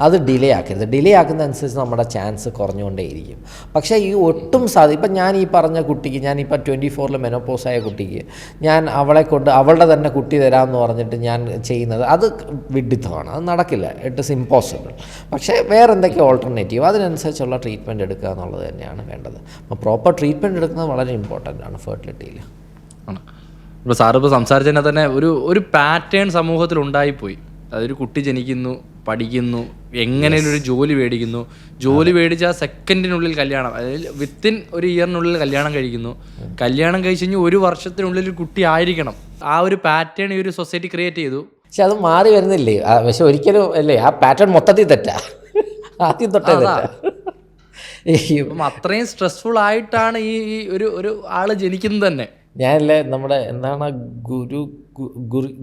Speaker 1: അത് ഡിലേ ആക്കരുത്. ഡിലേ ആക്കുന്നതനുസരിച്ച് നമ്മുടെ ചാൻസ് കുറഞ്ഞുകൊണ്ടേയിരിക്കും. പക്ഷേ ഈ ഒട്ടും ഇപ്പം ഞാൻ ഈ പറഞ്ഞ കുട്ടിക്ക്, ഞാനിപ്പോൾ 24 മെനോപോസായ കുട്ടിക്ക് ഞാൻ അവളുടെ തന്നെ കുട്ടി തരാമെന്ന് പറഞ്ഞിട്ട് ഞാൻ ചെയ്യുന്നത് അത് വിഡ്ഢിത്തമാണ്. അത് നടക്കില്ല. It is impossible. പക്ഷേ വേറെ എന്തൊക്കെയോ ഓൾട്ടർനേറ്റീവ്, അതിനനുസരിച്ചുള്ള ട്രീറ്റ്മെൻറ്റ് എടുക്കുക എന്നുള്ളത് തന്നെയാണ് വേണ്ടത്. അപ്പോൾ പ്രോപ്പർ ട്രീറ്റ്മെൻറ്റ് എടുക്കുന്നത് വളരെ ഇമ്പോർട്ടൻ്റ് ആണ് ഫെർട്ടിലിറ്റിയിൽ.
Speaker 2: ഇപ്പോൾ സാറിപ്പോൾ സംസാരിച്ചതിനെ തന്നെ ഒരു പാറ്റേൺ സമൂഹത്തിൽ ഉണ്ടായിപ്പോയി. അതൊരു കുട്ടി ജനിക്കുന്നു, പഠിക്കുന്നു, എങ്ങനെയും ഒരു ജോലി മേടിക്കുന്നു, ജോലി മേടിച്ച് ആ സെക്കൻഡിനുള്ളിൽ കല്യാണം, അതായത് വിത്തിൻ ഒരു ഇയറിനുള്ളിൽ കല്യാണം കഴിക്കുന്നു. കല്യാണം കഴിച്ച് കഴിഞ്ഞ് 1 വർഷത്തിനുള്ളിൽ ഒരു കുട്ടി ആയിരിക്കണം. ആ ഒരു പാറ്റേൺ ഈ ഒരു സൊസൈറ്റി ക്രിയേറ്റ് ചെയ്തു.
Speaker 1: പക്ഷെ അത് മാറി വരുന്നില്ലേ? പക്ഷെ ഒരിക്കലും അല്ലേ, ആ പാറ്റേൺ മൊത്തത്തിൽ തെറ്റാ, ആദ്യം തൊട്ടേ തെറ്റാ.
Speaker 2: അത്രയും സ്ട്രെസ്ഫുൾ ആയിട്ടാണ് ഈ ഒരു ആള് ജനിക്കുന്നത് തന്നെ.
Speaker 1: ഞാനല്ലേ നമ്മുടെ എന്താണ്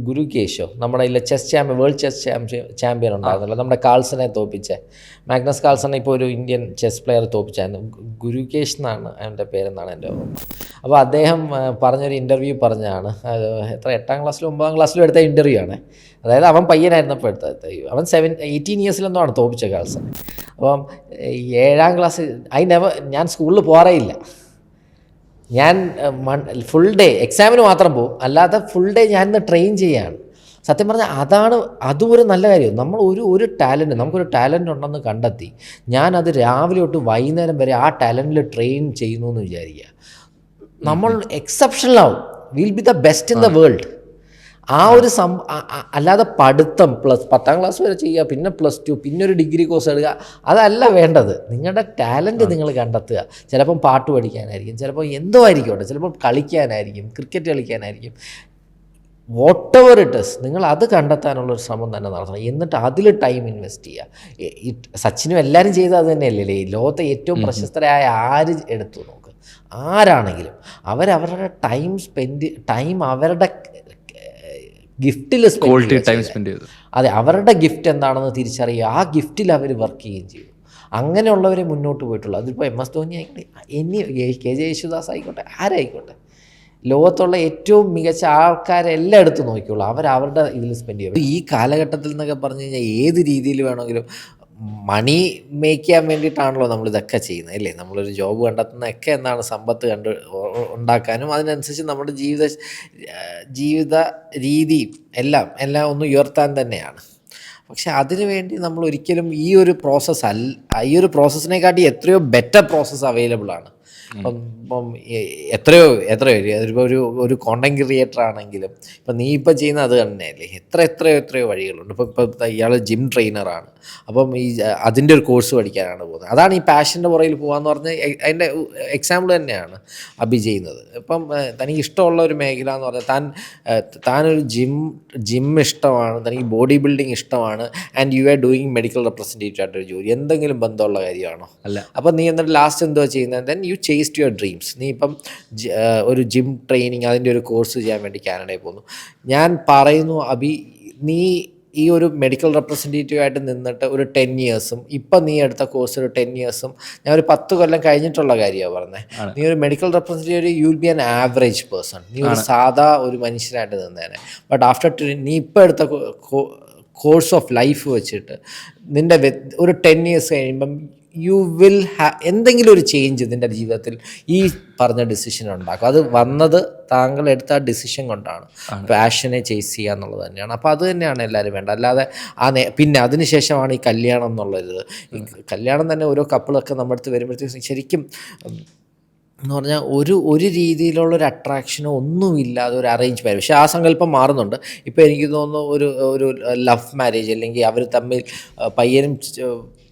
Speaker 1: ഗുരുകേശോ, നമ്മുടെ ഇല്ല വേൾഡ് ചെസ് ചാമ്പ്യൻ ഉണ്ടായിരുന്നല്ലോ, നമ്മുടെ കാൾസനെ തോപ്പിച്ച മാഗ്നസ് കാൾസനെ ഇപ്പോൾ ഒരു ഇന്ത്യൻ ചെസ് പ്ലെയർ തോപ്പിച്ചായിരുന്നു. ഗുരുകേഷ് എന്നാണ് അവൻ്റെ പേരെന്നാണ് എൻ്റെ ഓർമ്മ. അപ്പോൾ അദ്ദേഹം പറഞ്ഞൊരു ഇൻ്റർവ്യൂ പറഞ്ഞാണ്, 8ാം ക്ലാസ്സിലും 9ാം ക്ലാസ്സിലും എടുത്ത ഇൻ്റർവ്യൂ ആണ്. അതായത് അവൻ പയ്യനായിരുന്നപ്പോൾ എടുത്ത, അവൻ 18 yearsലെന്തോ ആണ് തോപ്പിച്ച കാൾസനെ. അപ്പം 7ാം ക്ലാസ് ഞാൻ സ്കൂളിൽ പോകാറേ ഇല്ല. ഞാൻ ഫുൾ ഡേ എക്സാമിന് മാത്രം പോകും, അല്ലാതെ ഫുൾ ഡേ ഞാനിന്ന് ട്രെയിൻ ചെയ്യാണ്. സത്യം പറഞ്ഞാൽ അതും ഒരു നല്ല കാര്യം. നമ്മൾ ഒരു ടാലൻറ്റ്, നമുക്കൊരു ടാലൻ്റ് ഉണ്ടെന്ന് കണ്ടെത്തി ഞാനത് രാവിലെ തൊട്ട് വൈകുന്നേരം വരെ ആ ടാലൻറ്റിൽ ട്രെയിൻ ചെയ്യുന്നു എന്ന് വിചാരിക്കുക, നമ്മൾ എക്സെപ്ഷണലാവും. Will be the best in the world. ആ ഒരു അല്ലാതെ പഠിത്തം 10ാം ക്ലാസ് വരെ ചെയ്യുക, പിന്നെ +2, പിന്നെ ഒരു ഡിഗ്രി കോഴ്സ് എടുക്കുക, അതല്ല വേണ്ടത്. നിങ്ങളുടെ ടാലൻറ്റ് നിങ്ങൾ കണ്ടെത്തുക. ചിലപ്പം പാട്ട് പഠിക്കാനായിരിക്കും, ചിലപ്പോൾ എന്തോ ആയിരിക്കട്ടെ, ചിലപ്പോൾ കളിക്കാനായിരിക്കും, ക്രിക്കറ്റ് കളിക്കാനായിരിക്കും, വാട്ട് എവർ ഇറ്റ് ഇസ്, നിങ്ങൾ അത് കണ്ടെത്താനുള്ളൊരു ശ്രമം തന്നെ നടത്തണം. എന്നിട്ട് അതിൽ ടൈം ഇൻവെസ്റ്റ് ചെയ്യുക. സച്ചിനും എല്ലാവരും ചെയ്തത് അത് തന്നെയല്ലേ. ലോകത്തെ ഏറ്റവും പ്രശസ്തരായ ആര് എടുത്തു നോക്ക്, ആരാണെങ്കിലും അവരവരുടെ ടൈം അവരുടെ ഗിഫ്റ്റിൽ
Speaker 2: സ്പെൻഡ് ചെയ്തു.
Speaker 1: അതെ, അവരുടെ ഗിഫ്റ്റ് എന്താണെന്ന് തിരിച്ചറിയുക, ആ ഗിഫ്റ്റിൽ അവർ വർക്ക് ചെയ്യുകയും ചെയ്യും. അങ്ങനെയുള്ളവരെ മുന്നോട്ട് പോയിട്ടുള്ളൂ. അതിപ്പോൾ MS ധോണി ആയിക്കോട്ടെ, KJ യേശുദാസ് ആയിക്കോട്ടെ, ആരായിക്കോട്ടെ, ലോകത്തുള്ള ഏറ്റവും മികച്ച ആൾക്കാരെല്ലാം എടുത്ത് നോക്കിയുള്ളൂ. അവരുടെ ഇതിൽ സ്പെൻഡ് ചെയ്യും. ഈ കാലഘട്ടത്തിൽ എന്നൊക്കെ പറഞ്ഞു കഴിഞ്ഞാൽ ഏത് രീതിയിൽ വേണമെങ്കിലും മണി മേക്ക് ചെയ്യാൻ വേണ്ടിയിട്ടാണല്ലോ നമ്മളിതൊക്കെ ചെയ്യുന്നത്, അല്ലേ? നമ്മളൊരു ജോബ് കണ്ടെത്തുന്നതൊക്കെ എന്താണ്, സമ്പത്ത് ഉണ്ടാക്കാനും അതിനനുസരിച്ച് നമ്മുടെ ജീവിത രീതിയും എല്ലാം ഒന്ന് ഉയർത്താൻ തന്നെയാണ്. പക്ഷെ അതിനു വേണ്ടി നമ്മൾ ഒരിക്കലും ഈ ഒരു പ്രോസസ്സിനെക്കാട്ടി എത്രയോ ബെറ്റർ പ്രോസസ്സ് അവൈലബിൾ ആണ്. ഇപ്പം എത്രയോ അതിപ്പോൾ ഒരു കോണ്ടന്റ് ക്രിയേറ്റർ ആണെങ്കിലും ഇപ്പം നീ ഇപ്പം ചെയ്യുന്ന അത് തന്നെയല്ലേ, എത്രയോ വഴികളുണ്ട്. ഇപ്പം ഇയാൾ ജിം ട്രെയിനറാണ്, അപ്പം അതിൻ്റെ ഒരു കോഴ്സ് പഠിക്കാനാണ് പോകുന്നത്. അതാണ് ഈ പാഷൻ്റെ പുറകിൽ പോകാമെന്ന് പറഞ്ഞ് അതിൻ്റെ എക്സാമ്പിൾ തന്നെയാണ് അഭി ചെയ്യുന്നത്. ഇപ്പം തനിക്ക് ഇഷ്ടമുള്ള ഒരു മേഖല എന്ന് പറഞ്ഞാൽ താനൊരു ജിം ഇഷ്ടമാണ്, തനിക്ക് ബോഡി ബിൽഡിങ് ഇഷ്ടമാണ്, and you are doing medical representative ആയിട്ടൊരു ജോലി. എന്തെങ്കിലും ബന്ധമുള്ള കാര്യമാണോ? അല്ല. അപ്പം നീ എന്നിട്ട് ലാസ്റ്റ് എന്തോ ചെയ്യുന്നത്, then you chased your dreams. നീ ഇപ്പം ഒരു ജിം ട്രെയിനിങ് അതിൻ്റെ ഒരു കോഴ്സ് ചെയ്യാൻ വേണ്ടി കാനഡയിൽ പോകുന്നു. ഞാൻ പറയുന്നു അഭി, നീ ഈ ഒരു മെഡിക്കൽ റെപ്രസെൻറ്റേറ്റീവ് ആയിട്ട് നിന്നിട്ട് ഒരു 10 ഇയേഴ്സും ഇപ്പം നീ എടുത്ത കോഴ്സ് ഒരു 10 ഇയേഴ്സും, ഞാൻ ഒരു 10 കൊല്ലം കഴിഞ്ഞിട്ടുള്ള കാര്യമാണ് പറഞ്ഞത്. നീ ഒരു medical representative, you will be an average person. നീ ഒരു സാധാ ഒരു മനുഷ്യനായിട്ട് നിന്നേനെ. ബട്ട് ആഫ്റ്റർ നീ ഇപ്പം എടുത്ത കോഴ്സ് ഓഫ് ലൈഫ് വെച്ചിട്ട് നിൻ്റെ ഒരു 10 ഇയേഴ്സ് കഴിയുമ്പം യു വിൽ എന്തെങ്കിലും ഒരു ചേഞ്ച് നിൻ്റെ ജീവിതത്തിൽ ഈ പറഞ്ഞ ഡിസിഷൻ ഉണ്ടാക്കും. അത് വന്നത് താങ്കൾ എടുത്ത ആ ഡിസിഷൻ കൊണ്ടാണ്. പാഷനെ ചേസ് ചെയ്യുക എന്നുള്ളത് തന്നെയാണ്. അപ്പോൾ അത് തന്നെയാണ് എല്ലാവരും വേണ്ട. അല്ലാതെ പിന്നെ അതിനുശേഷമാണ് ഈ കല്യാണം എന്നുള്ളത്. ഈ കല്യാണം തന്നെ ഓരോ കപ്പിളൊക്കെ നമ്മുടെ അടുത്ത് വരുമ്പോഴത്തേക്കും ശരിക്കും എന്ന് പറഞ്ഞാൽ ഒരു രീതിയിലുള്ളൊരു അട്രാക്ഷനോ ഒന്നുമില്ലാതെ ഒരു അറേഞ്ച് മാരേജ്. പക്ഷേ ആ സങ്കല്പം മാറുന്നുണ്ട്. ഇപ്പോൾ എനിക്ക് തോന്നുന്നു ഒരു ലവ് മാരേജ്, അല്ലെങ്കിൽ അവർ തമ്മിൽ പയ്യനും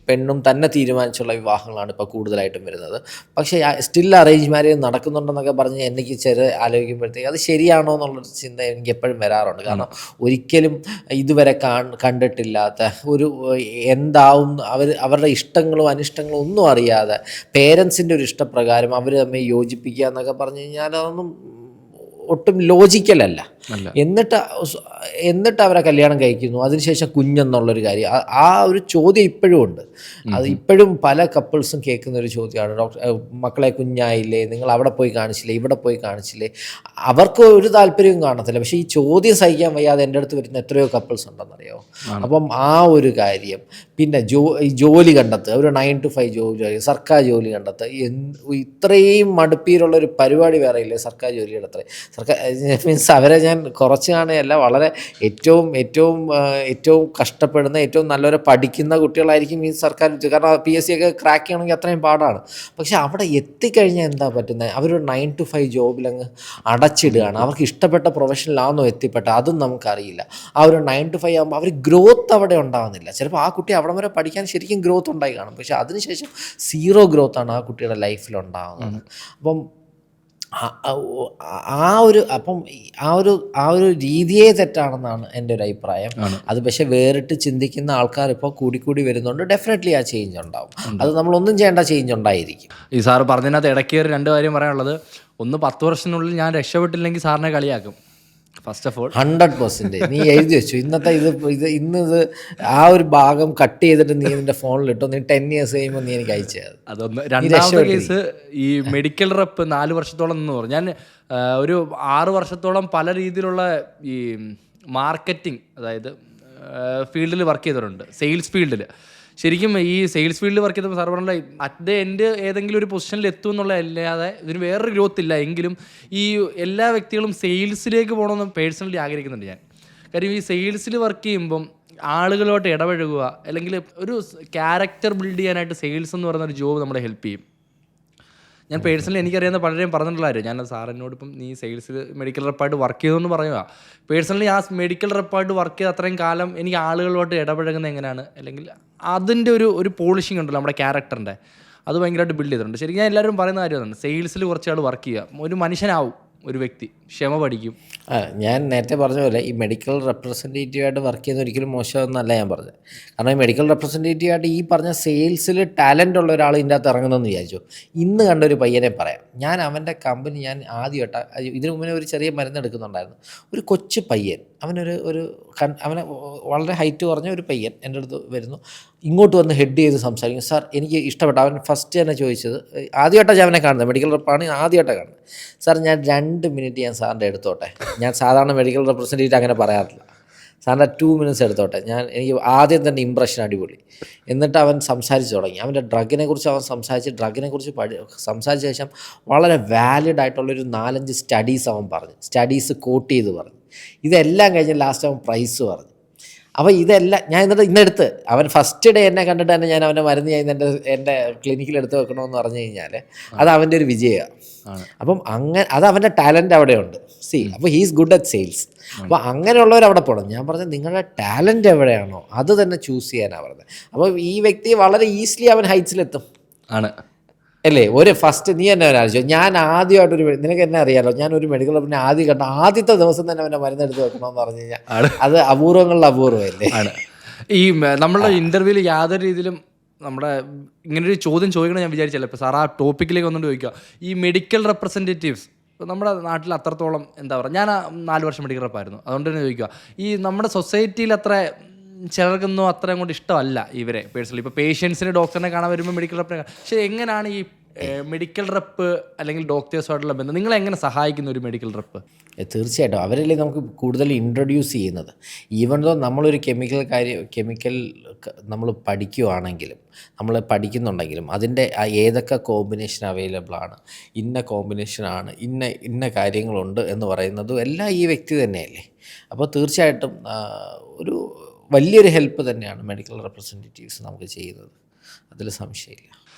Speaker 1: പെണ്ണും തന്നെ തീരുമാനിച്ചുള്ള വിവാഹങ്ങളാണ് ഇപ്പോൾ കൂടുതലായിട്ടും വരുന്നത്. പക്ഷേ സ്റ്റിൽ അറേഞ്ച് മാരേജ് നടക്കുന്നുണ്ടെന്നൊക്കെ പറഞ്ഞ് എനിക്ക് ആലോചിക്കുമ്പോഴത്തേക്ക് അത് ശരിയാണോ എന്നുള്ളൊരു ചിന്ത എനിക്ക് എപ്പോഴും വരാറുണ്ട്. കാരണം ഒരിക്കലും ഇതുവരെ കണ്ടിട്ടില്ലാത്ത ഒരു എന്താവും അവരുടെ ഇഷ്ടങ്ങളും അനിഷ്ടങ്ങളും ഒന്നും അറിയാതെ പേരൻസിൻ്റെ ഒരു ഇഷ്ടപ്രകാരം അവർ തമ്മിൽ യോജിപ്പിക്കുക എന്നൊക്കെ പറഞ്ഞു കഴിഞ്ഞാൽ അതൊന്നും ഒട്ടും ലോജിക്കലല്ല. എന്നിട്ട് അവരെ കല്യാണം കഴിക്കുന്നു, അതിനുശേഷം കുഞ്ഞെന്നുള്ളൊരു കാര്യം, ആ ഒരു ചോദ്യം ഇപ്പോഴും ഉണ്ട്. അത് ഇപ്പോഴും പല കപ്പിൾസും കേൾക്കുന്ന ഒരു ചോദ്യമാണ്, മക്കളെ കുഞ്ഞായില്ലേ, നിങ്ങൾ അവിടെ പോയി കാണിച്ചില്ലേ, ഇവിടെ പോയി കാണിച്ചില്ലേ. അവർക്ക് ഒരു താല്പര്യവും കാണത്തില്ല. പക്ഷേ ഈ ചോദ്യം സഹിക്കാൻ വയ്യാതെ എൻ്റെ അടുത്ത് വരുന്ന എത്രയോ കപ്പിൾസ് ഉണ്ടെന്നറിയാമോ? അപ്പം ആ ഒരു കാര്യം. പിന്നെ ജോലി കണ്ടെത്തുക, ഒരു 9 to 5 ജോലി, സർക്കാർ ജോലി കണ്ടെത്തുക. ഇത്രയും മടുപ്പിയിലുള്ളൊരു പരിപാടി വേറെ ഇല്ലേ സർക്കാർ ജോലിയുടെ അത്ര. സർക്കാർ മീൻസ് അവരെ ഞാൻ കുറച്ച് കാണുകയല്ല, വളരെ ഏറ്റവും കഷ്ടപ്പെടുന്ന, ഏറ്റവും നല്ലവരെ പഠിക്കുന്ന കുട്ടികളായിരിക്കും ഈ സർക്കാർ. കാരണം PSC ഒക്കെ ക്രാക്ക് ചെയ്യണമെങ്കിൽ അത്രയും പാടാണ്. പക്ഷെ അവിടെ എത്തിക്കഴിഞ്ഞാൽ എന്താ പറ്റുന്നത്, അവരൊരു 9 to 5 ജോബിലങ്ങ് അടച്ചിടുകയാണ്. അവർക്ക് ഇഷ്ടപ്പെട്ട പ്രൊഫഷനിലാണോ എത്തിപ്പെട്ടത് അതും നമുക്കറിയില്ല. ആ ഒരു 9 to 5 ആകുമ്പോൾ അവർ ഗ്രോത്ത് അവിടെ ഉണ്ടാകുന്നില്ല. ചിലപ്പോൾ ആ കുട്ടി അവിടെ വരെ പഠിക്കാൻ ശരിക്കും ഗ്രോത്ത് ഉണ്ടായി കാണും, പക്ഷെ അതിനുശേഷം 0 ഗ്രോത്താണ് ആ കുട്ടിയുടെ ലൈഫിലുണ്ടാകുന്നത്. അപ്പം ആ ഒരു രീതിയെ തെറ്റാണെന്നാണ് എൻ്റെ ഒരു അഭിപ്രായം. അത് പക്ഷേ വേറിട്ട് ചിന്തിക്കുന്ന ആൾക്കാർ ഇപ്പോൾ കൂടി വരുന്നുണ്ട്. ഡെഫിനറ്റ്ലി ആ ചേഞ്ച് ഉണ്ടാവും. അത് നമ്മളൊന്നും ചെയ്യേണ്ട ചേഞ്ച് ഉണ്ടായിരിക്കും.
Speaker 2: ഈ സാറ് പറഞ്ഞതിനകത്ത് ഇടയ്ക്ക് ഒരു 2 കാര്യം പറയാനുള്ളത്. ഒന്ന്, 10 വർഷത്തിനുള്ളിൽ ഞാൻ രക്ഷപ്പെട്ടില്ലെങ്കിൽ സാറിനെ കളിയാക്കും. ഫസ്റ്റ് ഓഫ് ഓൾ
Speaker 1: 100% നീ എഴുതി വെച്ചു. ഇന്ന് ആ ഒരു ഭാഗം കട്ട് ചെയ്തിട്ട് നീ നിന്റെ ഫോണിലിട്ടോ, നീ 10 ഇയേഴ്സ് കഴിയുമ്പോൾ നീ എനിക്ക് അയച്ചു.
Speaker 2: അതൊന്ന്. രണ്ടാമത്തെ കേസ്, ഈ മെഡിക്കൽ റെപ്പ് 4 വർഷത്തോളം എന്ന് പറഞ്ഞു. ഞാൻ ഒരു 6 വർഷത്തോളം പല രീതിയിലുള്ള ഈ മാർക്കറ്റിംഗ്, അതായത് ഫീൽഡിൽ വർക്ക് ചെയ്തിട്ടുണ്ട്, സെയിൽസ് ഫീൽഡിൽ. ശരിക്കും ഈ സെയിൽസ് ഫീൽഡിൽ വർക്ക് ചെയ്തപ്പോൾ സാർ പറഞ്ഞ അറ്റ് ദ എൻഡ് ഏതെങ്കിലും ഒരു പൊസിഷനിൽ എത്തും എന്നുള്ളതല്ലാതെ ഇതിന് വേറൊരു ഗ്രോത്ത് ഇല്ല. എങ്കിലും ഈ എല്ലാ വ്യക്തികളും സെയിൽസിലേക്ക് പോകണമെന്ന് പേഴ്സണലി ആഗ്രഹിക്കുന്നുണ്ട് ഞാൻ. കാര്യം ഈ സെയിൽസിൽ വർക്ക് ചെയ്യുമ്പം ആളുകളോട്ട് ഇടപഴകുക അല്ലെങ്കിൽ ഒരു ക്യാരക്ടർ ബിൽഡ് ചെയ്യാനായിട്ട് സെയിൽസ് എന്ന് പറയുന്ന ഒരു ജോബ് നമ്മളെ ഹെൽപ്പ് ചെയ്യും. ഞാൻ പേഴ്സണലി എനിക്കറിയാവുന്ന പലരെയും പറഞ്ഞിട്ടുള്ള കാര്യം, ഞാൻ സാറിനോട് ഇപ്പം നീ സെയിൽസിൽ മെഡിക്കൽ റെപ്പായിട്ട് വർക്ക് ചെയ്തെന്ന് പറയുക. പേഴ്സണലി ആ മെഡിക്കൽ റെപ്പായിട്ട് വർക്ക് ചെയ്ത് അത്രയും കാലം എനിക്ക് ആളുകളോട്ട് ഇടപഴകുന്നത് എങ്ങനെയാണ്, അല്ലെങ്കിൽ അതിൻ്റെ ഒരു പോളിഷിംഗ് ഉണ്ടല്ലോ നമ്മുടെ ക്യാരക്ടറിൻ്റെ, അത് ഭയങ്കരമായിട്ട് ബിൽഡ് ചെയ്തിട്ടുണ്ട്. ശരിക്കും ഞാൻ എല്ലാവരും പറയുന്ന കാര്യമാണ്, സെയിൽസിൽ കുറച്ചാൾ വർക്ക് ചെയ്യുക, ഒരു മനുഷ്യനാവും ഒരു വ്യക്തി, ക്ഷമ പഠിക്കും.
Speaker 1: ഞാൻ നേരത്തെ പറഞ്ഞ പോലെ ഈ മെഡിക്കൽ റെപ്രസെൻറ്റേറ്റീവായിട്ട് വർക്ക് ചെയ്യുന്ന ഒരിക്കലും മോശമെന്നല്ല ഞാൻ പറഞ്ഞത്. കാരണം ഈ മെഡിക്കൽ റെപ്രസെൻറ്റേറ്റീവായിട്ട് ഈ പറഞ്ഞ സെയിൽസിൽ ടാലൻ്റ് ഉള്ള ഒരാൾ ഇതിൻ്റെ അകത്ത് ഇറങ്ങുന്നതെന്ന് വിചാരിച്ചു. ഇന്ന് കണ്ടൊരു പയ്യനെ പറയാം, ഞാൻ അവൻ്റെ കമ്പനി ഞാൻ ആദ്യമായിട്ട് ഇതിനു മുന്നേ ഒരു ചെറിയ മരുന്ന് എടുക്കുന്നുണ്ടായിരുന്നു. ഒരു കൊച്ചു പയ്യൻ, അവനെ വളരെ ഹൈറ്റ് കുറഞ്ഞ ഒരു പയ്യൻ എൻ്റെ അടുത്ത് വരുന്നു, ഇങ്ങോട്ട് വന്ന് ഹെഡ് ചെയ്ത് സംസാരിക്കും. സാർ എനിക്ക് ഇഷ്ടപ്പെട്ട, അവൻ ഫസ്റ്റ് തന്നെ ചോദിച്ചത്, ആദ്യമായിട്ടാണ് ഞാൻ അവനെ കാണുന്നത്, മെഡിക്കൽ റെപ്പാണ് ആദ്യമായിട്ടാണ് കാണുന്നത്. സാർ ഞാൻ 2 മിനിറ്റ് ഞാൻ സാറിൻ്റെ എടുത്തോട്ടെ, ഞാൻ സാധാരണ മെഡിക്കൽ റെപ്രസെൻറ്റേറ്റീവ് അങ്ങനെ പറയാറില്ല, സാറിൻ്റെ 2 മിനിറ്റ്സ് എടുത്തോട്ടെ, എനിക്ക് ആദ്യം തന്നെ ഇമ്പ്രഷൻ അടിപൊളി. എന്നിട്ട് അവൻ സംസാരിച്ച് തുടങ്ങി, അവൻ്റെ ഡ്രഗിനെ കുറിച്ച് അവൻ സംസാരിച്ച ശേഷം വളരെ വാലിഡ് ആയിട്ടുള്ളൊരു 4-5 സ്റ്റഡീസ് അവൻ പറഞ്ഞു, സ്റ്റഡീസ് കോട്ട് ചെയ്ത് പറഞ്ഞു. ഇതെല്ലാം കഴിഞ്ഞ് ലാസ്റ്റ് അവൻ പ്രൈസ് പറഞ്ഞു. അപ്പോൾ ഇതെല്ലാം ഞാൻ ഇന്നെടുത്ത് അവൻ ഫസ്റ്റ് ഡേ എന്നെ കണ്ടിട്ട് തന്നെ ഞാൻ അവൻ്റെ മരുന്ന് ഞാൻ എൻ്റെ ക്ലിനിക്കിൽ എടുത്ത് വെക്കണമെന്ന് പറഞ്ഞു കഴിഞ്ഞാൽ അത് അവൻ്റെ ഒരു വിജയമാണ്. അപ്പം അങ്ങനെ അത് അവൻ്റെ ടാലൻ്റ് അവിടെയുണ്ട്. അപ്പോൾ ഹീസ് ഗുഡ് അറ്റ് സെയിൽസ്. അപ്പോൾ അങ്ങനെയുള്ളവർ അവിടെ പോകണം. ഞാൻ പറഞ്ഞത് നിങ്ങളുടെ ടാലൻ്റ് എവിടെയാണോ അത് തന്നെ ചൂസ് ചെയ്യാനാണ് പറഞ്ഞത്. അപ്പോൾ ഈ വ്യക്തി വളരെ ഈസിലി അവൻ ഹൈറ്റ്സിലെത്തും
Speaker 2: ആണ്
Speaker 1: അല്ലേ. ഫസ്റ്റ് നീ എന്നെ ആലോചിച്ചു, ഞാൻ ആദ്യമായിട്ടൊരു, നിനക്ക് എന്നെ അറിയാലോ, ഞാനൊരു മെഡിക്കൽ റെപ്പിനെ ആദ്യം കണ്ട ആദ്യത്തെ ദിവസം തന്നെ അവൻ്റെ മരുന്നെടുത്ത് വെക്കണമെന്ന് പറഞ്ഞു കഴിഞ്ഞാൽ അത് അപൂർവങ്ങളിൽ അപൂർവമല്ലേ.
Speaker 2: ഈ നമ്മളുടെ ഇൻ്റർവ്യൂവിൽ യാതൊരു രീതിയിലും നമ്മുടെ ഇങ്ങനൊരു ചോദ്യം ചോദിക്കണം ഞാൻ വിചാരിച്ചല്ലോ. ഇപ്പോൾ സാർ ആ ടോപ്പിക്കിലേക്ക് വന്നുകൊണ്ട് ചോദിക്കുക, ഈ മെഡിക്കൽ റെപ്രസെൻറ്റേറ്റീവ്സ് നമ്മുടെ നാട്ടിൽ അത്രത്തോളം എന്താ പറയുക, ഞാൻ 4 വർഷം മെഡിക്കൽ റെപ്പായിരുന്നു, അതുകൊണ്ട് തന്നെ ചോദിക്കുക, ഈ നമ്മുടെ സൊസൈറ്റിയിൽ അത്ര ചിലർക്കൊന്നും അത്ര അങ്ങോട്ട് ഇഷ്ടമല്ല ഇവരെ പേഴ്സണലി. ഇപ്പോൾ പേഷ്യൻസിന് ഡോക്ടറിനെ കാണാൻ വരുമ്പോൾ മെഡിക്കൽ റെപ്പിനെ പക്ഷേ എങ്ങനെയാണ് ഈ മെഡിക്കൽ റെപ്പ് അല്ലെങ്കിൽ ഡോക്ടേഴ്സുമായിട്ടുള്ള ബന്ധം നിങ്ങളെ എങ്ങനെ സഹായിക്കുന്ന ഒരു മെഡിക്കൽ റെപ്പ്?
Speaker 1: തീർച്ചയായിട്ടും അവരല്ലേ നമുക്ക് കൂടുതൽ ഇൻട്രൊഡ്യൂസ് ചെയ്യുന്നത്. ഈവൻ ദോ നമ്മളൊരു കെമിക്കൽ നമ്മൾ പഠിക്കുവാണെങ്കിലും നമ്മൾ പഠിക്കുന്നുണ്ടെങ്കിലും അതിൻ്റെ ഏതൊക്കെ കോമ്പിനേഷൻ അവൈലബിൾ ആണ്, ഇന്ന കോമ്പിനേഷനാണ്, ഇന്ന കാര്യങ്ങളുണ്ട് എന്ന് പറയുന്നതും എല്ലാം ഈ വ്യക്തി തന്നെയല്ലേ. അപ്പോൾ തീർച്ചയായിട്ടും ഒരു വലിയൊരു ഹെൽപ്പ് തന്നെയാണ് മെഡിക്കൽ റെപ്രസെൻറ്റേറ്റീവ്സ് നമുക്ക് ചെയ്യുന്നത്, അതിൽ സംശയമില്ല.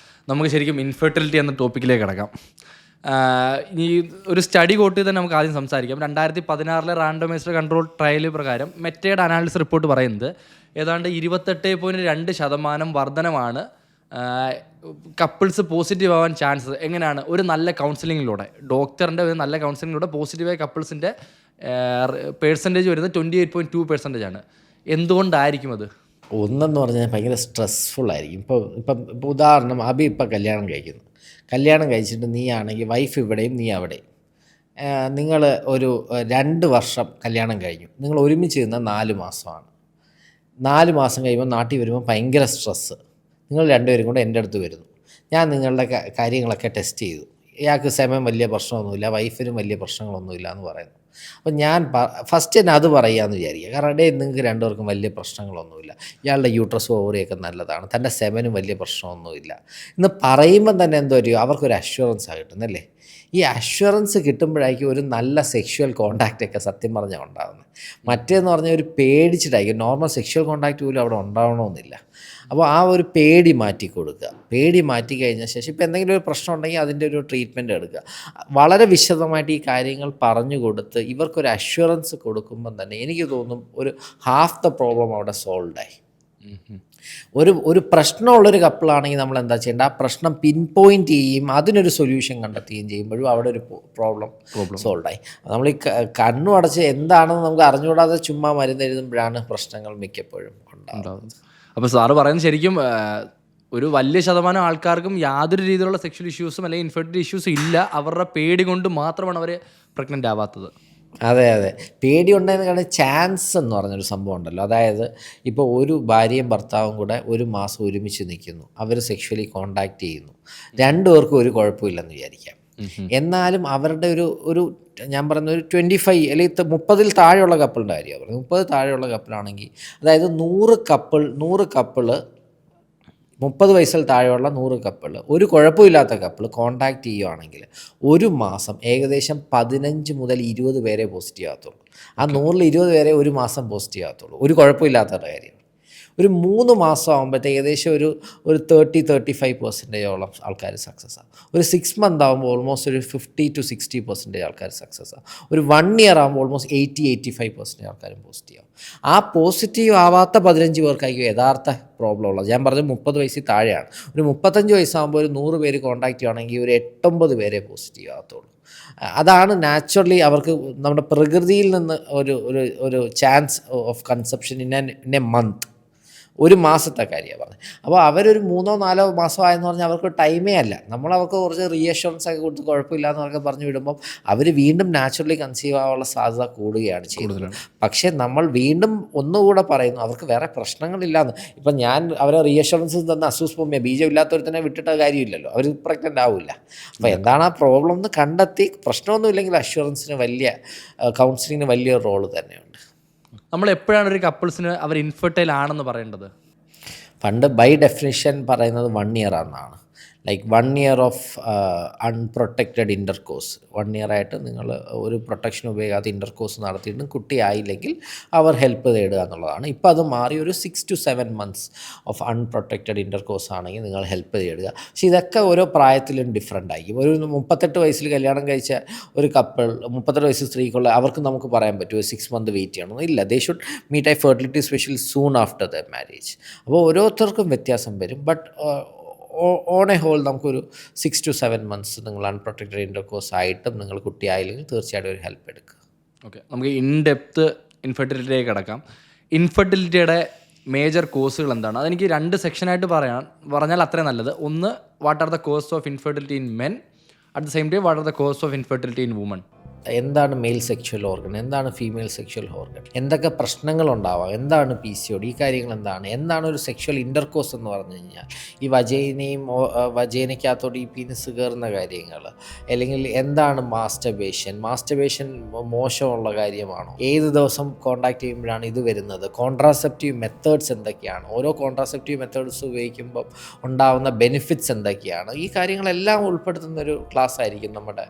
Speaker 2: നമുക്ക് ശരിക്കും ഇൻഫെർട്ടിലിറ്റി എന്ന ടോപ്പിക്കിലേക്ക് കിടക്കാം. ഈ ഒരു സ്റ്റഡി കോട്ട് തന്നെ നമുക്ക് ആദ്യം സംസാരിക്കാം. 2016 റാൻഡമൈസ്ഡ് കൺട്രോൾ ട്രയൽ പ്രകാരം മെറ്റയുടെ അനാലിസിസ് റിപ്പോർട്ട് പറയുന്നത് ഏതാണ്ട് 28.2% വർധനമാണ് കപ്പിൾസ് പോസിറ്റീവ് ആവാൻ ചാൻസസ്. എങ്ങനെയാണ്? ഒരു നല്ല കൗൺസിലിങ്ങിലൂടെ, ഡോക്ടറിൻ്റെ ഒരു നല്ല കൗൺസിലിങ്ങിലൂടെ പോസിറ്റീവായ കപ്പിൾസിൻ്റെ പേഴ്സൻറ്റേജ് വരുന്നത് 28.2% ആണ്. എന്തുകൊണ്ടായിരിക്കും അത്?
Speaker 1: ഒന്നെന്ന് പറഞ്ഞാൽ ഭയങ്കര സ്ട്രെസ്ഫുള്ളായിരിക്കും. ഇപ്പം ഉദാഹരണം, അബി ഇപ്പം കല്യാണം കഴിച്ചിട്ട് നീ ആണെങ്കിൽ വൈഫ് ഇവിടെയും നീ അവിടെയും, നിങ്ങൾ ഒരു 2 വർഷം കല്യാണം കഴിഞ്ഞു, നിങ്ങൾ ഒരുമിച്ച് നിന്ന 4 മാസമാണ്. 4 മാസം കഴിയുമ്പോൾ നാട്ടിൽ വരുമ്പോൾ ഭയങ്കര സ്ട്രെസ്സ്, നിങ്ങൾ രണ്ടുപേരും കൂടെ എൻ്റെ അടുത്ത് വരുന്നു, ഞാൻ നിങ്ങളുടെ കാര്യങ്ങളൊക്കെ ടെസ്റ്റ് ചെയ്തു, ഇയാൾക്ക് സെമൻ വലിയ പ്രശ്നമൊന്നുമില്ല, വൈഫിനും വലിയ പ്രശ്നങ്ങളൊന്നുമില്ല എന്ന് പറയുന്നു. അപ്പം ഞാൻ ഫസ്റ്റ് തന്നെ അത് പറയാമെന്ന് വിചാരിക്കുക. കാരണം നിങ്ങൾക്ക് 2 പേർക്കും വലിയ പ്രശ്നങ്ങളൊന്നുമില്ല, ഇയാളുടെ യൂട്രസ് ഓവറിയൊക്കെ നല്ലതാണ്, തൻ്റെ സെമനും വലിയ പ്രശ്നമൊന്നുമില്ല എന്ന് പറയുമ്പം തന്നെ എന്തോ അവർക്കൊരു അഷ്വറൻസാണ് കിട്ടുന്നല്ലേ. ഈ അഷ്വറൻസ് കിട്ടുമ്പോഴായിരിക്കും ഒരു നല്ല സെക്ഷുവൽ കോൺടാക്റ്റൊക്കെ സത്യം പറഞ്ഞാൽ ഉണ്ടാകുന്നത്. മറ്റേന്ന് പറഞ്ഞാൽ ഒരു പേടിച്ചിട്ടായിരിക്കും, നോർമൽ സെക്ഷുവൽ കോൺടാക്റ്റ് പോലും അവിടെ ഉണ്ടാവണമെന്നില്ല. അപ്പോൾ ആ ഒരു പേടി മാറ്റി കൊടുക്കുക. പേടി മാറ്റി കഴിഞ്ഞ ശേഷം ഇപ്പോൾ എന്തെങ്കിലും ഒരു പ്രശ്നം ഉണ്ടെങ്കിൽ അതിൻ്റെ ഒരു ട്രീറ്റ്മെൻറ്റ് എടുക്കുക. വളരെ വിശദമായിട്ട് ഈ കാര്യങ്ങൾ പറഞ്ഞു കൊടുത്ത് ഇവർക്കൊരു അഷ്വറൻസ് കൊടുക്കുമ്പം തന്നെ എനിക്ക് തോന്നും ഒരു ഹാഫ് ദ പ്രോബ്ലം അവിടെ സോൾവായി. ഒരു പ്രശ്നമുള്ളൊരു കപ്പിളാണെങ്കിൽ നമ്മൾ എന്താ ചെയ്യേണ്ടത്, ആ പ്രശ്നം പിൻ പോയിൻ്റ് ചെയ്യുകയും അതിനൊരു സൊല്യൂഷൻ കണ്ടെത്തുകയും ചെയ്യുമ്പോഴും അവിടെ ഒരു പ്രോബ്ലം സോൾവായി. നമ്മൾ ഈ കണ്ണും അടച്ച് എന്താണെന്ന് നമുക്ക് അറിഞ്ഞുകൂടാതെ ചുമ്മാ മരുന്ന് എഴുതുമ്പോഴാണ് പ്രശ്നങ്ങൾ മിക്കപ്പോഴും ഉണ്ടാകുന്നത്.
Speaker 2: അപ്പോൾ സാറ് പറയുന്നത് ശരിക്കും ഒരു വലിയ ശതമാനം ആൾക്കാർക്കും യാതൊരു രീതിയിലുള്ള സെക്ഷൽ ഇഷ്യൂസും അല്ലെങ്കിൽ ഇൻഫെർട്ടിലിറ്റി ഇഷ്യൂസും ഇല്ല, അവരുടെ പേടി കൊണ്ട് മാത്രമാണ് അവർ പ്രഗ്നൻ്റ് ആവാത്തത്.
Speaker 1: അതെ, പേടി ഉണ്ടെന്ന് കാരണം ചാൻസ് എന്ന് പറഞ്ഞൊരു സംഭവം ഉണ്ടല്ലോ. അതായത് ഇപ്പോൾ ഒരു ഭാര്യയും ഭർത്താവും കൂടെ 1 മാസം ഒരുമിച്ച് നിൽക്കുന്നു, അവർ സെക്ഷലി കോണ്ടാക്ട് ചെയ്യുന്നു, 2 പേർക്കും ഒരു കുഴപ്പമില്ലെന്ന് വിചാരിക്കാം. എന്നാലും അവരുടെ ഒരു ഞാൻ പറയുന്ന ഒരു 25 അല്ലെങ്കിൽ 30-ൽ താഴെയുള്ള കപ്പിളിൻ്റെ കാര്യമാണ് പറയുന്നത്. 30 താഴെയുള്ള കപ്പിളാണെങ്കിൽ, അതായത് 100 കപ്പിള് 30 വയസ്സിൽ താഴെയുള്ള 100 കപ്പിൾ, ഒരു കുഴപ്പമില്ലാത്ത കപ്പിൾ കോൺടാക്റ്റ് ചെയ്യുവാണെങ്കിൽ ഒരു മാസം ഏകദേശം 15 മുതൽ 20 പേരെ പോസിറ്റീവ് ആകത്തുള്ളൂ. ആ 100-ൽ 20 പേരെ ഒരു മാസം പോസിറ്റീവ് ആകത്തുള്ളൂ, ഒരു കുഴപ്പമില്ലാത്തവരുടെ കാര്യം. ഒരു 3 മാസം ആകുമ്പോഴത്തേക്ക് ഏകദേശം ഒരു 30-35% ആൾക്കാർ സക്സസ് ആകും. ഒരു 6 മന്ത് ആകുമ്പോൾ ഓൾമോസ്റ്റ് ഒരു 50-60% ആൾക്കാർ സക്സസ് ആകും. ഒരു 1 ഇയർ ആകുമ്പോൾ ഓൾമോസ്റ്റ് 80-85% ആൾക്കാരും പോസിറ്റീവ് ആകും. ആ പോസിറ്റീവ് ആവാത്ത 15 പേർക്കായിരിക്കും യഥാർത്ഥ പ്രോബ്ലം ഉള്ളത്. ഞാൻ പറഞ്ഞത് 30 വയസ്സിൽ താഴെയാണ്. ഒരു 35 വയസ്സാകുമ്പോൾ ഒരു 100 പേര് കോൺടാക്റ്റ് ചെയ്യുകയാണെങ്കിൽ ഒരു 8-9 പേരെ പോസിറ്റീവ് ആകത്തുള്ളൂ. അതാണ് നാച്ചുറലി അവർക്ക് നമ്മുടെ പ്രകൃതിയിൽ നിന്ന് ഒരു chance of conception in A month, ഒരു മാസത്തെ കാര്യമാണ് പറഞ്ഞത്. അപ്പോൾ അവരൊരു 3-4 മാസമായെന്ന് പറഞ്ഞാൽ അവർക്ക് ടൈമേ അല്ല. നമ്മളവർക്ക് കുറച്ച് റീഅഷ്വറൻസ് ഒക്കെ കൊടുത്ത് കുഴപ്പമില്ല എന്നൊക്കെ പറഞ്ഞു വിടുമ്പം അവർ വീണ്ടും നാച്ചുറലി കൺസീവ് ആവാനുള്ള സാധ്യത കൂടുകയാണ് ചെയ്യുന്നത്. പക്ഷേ നമ്മൾ വീണ്ടും ഒന്നുകൂടെ പറയുന്നു അവർക്ക് വേറെ പ്രശ്നങ്ങളില്ലാന്ന്. ഇപ്പം ഞാൻ അവരെ റീഅഷ്വറൻസ് തന്ന അസൂസ്പോമിയ ബീജമില്ലാത്തവരെ വിട്ടിട്ട് കാര്യമില്ലല്ലോ, അവർ പ്രഗ്നൻ്റ് ആവില്ല. അപ്പോൾ എന്താണ് ആ പ്രോബ്ലം എന്ന് കണ്ടെത്തി പ്രശ്നമൊന്നുമില്ലെങ്കിൽ അഷ്വറൻസിന് കൗൺസിലിങ്ങിന് വലിയ റോള് തന്നെയുണ്ട്.
Speaker 2: നമ്മൾ എപ്പോഴാണ് ഒരു കപ്പിൾസിന് അവർ ഇൻഫെർട്ടൈൽ ആണെന്ന് പറയേണ്ടത്?
Speaker 1: പണ്ട് ബൈ ഡെഫിനിഷൻ പറയുന്നത് 1 ഇയർ ആണെന്നാണ്. Like 1 year of unprotected intercourse, 1 ഇയറായിട്ട് നിങ്ങൾ ഒരു പ്രൊട്ടക്ഷൻ ഉപയോഗിക്കാതെ ഇൻ്റർകോഴ്സ് നടത്തിയിട്ടും കുട്ടിയായില്ലെങ്കിൽ അവർ ഹെൽപ്പ് തേടുക എന്നുള്ളതാണ്. ഇപ്പോൾ അത് മാറി ഒരു 6 to 7 months of unprotected intercourse ആണെങ്കിൽ നിങ്ങൾ ഹെൽപ്പ് തേടുക. പക്ഷേ ഇതൊക്കെ ഓരോ പ്രായത്തിലും ഡിഫറെൻ്റ് ആയിരിക്കും. ഒരു 38 വയസ്സിൽ കല്യാണം കഴിച്ച ഒരു കപ്പിൾ, 38 വയസ്സ് സ്ത്രീക്കുള്ള അവർക്ക് നമുക്ക് പറയാൻ പറ്റും ഒരു 6 month വെയിറ്റ് ചെയ്യണം, ഇല്ല. They should meet a fertility specialist soon after the marriage. അപ്പോൾ ഓരോരുത്തർക്കും വ്യത്യാസം വരും. ബട്ട് ഓൺ എ ഹോൾ നമുക്കൊരു 6 to 7 months നിങ്ങൾ അൺപ്രൊട്ടക്റ്റഡ് ഇൻ്റർകോഴ്സ് ആയിട്ടും നിങ്ങൾ കുട്ടിയായില്ലെങ്കിൽ തീർച്ചയായിട്ടും ഒരു ഹെൽപ്പ് എടുക്കുക.
Speaker 2: ഓക്കെ, നമുക്ക് ഇൻ ഡെപ്ത് ഇൻഫെർട്ടിലിറ്റിയിലേക്ക് കിടക്കാം. ഇൻഫെർട്ടിലിറ്റിയുടെ മേജർ കോസുകൾ എന്താണ്? അതെനിക്ക് 2 സെക്ഷനായിട്ട് പറഞ്ഞാൽ അത്രയും നല്ലത്. ഒന്ന്, what are the cause of infertility in men, at the same time what are the cause of infertility in woman.
Speaker 1: എന്താണ് മെയിൽ സെക്ഷൽ ഓർഗൻ, എന്താണ് ഫീമെയിൽ സെക്ഷൽ ഓർഗൻ, എന്തൊക്കെ പ്രശ്നങ്ങളുണ്ടാവാം, എന്താണ് PCOD, ഈ കാര്യങ്ങൾ എന്താണ് ഒരു സെക്ഷൽ ഇൻ്റർകോഴ്സ് എന്ന് പറഞ്ഞു കഴിഞ്ഞാൽ ഈ വജേനയ്ക്കകത്തോട് ഈ പീനിസ് കയറുന്ന കാര്യങ്ങൾ, അല്ലെങ്കിൽ എന്താണ് മാസ്റ്റർബേഷൻ മോശമുള്ള കാര്യമാണോ, ഏത് ദിവസം കോൺടാക്ട് ചെയ്യുമ്പോഴാണ് ഇത് വരുന്നത്, കോൺട്രാസെപ്റ്റീവ് മെത്തേഡ്സ് എന്തൊക്കെയാണ്, ഓരോ കോൺട്രാസെപ്റ്റീവ് മെത്തേഡ്സ് ഉപയോഗിക്കുമ്പോൾ ഉണ്ടാകുന്ന ബെനിഫിറ്റ്സ് എന്തൊക്കെയാണ്, ഈ കാര്യങ്ങളെല്ലാം ഉൾപ്പെടുത്തുന്നൊരു ക്ലാസ് ആയിരിക്കും നമ്മുടെ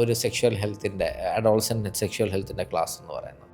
Speaker 1: ഒരു സെക്ഷൽ ഹെൽത്തിൻ്റെ അഡോളസെൻ്റ് സെക്ഷൽ ഹെൽത്തിൻ്റെ ക്ലാസ് എന്ന് പറയുന്നത്.